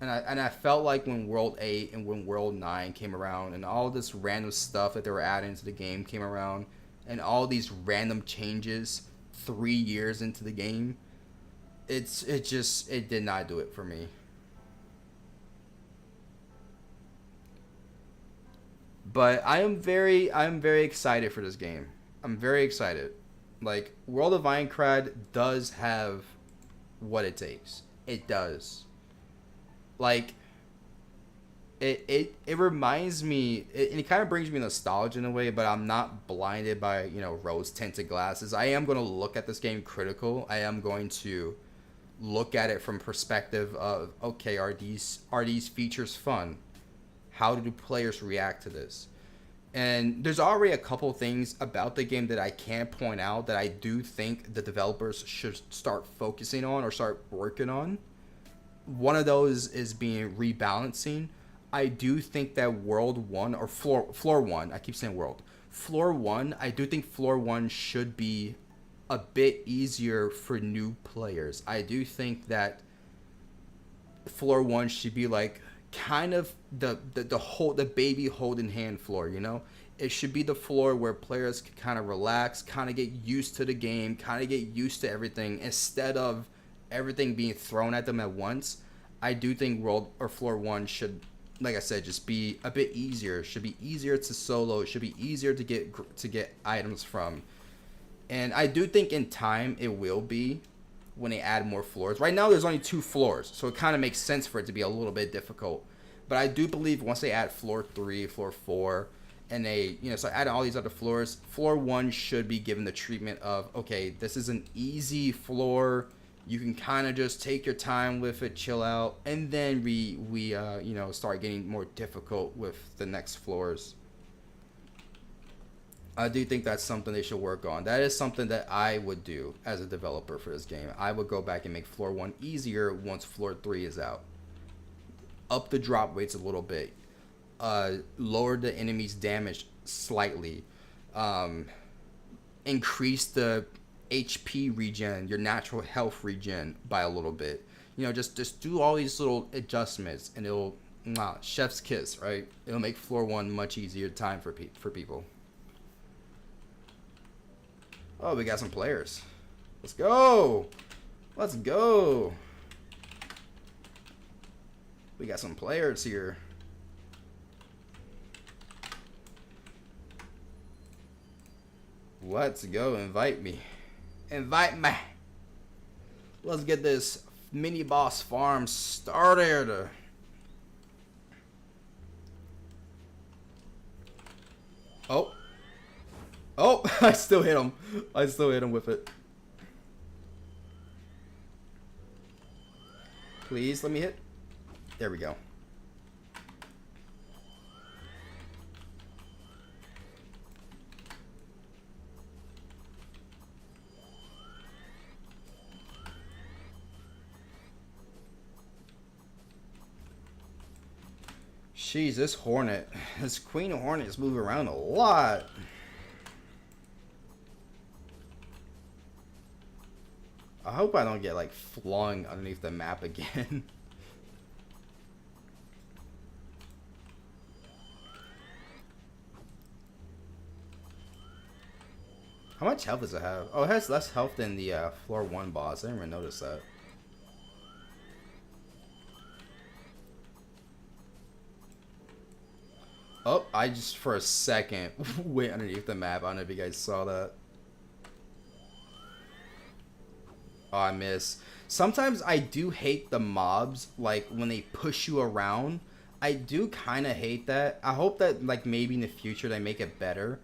And I felt like when World 8 and when World 9 came around and all this random stuff that they were adding to the game came around and all these random changes 3 years into the game, it did not do it for me. But I am very excited for this game. I'm very excited. Like, World of Aincrad does have what it takes. It does. Like, it reminds me, it kind of brings me nostalgia in a way, but I'm not blinded by, rose tinted glasses. I am going to look at this game critical. I am going to look at it from perspective of, okay, are these features fun? How do players react to this? And there's already a couple things about the game that I can point out that I do think the developers should start focusing on or start working on. One of those is being rebalancing. I do think that World 1 or Floor 1, I keep saying World. Floor 1, I do think Floor 1 should be a bit easier for new players. I do think that Floor 1 should be like kind of the baby holding hand floor, It should be the floor where players can kind of relax, kind of get used to the game, kind of get used to everything instead of everything being thrown at them at once. I do think World or Floor 1 should, like I said, just be a bit easier. It should be easier to solo. It should be easier to get items from. And I do think in time it will be when they add more floors. Right now there's only 2 floors, so it kind of makes sense for it to be a little bit difficult. But I do believe once they add floor 3, floor 4, and they, start adding all these other floors, floor 1 should be given the treatment of, okay, this is an easy floor. You can kind of just take your time with it, chill out, and then we start getting more difficult with the next floors. I do think that's something they should work on. That is something that I would do as a developer for this game. I would go back and make floor 1 easier once floor 3 is out. Up the drop rates a little bit. Lower the enemy's damage slightly. Increase the HP regen, your natural health regen by a little bit. Just do all these little adjustments and it'll, chef's kiss, right? It'll make floor 1 much easier time for people. Oh, we got some players. Let's go. Let's go. We got some players here. Let's go. Invite me. Invite me. Let's get this mini boss farm started. Oh. Oh, I still hit him. I still hit him with it. Please let me hit. There we go. Jeez, this Hornet, this Queen Hornet is moving around a lot. I hope I don't get like flung underneath the map again. How much health does it have? Oh, it has less health than the floor 1 boss. I didn't even notice that. Oh, I just for a second went underneath the map. I don't know if you guys saw that. Oh, I miss. Sometimes I do hate the mobs, like when they push you around. I do kind of hate that. I hope that like maybe in the future they make it better.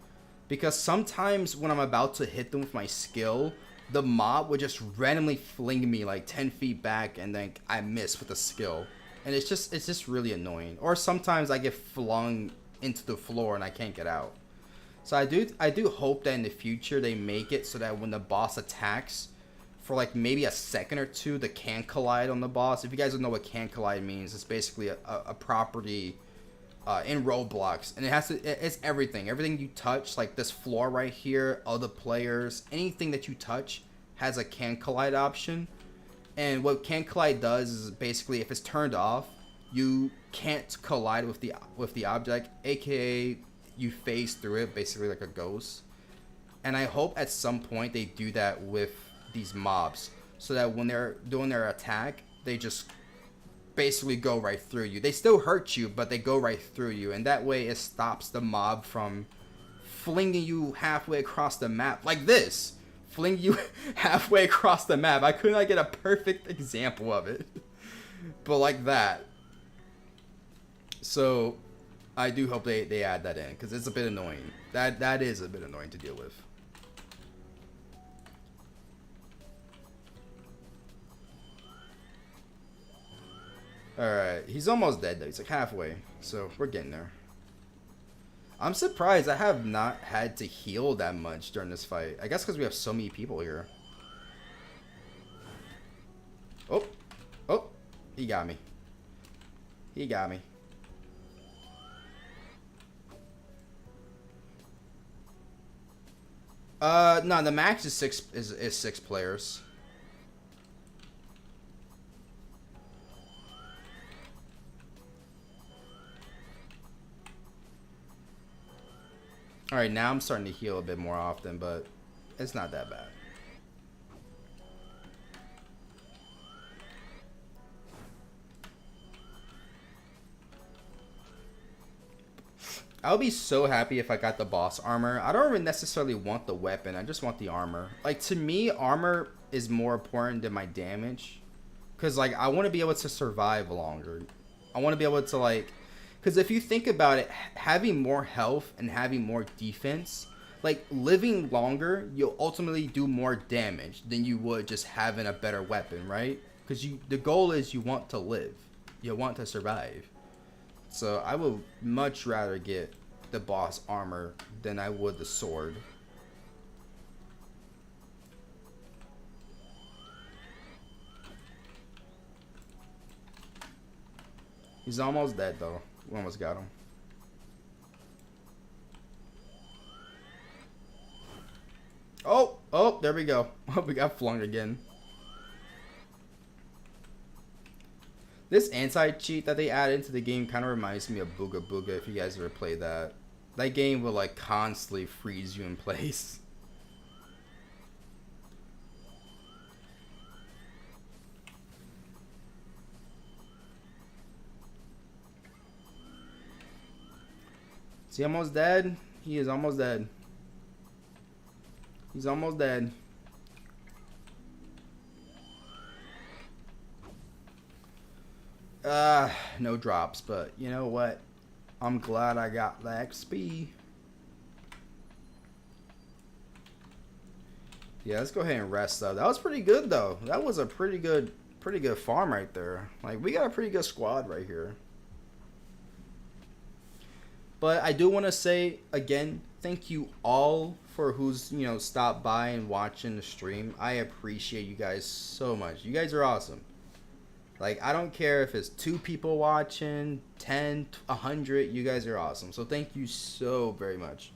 Because sometimes when I'm about to hit them with my skill, the mob would just randomly fling me like 10 feet back and then I miss with the skill. And it's just really annoying. Or sometimes I get flung into the floor and I can't get out. So I do hope that in the future they make it so that when the boss attacks for like maybe a second or two, the can collide on the boss. If you guys don't know what can collide means, it's basically a property in Roblox, and it's everything you touch, like this floor right here, other players, anything that you touch has a can collide option. And what can collide does is basically if it's turned off, you can't collide with the object, aka you phase through it basically like a ghost. And I hope at some point they do that with these mobs so that when they're doing their attack, they just basically go right through you. They still hurt you, but they go right through you, and that way it stops the mob from flinging you halfway across the map like this. Fling you halfway across the map. I could not get a perfect example of it, but like that. So I do hope they add that in, because it's a bit annoying. That is a bit annoying to deal with. Alright, he's almost dead though. He's like halfway, so we're getting there. I'm surprised I have not had to heal that much during this fight. I guess because we have so many people here. Oh, oh, he got me. He got me. No, the max is six players. Alright, now I'm starting to heal a bit more often, but it's not that bad. I would be so happy if I got the boss armor. I don't even necessarily want the weapon. I just want the armor. Like, to me, armor is more important than my damage. Because, like, I want to be able to survive longer. I want to be able to, like... Because if you think about it, having more health and having more defense, like living longer, you'll ultimately do more damage than you would just having a better weapon, right? Because the goal is you want to live, you want to survive. So I would much rather get the boss armor than I would the sword. He's almost dead though. We almost got him. Oh, oh, there we go. Oh, we got flung again. This anti-cheat that they added into the game kind of reminds me of Booga Booga, if you guys ever played that. That game will like constantly freeze you in place. Is he almost dead? He is almost dead. He's almost dead. No drops, but you know what? I'm glad I got the XP. Yeah, let's go ahead and rest up. That was pretty good though. That was a pretty good farm right there. Like we got a pretty good squad right here. But I do want to say again, thank you all for who's stopped by and watching the stream. I appreciate you guys so much. You guys are awesome. Like I don't care if it's 2 people watching, 10, 100. You guys are awesome. So thank you so very much.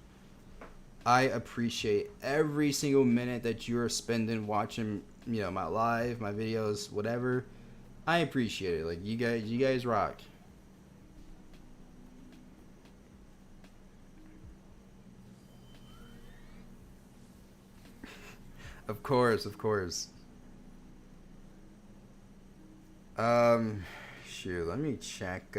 I appreciate every single minute that you're spending watching, my live, my videos, whatever. I appreciate it. Like you guys rock. Of course. Shoot, let me check,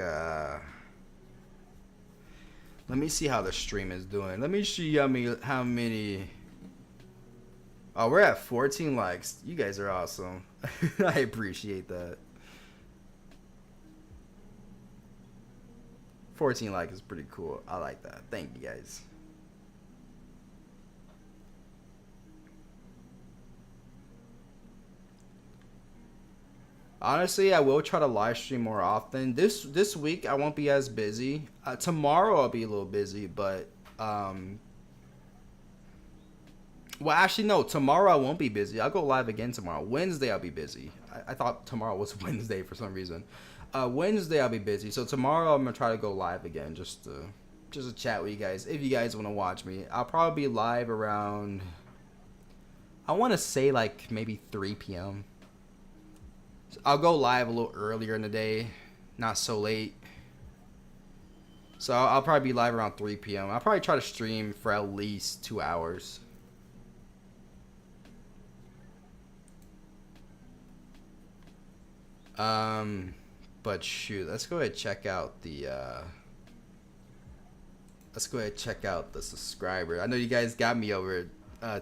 let me see how the stream is doing. Let me see how many... Oh, we're at 14 likes. You guys are awesome. I appreciate that. 14 likes is pretty cool. I like that. Thank you guys. Honestly, I will try to live stream more often. This week I won't be as busy. Tomorrow I'll be a little busy, but well, actually no. Tomorrow I won't be busy. I'll go live again tomorrow. Wednesday I'll be busy. I thought tomorrow was Wednesday for some reason. Wednesday I'll be busy. So tomorrow I'm gonna try to go live again, just to chat with you guys. If you guys want to watch me, I'll probably be live around. I want to say like maybe 3 p.m. I'll go live a little earlier in the day, not so late. So I'll probably be live around 3 p.m. I'll probably try to stream for at least 2 hours. But shoot, let's go ahead and check out the subscriber. I know you guys got me over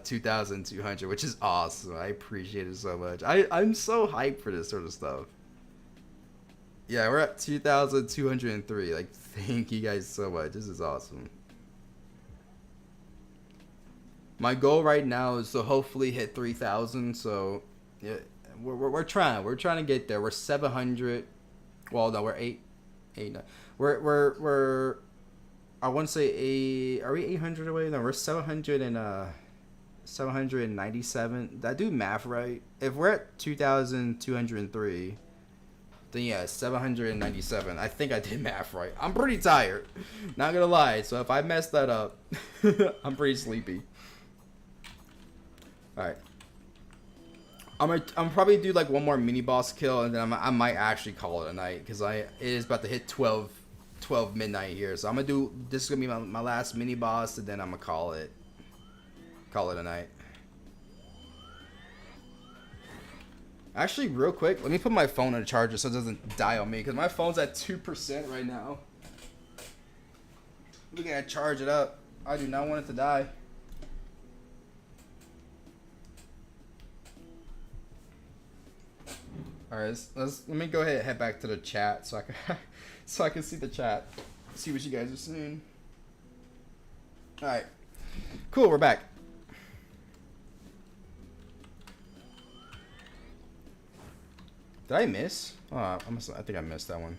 2,200, which is awesome. I appreciate it so much. I'm so hyped for this sort of stuff. Yeah, we're at 2,203. Like, thank you guys so much. This is awesome. My goal right now is to hopefully hit 3,000. So, yeah, we're trying. We're trying to get there. We're 700. Well, no, we're 9. We're. I want to say are we 800 away? No, we're 797. Did I do math right? If we're at 2,203, then yeah, 797. I think I did math right. I'm pretty tired, not gonna lie. So if I mess that up, I'm pretty sleepy. All right, I'm probably do like one more mini boss kill, and then I might actually call it a night because it is about to hit 12 midnight here. So I'm gonna do this is gonna be my last mini boss, and then I'm gonna call it a night. Actually, real quick, let me put my phone on a charger so it doesn't die on me, because my phone's at 2% right now. We gotta charge it up. I do not want it to die. Alright, let me go ahead and head back to the chat so I can see the chat, see what you guys are saying. Alright, cool, we're back. Did I miss? Oh, I think I missed that one.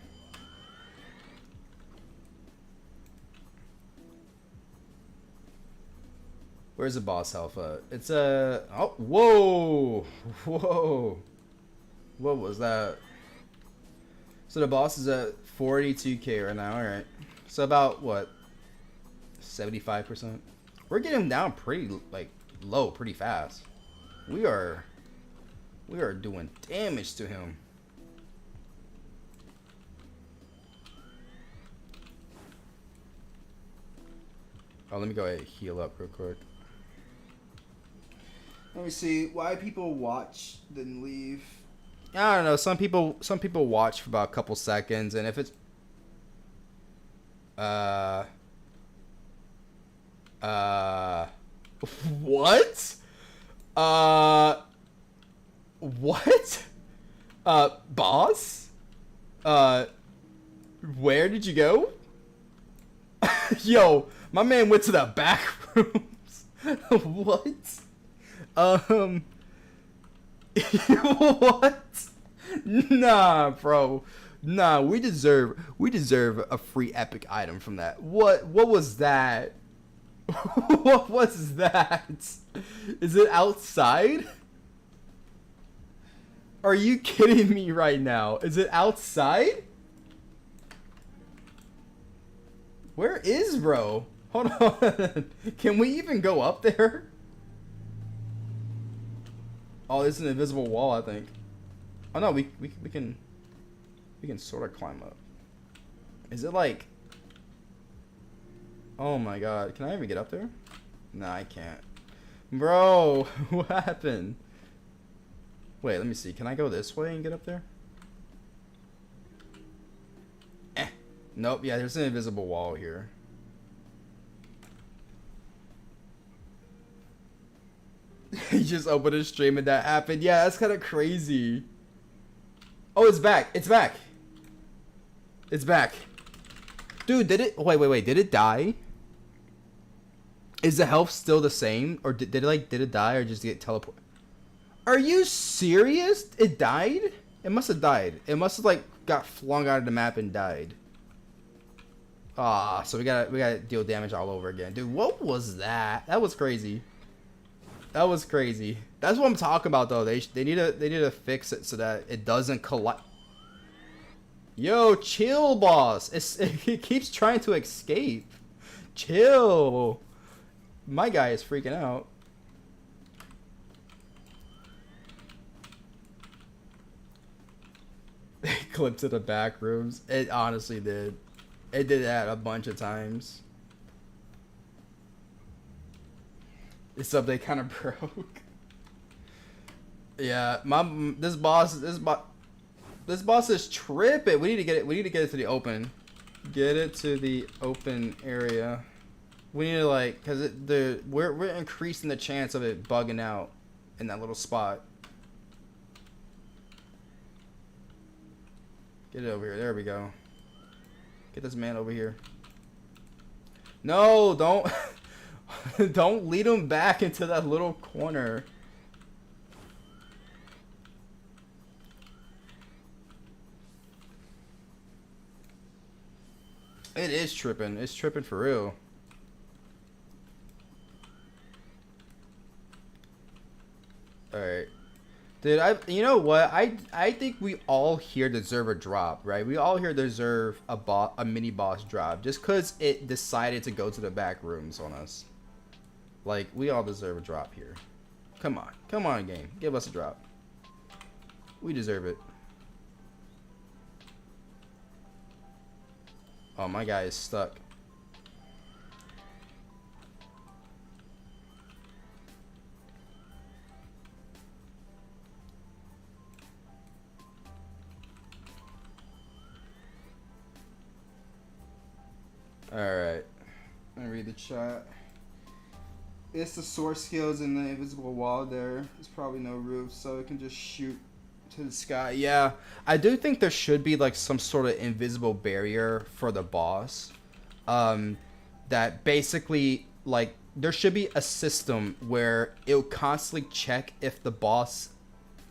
Where's the boss alpha? It's a... Oh, whoa! Whoa! What was that? So the boss is at 42k right now, alright. So about, what? 75%? We're getting him down pretty, like, low pretty fast. We are doing damage to him. Oh, let me go ahead and heal up real quick. Let me see why people watch then leave. I don't know. Some people watch for about a couple seconds, and if it's what? What? Boss? Where did you go? Yo, my man went to the back rooms. What? Um, what? Nah, bro. Nah, we deserve a free epic item from that. What was that? What was that? Is it outside? Are you kidding me right now? Is it outside? Where is bro? Hold on. Can we even go up there? Oh, it's an invisible wall, I think. Oh no, we can sort of climb up. Is it like? Oh my god, can I even get up there? Nah, I can't. Bro, what happened? Wait, let me see. Can I go this way and get up there? Nope, yeah, there's an invisible wall here. He just opened a stream and that happened. Yeah, that's kind of crazy. Oh, it's back. It's back. It's back. Dude, did it... Wait. Did it die? Is the health still the same? Or did it die or just get teleported? Are you serious? It died? It must have died. It must have, like, got flung out of the map and died. Ah, so we gotta deal damage all over again. Dude, what was that? That was crazy. That was crazy. That's what I'm talking about, though. They need to fix it so that it doesn't collide. Yo, chill, boss. It keeps trying to escape. Chill. My guy is freaking out. It clipped to the back rooms. It honestly did. It did that a bunch of times. It's something kind of broke. Yeah, this boss is tripping. We need to get it. We need to get it to the open. Get it to the open area. We need to like, cause we're increasing the chance of it bugging out in that little spot. Get it over here. There we go. Get this man over here. No, don't. Don't lead him back into that little corner. It is tripping. It's tripping for real. Alright. Dude, you know what? I think we all here deserve a drop, right? We all here deserve a mini boss drop just because it decided to go to the back rooms on us. Like, we all deserve a drop here. Come on. Come on, game. Give us a drop. We deserve it. Oh, my guy is stuck. Alright. Let me read the chat. It's the source skills in the invisible wall there. There's probably no roof, so it can just shoot to the sky. Yeah, I do think there should be like some sort of invisible barrier for the boss. That basically, like, there should be a system where it'll constantly check if the boss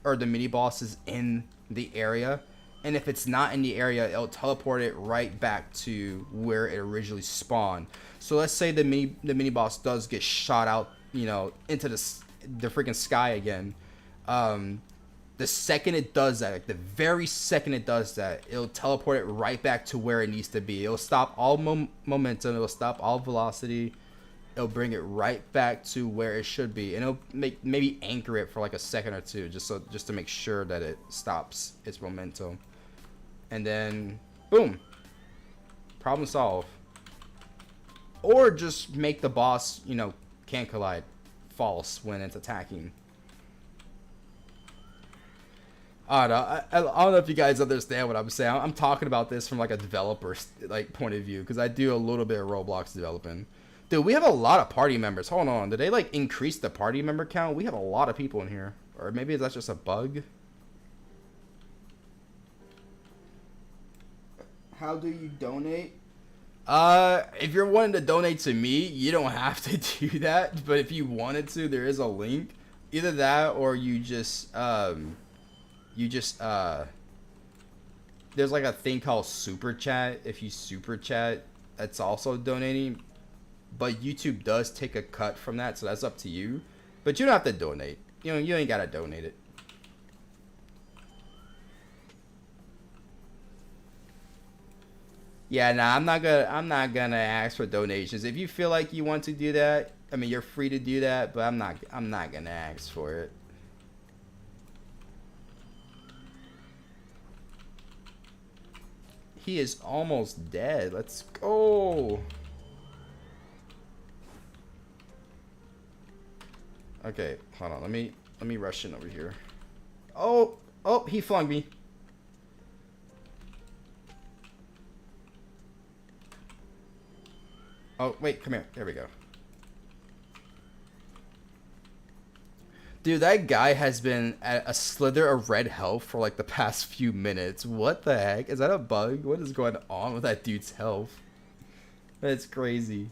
or the mini boss is in the area. And if it's not in the area, it'll teleport it right back to where it originally spawned. So let's say the mini boss does get shot out, you know, into the freaking sky again. The second it does that, like the very second it does that, it'll teleport it right back to where it needs to be. It'll stop all momentum. It'll stop all velocity. It'll bring it right back to where it should be, and it'll maybe anchor it for like a second or two, just to make sure that it stops its momentum. And then, boom, problem solved. Or just make the boss, you know, can't collide false when it's attacking. I don't know if you guys understand what I'm saying. I'm talking about this from like a developer's like point of view, because I do a little bit of Roblox developing. Dude, we have a lot of party members. Hold on, did they like increase the party member count? We have a lot of people in here, or maybe that's just a bug. How do you donate? If you're wanting to donate to me, you don't have to do that. But if you wanted to, there is a link. Either that or you just there's like a thing called super chat. If you super chat, that's also donating, but YouTube does take a cut from that, so that's up to you. But you don't have to donate. You know, you ain't gotta donate it. Yeah, nah, I'm not gonna ask for donations. If you feel like you want to do that, I mean, you're free to do that, but I'm not gonna ask for it. He is almost dead. Let's go. Okay, hold on. Let me rush in over here. Oh, oh, he flung me. Oh, wait, come here. There we go. Dude, that guy has been at a slither of red health for like the past few minutes. What the heck? Is that a bug? What is going on with that dude's health? That's crazy.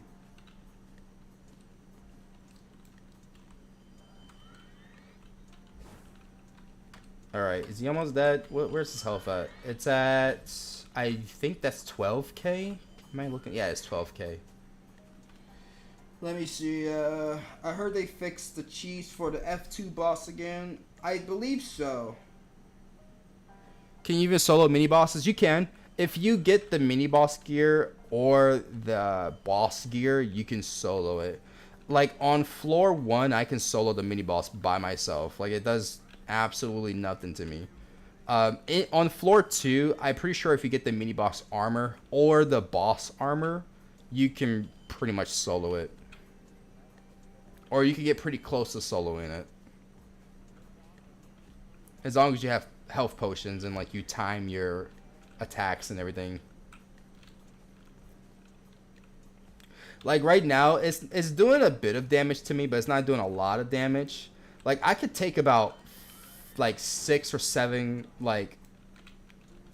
Alright, is he almost dead? Where's his health at? It's at... I think that's 12k? Am I looking? Yeah, it's 12k. Let me see. I heard they fixed the cheese for the F2 boss again. I believe so. Can you even solo mini bosses? You can. If you get the mini boss gear or the boss gear, you can solo it. Like on floor 1, I can solo the mini boss by myself. Like it does absolutely nothing to me. On floor 2, I'm pretty sure if you get the mini boss armor or the boss armor, you can pretty much solo it. Or you can get pretty close to soloing it. As long as you have health potions and like you time your attacks and everything. Like right now, it's doing a bit of damage to me, but it's not doing a lot of damage. Like I could take about like 6 or 7 like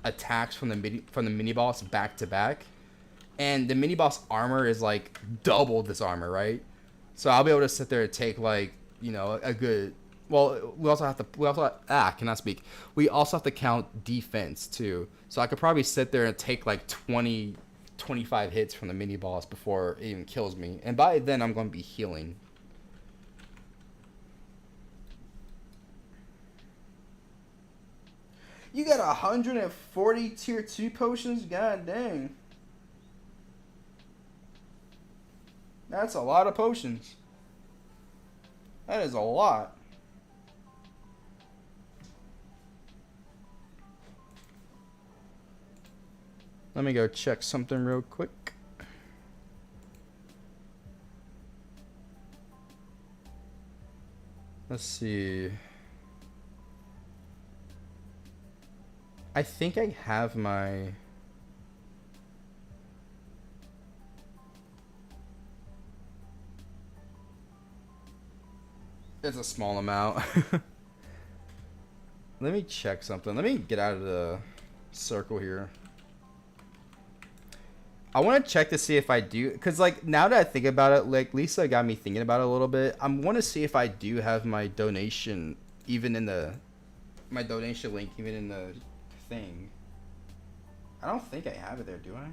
attacks from the mini boss back to back, and the mini boss armor is like double this armor, right? So I'll be able to sit there and take like, you know, a good. Well, we also have to. Cannot speak. We also have to count defense too. So I could probably sit there and take like 20, 25 hits from the mini boss before it even kills me, and by then I'm going to be healing. You got 140 tier 2 potions? God dang. That's a lot of potions. That is a lot. Let me go check something real quick. Let's see. I think I have my... It's a small amount. Let me check something. Let me get out of the circle here. I want to check to see if I do, because like now that I think about it, like Lisa got me thinking about it a little bit. I want to see if I do have my donation even in the donation link even in the thing. I don't think I have it there, do I?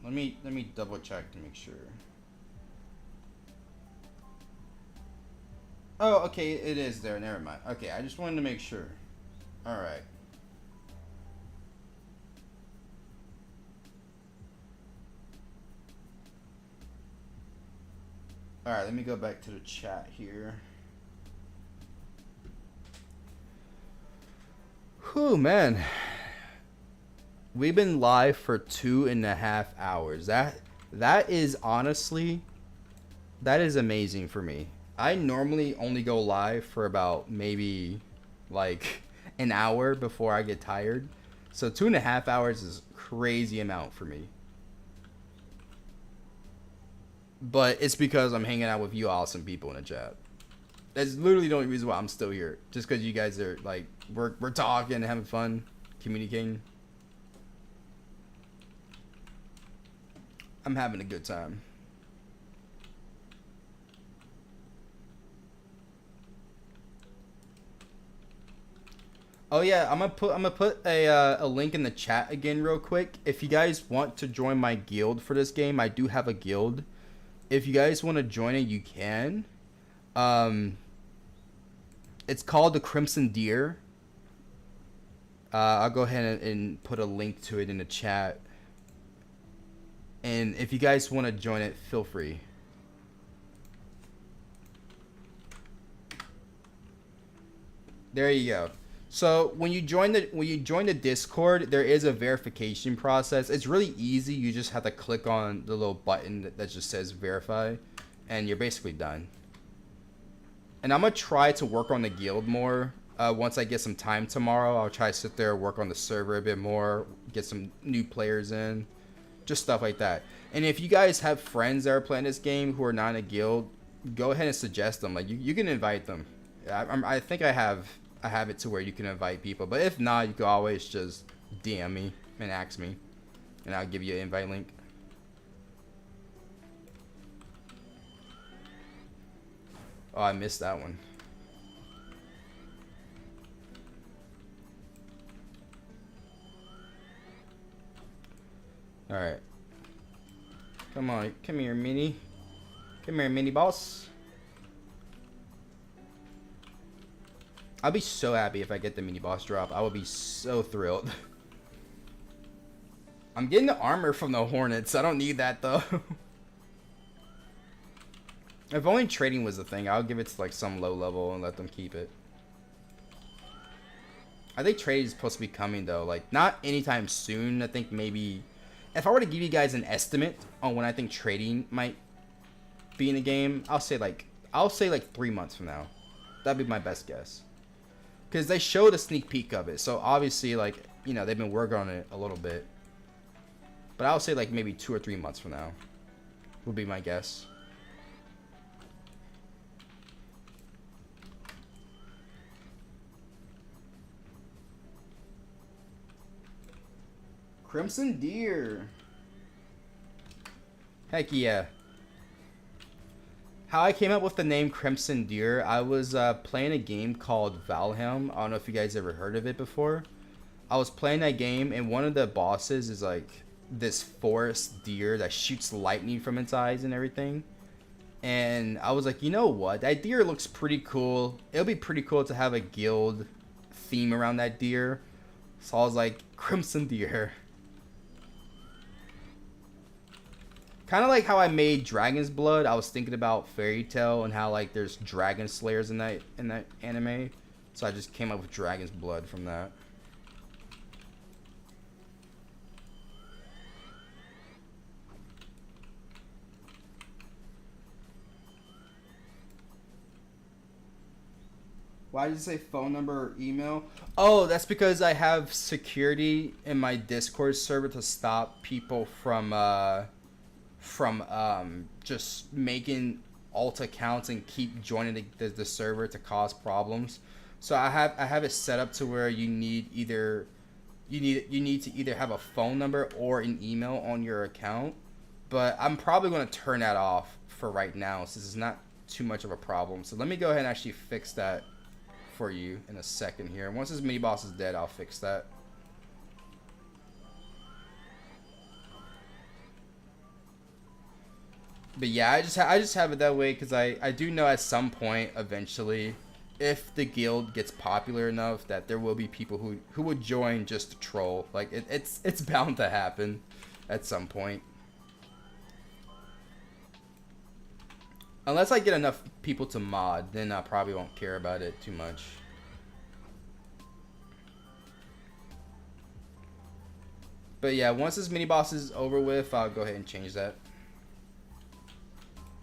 Let me double check to make sure. Oh, okay, it is there. Never mind. Okay, I just wanted to make sure. All right. All right, let me go back to the chat here. Whew, man. We've been live for 2.5 hours. That is honestly, that is amazing for me. I normally only go live for about maybe like an hour before I get tired. So 2.5 hours is a crazy amount for me. But it's because I'm hanging out with you awesome people in the chat. That's literally the only reason why I'm still here. Just because you guys are like, we're talking and having fun, communicating. I'm having a good time. Oh yeah, I'm gonna put a link in the chat again real quick. If you guys want to join my guild for this game, I do have a guild. If you guys want to join it, you can. Um, it's called the Crimson Deer. I'll go ahead and put a link to it in the chat. And if you guys want to join it, feel free. There you go. So when you join the Discord, there is a verification process. It's really easy. You just have to click on the little button that just says verify, and you're basically done. And I'm gonna try to work on the guild more. Once I get some time tomorrow, I'll try to sit there, work on the server a bit more, get some new players in, just stuff like that. And if you guys have friends that are playing this game who are not in a guild, go ahead and suggest them. Like you can invite them. I think I have it to where you can invite people, but if not, you can always just DM me and ask me, and I'll give you an invite link. Oh, I missed that one. All right, come on, come here, mini, boss. I'll be so happy if I get the mini boss drop. I will be so thrilled. I'm getting the armor from the Hornets. I don't need that though. If only trading was the thing, I'll give it to like some low level and let them keep it. I think trading is supposed to be coming though. Like not anytime soon. I think maybe if I were to give you guys an estimate on when I think trading might be in the game, I'll say like 3 months from now. That'd be my best guess. Because they showed a sneak peek of it. So obviously, like, you know, they've been working on it a little bit. But I'll say like maybe 2 or 3 months from now would be my guess. Crimson Deer. Heck yeah. How I came up with the name Crimson Deer, I was playing a game called Valheim. I don't know if you guys ever heard of it before. I was playing that game, and one of the bosses is like this forest deer that shoots lightning from its eyes and everything. And I was like, you know what? That deer looks pretty cool. It'll be pretty cool to have a guild theme around that deer. So I was like, Crimson Deer. Kind of like how I made Dragon's Blood. I was thinking about Fairy Tail and how like there's dragon slayers in that anime. So I just came up with Dragon's Blood from that. Why did you say phone number or email? Oh, that's because I have security in my Discord server to stop people from just making alt accounts and keep joining the server to cause problems. So I have it set up to where you need to either have a phone number or an email on your account. But I'm probably going to turn that off for right now since it's not too much of a problem. So let me go ahead and actually fix that for you in a second here. Once this mini boss is dead, I'll fix that. But yeah, I just have it that way because I do know at some point eventually, if the guild gets popular enough, that there will be people who would join just to troll. Like it's bound to happen at some point. Unless I get enough people to mod, then I probably won't care about it too much. But yeah, once this mini boss is over with, I'll go ahead and change that.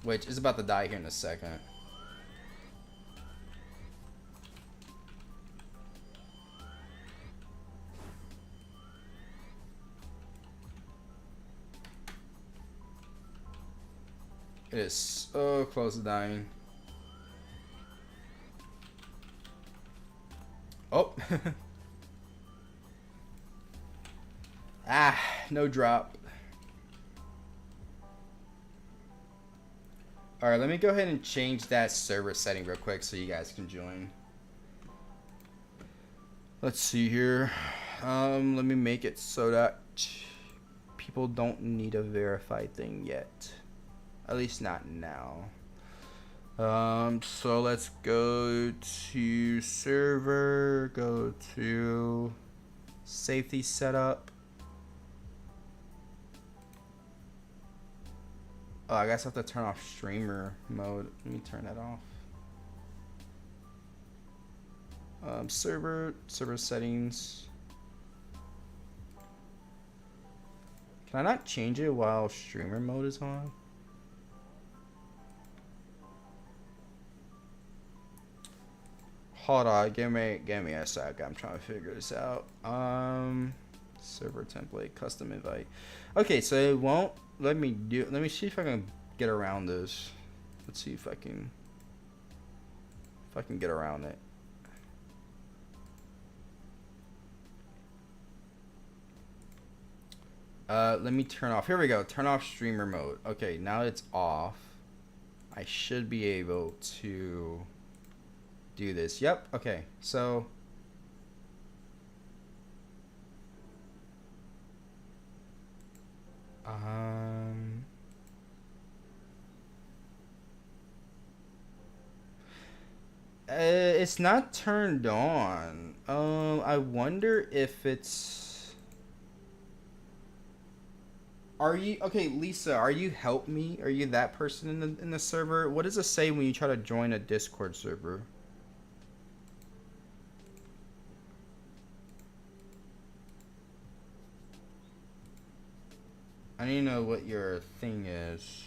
Which is about to die here in a second. It is so close to dying. Oh. Ah, no drop. Alright, let me go ahead and change that server setting real quick so you guys can join. Let's see here. Let me make it so that people don't need a verified thing yet. At least not now. So let's go to server, go to safety setup. Oh, I guess I have to turn off streamer mode. Let me turn that off. Server settings. Can I not change it while streamer mode is on? Hold on, give me a sec. I'm trying to figure this out. Server template, custom invite. Okay, so it won't let me do. Let me see if I can get around this. Let's see if I can get around it. Let me turn off. Here we go. Turn off streamer mode. Okay, now it's off. I should be able to do this. Yep. Okay. So it's not turned on. I wonder if it's. Are you okay, Lisa? Are you help me? Are you that person in the server? What does it say when you try to join a Discord server? I need to know what your thing is.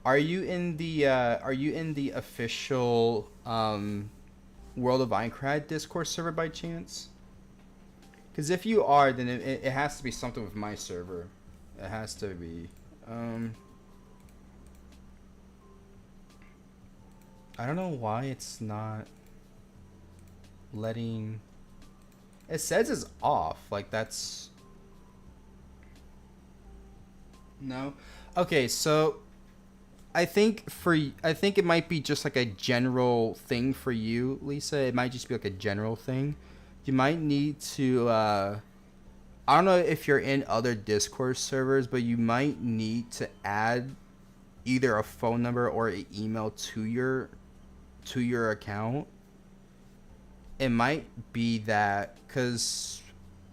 Are you in the official World of Aincrad Discord server by chance? Because if you are, then it has to be something with my server. It has to be. I don't know why it's not letting. It says it's off. Like that's. No. Okay, so I think it might be just like a general thing for you, Lisa. It might just be like a general thing. You might need to I don't know if you're in other Discord servers, but you might need to add either a phone number or an email to your account. It might be that, cuz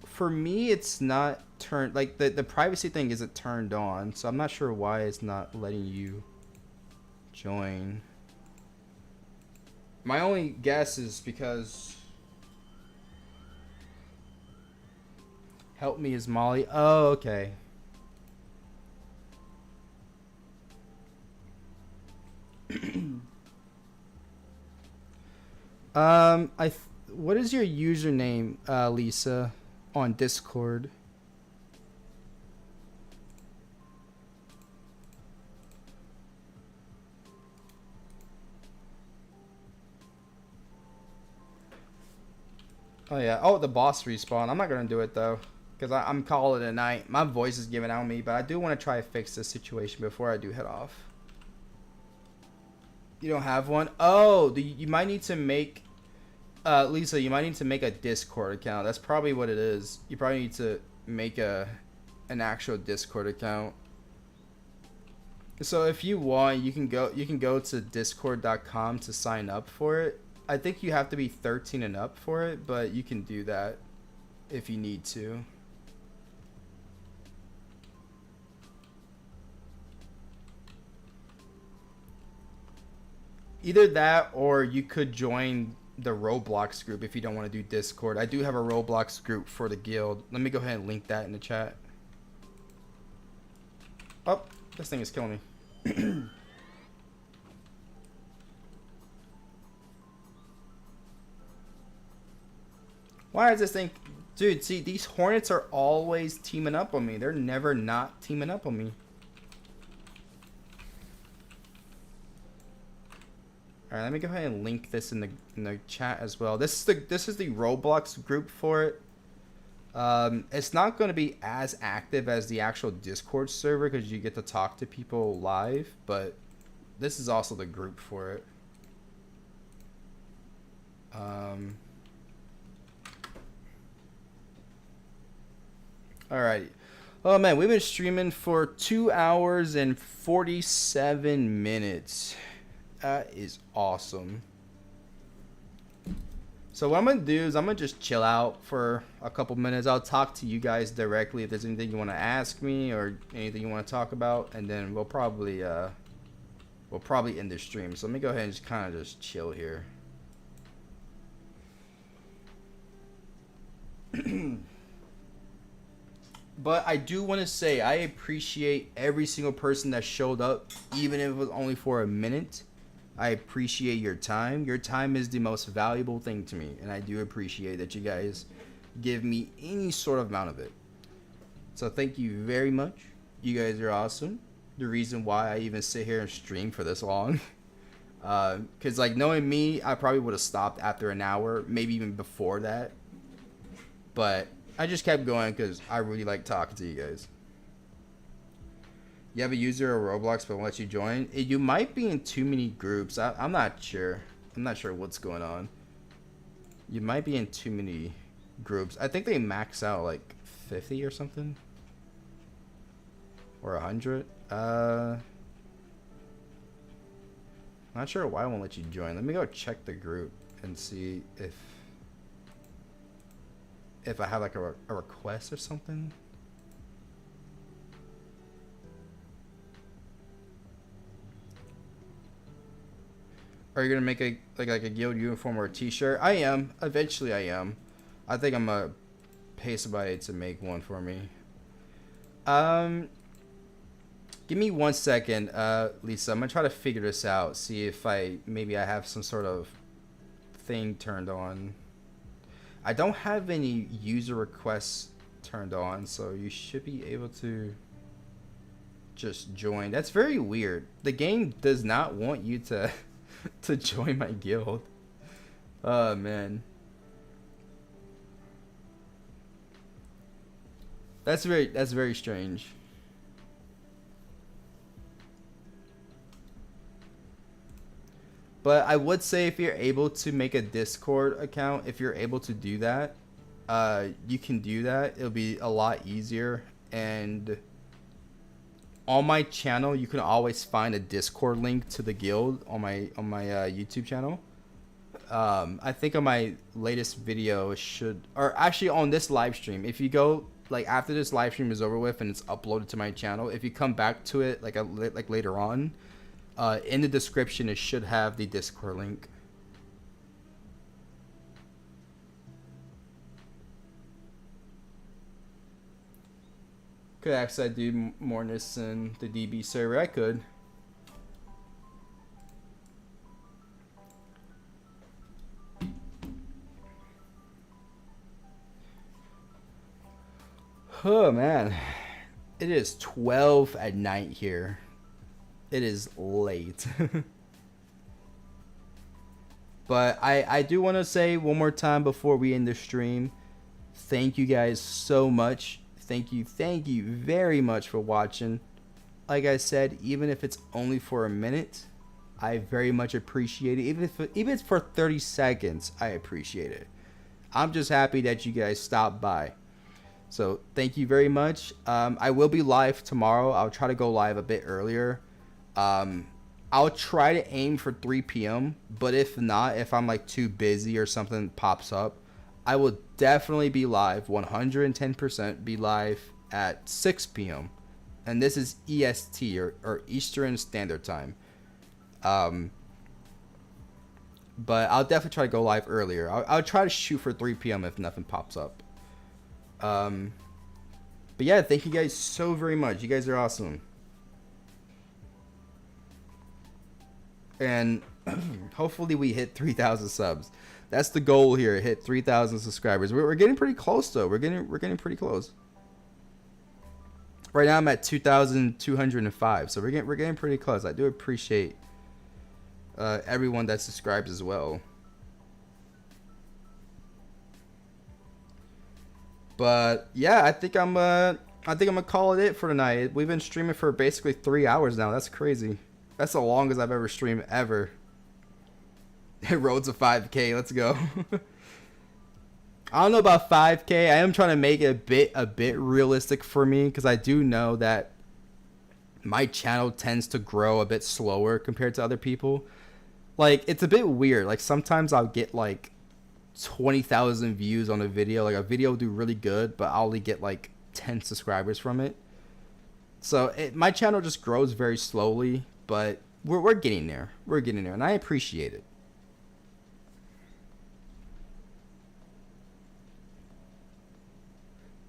for me it's not turned, like the privacy thing isn't turned on, so I'm not sure why it's not letting you join. My only guess is because help me is Molly. Oh, okay. What is your username, Lisa, on Discord? Oh yeah. Oh, the boss respawn. I'm not gonna do it though, because I'm calling it a night. My voice is giving out on me, but I do want to try to fix this situation before I do head off. You don't have one? Oh, you might need to make, Lisa, you might need to make a Discord account. That's probably what it is. You probably need to make an actual Discord account. So if you want, you can go to discord.com to sign up for it. I think you have to be 13 and up for it, but you can do that if you need to. Either that, or you could join the Roblox group if you don't want to do Discord. I do have a Roblox group for the guild. Let me go ahead and link that in the chat. Oh, this thing is killing me. Why is this thing... Dude, see, these hornets are always teaming up on me. They're never not teaming up on me. All right, let me go ahead and link this in the chat as well. This is the Roblox group for it. It's not going to be as active as the actual Discord server because you get to talk to people live, but this is also the group for it. Alright. Oh man, we've been streaming for 2 hours and 47 minutes. That is awesome. So what I'm going to do is I'm going to just chill out for a couple minutes. I'll talk to you guys directly if there's anything you want to ask me or anything you want to talk about. And then we'll probably end the stream. So let me go ahead and just kind of just chill here. But I do want to say I appreciate every single person that showed up, even if it was only for a minute. I appreciate your time. Your time is the most valuable thing to me, and I do appreciate that you guys give me any sort of amount of it. So thank you very much. You guys are awesome. The reason why I even sit here and stream for this long. Because like knowing me, I probably would have stopped after an hour, maybe even before that. But I just kept going because I really like talking to you guys. You have a user of Roblox but won't let you join? You might be in too many groups. I'm not sure. I'm not sure what's going on. You might be in too many groups. I think they max out like 50 or something. Or 100. Not sure why I won't let you join. Let me go check the group and see if I have like a request or something. Are you gonna make a like a guild uniform or a t-shirt? I am. Eventually I am. I think I'm gonna pay somebody to make one for me. Give me 1 second, Lisa. I'm gonna try to figure this out. See if maybe I have some sort of thing turned on. I don't have any user requests turned on, so you should be able to just join. That's very weird. The game does not want you to to join my guild. Oh man. That's very strange. But I would say if you're able to make a Discord account, if you're able to do that, you can do that. It'll be a lot easier. And on my channel, you can always find a Discord link to the guild on my YouTube channel. I think on my latest video or actually on this live stream, if you go like after this live stream is over with and it's uploaded to my channel, if you come back to it like later on, in the description it should have the Discord link. Could actually do more this in the DB server. I could. Oh man, it is 12 at night here. It is late. But I do want to say one more time before we end the stream, thank you guys so much. Thank you very much for watching. Like I said, even if it's only for a minute, I very much appreciate it. Even if it's for 30 seconds, I appreciate it. I'm just happy that you guys stopped by. So thank you very much. I will be live tomorrow. I'll try to go live a bit earlier. I'll try to aim for 3 p.m. But if not, if I'm like too busy or something pops up, I will definitely be live, 110% be live at 6 p.m. And this is EST or Eastern Standard Time. But I'll definitely try to go live earlier. I'll try to shoot for 3 p.m. if nothing pops up. But yeah, thank you guys so very much. You guys are awesome. And hopefully we hit 3,000 subs. That's the goal here. Hit 3,000 subscribers. We're getting pretty close though. We're getting pretty close. Right now I'm at 2,205. So we're getting pretty close. I do appreciate everyone that subscribes as well. But yeah, I think I'm gonna call it for tonight. We've been streaming for basically 3 hours now. That's crazy. That's the longest I've ever streamed ever. Road to 5K. Let's go. I don't know about 5K. I am trying to make it a bit realistic for me because I do know that my channel tends to grow a bit slower compared to other people. Like, it's a bit weird. Like, sometimes I'll get like 20,000 views on a video. Like, a video will do really good, but I'll only get like 10 subscribers from it. So my channel just grows very slowly, but we're getting there. We're getting there, and I appreciate it.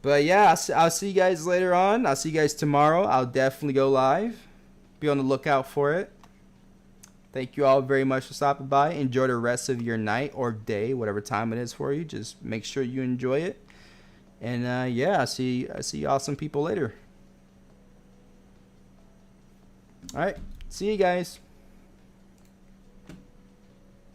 But yeah, I'll see you guys later on. I'll see you guys tomorrow. I'll definitely go live. Be on the lookout for it. Thank you all very much for stopping by. Enjoy the rest of your night or day, whatever time it is for you. Just make sure you enjoy it. And yeah, I see you awesome people later. All right, see you guys.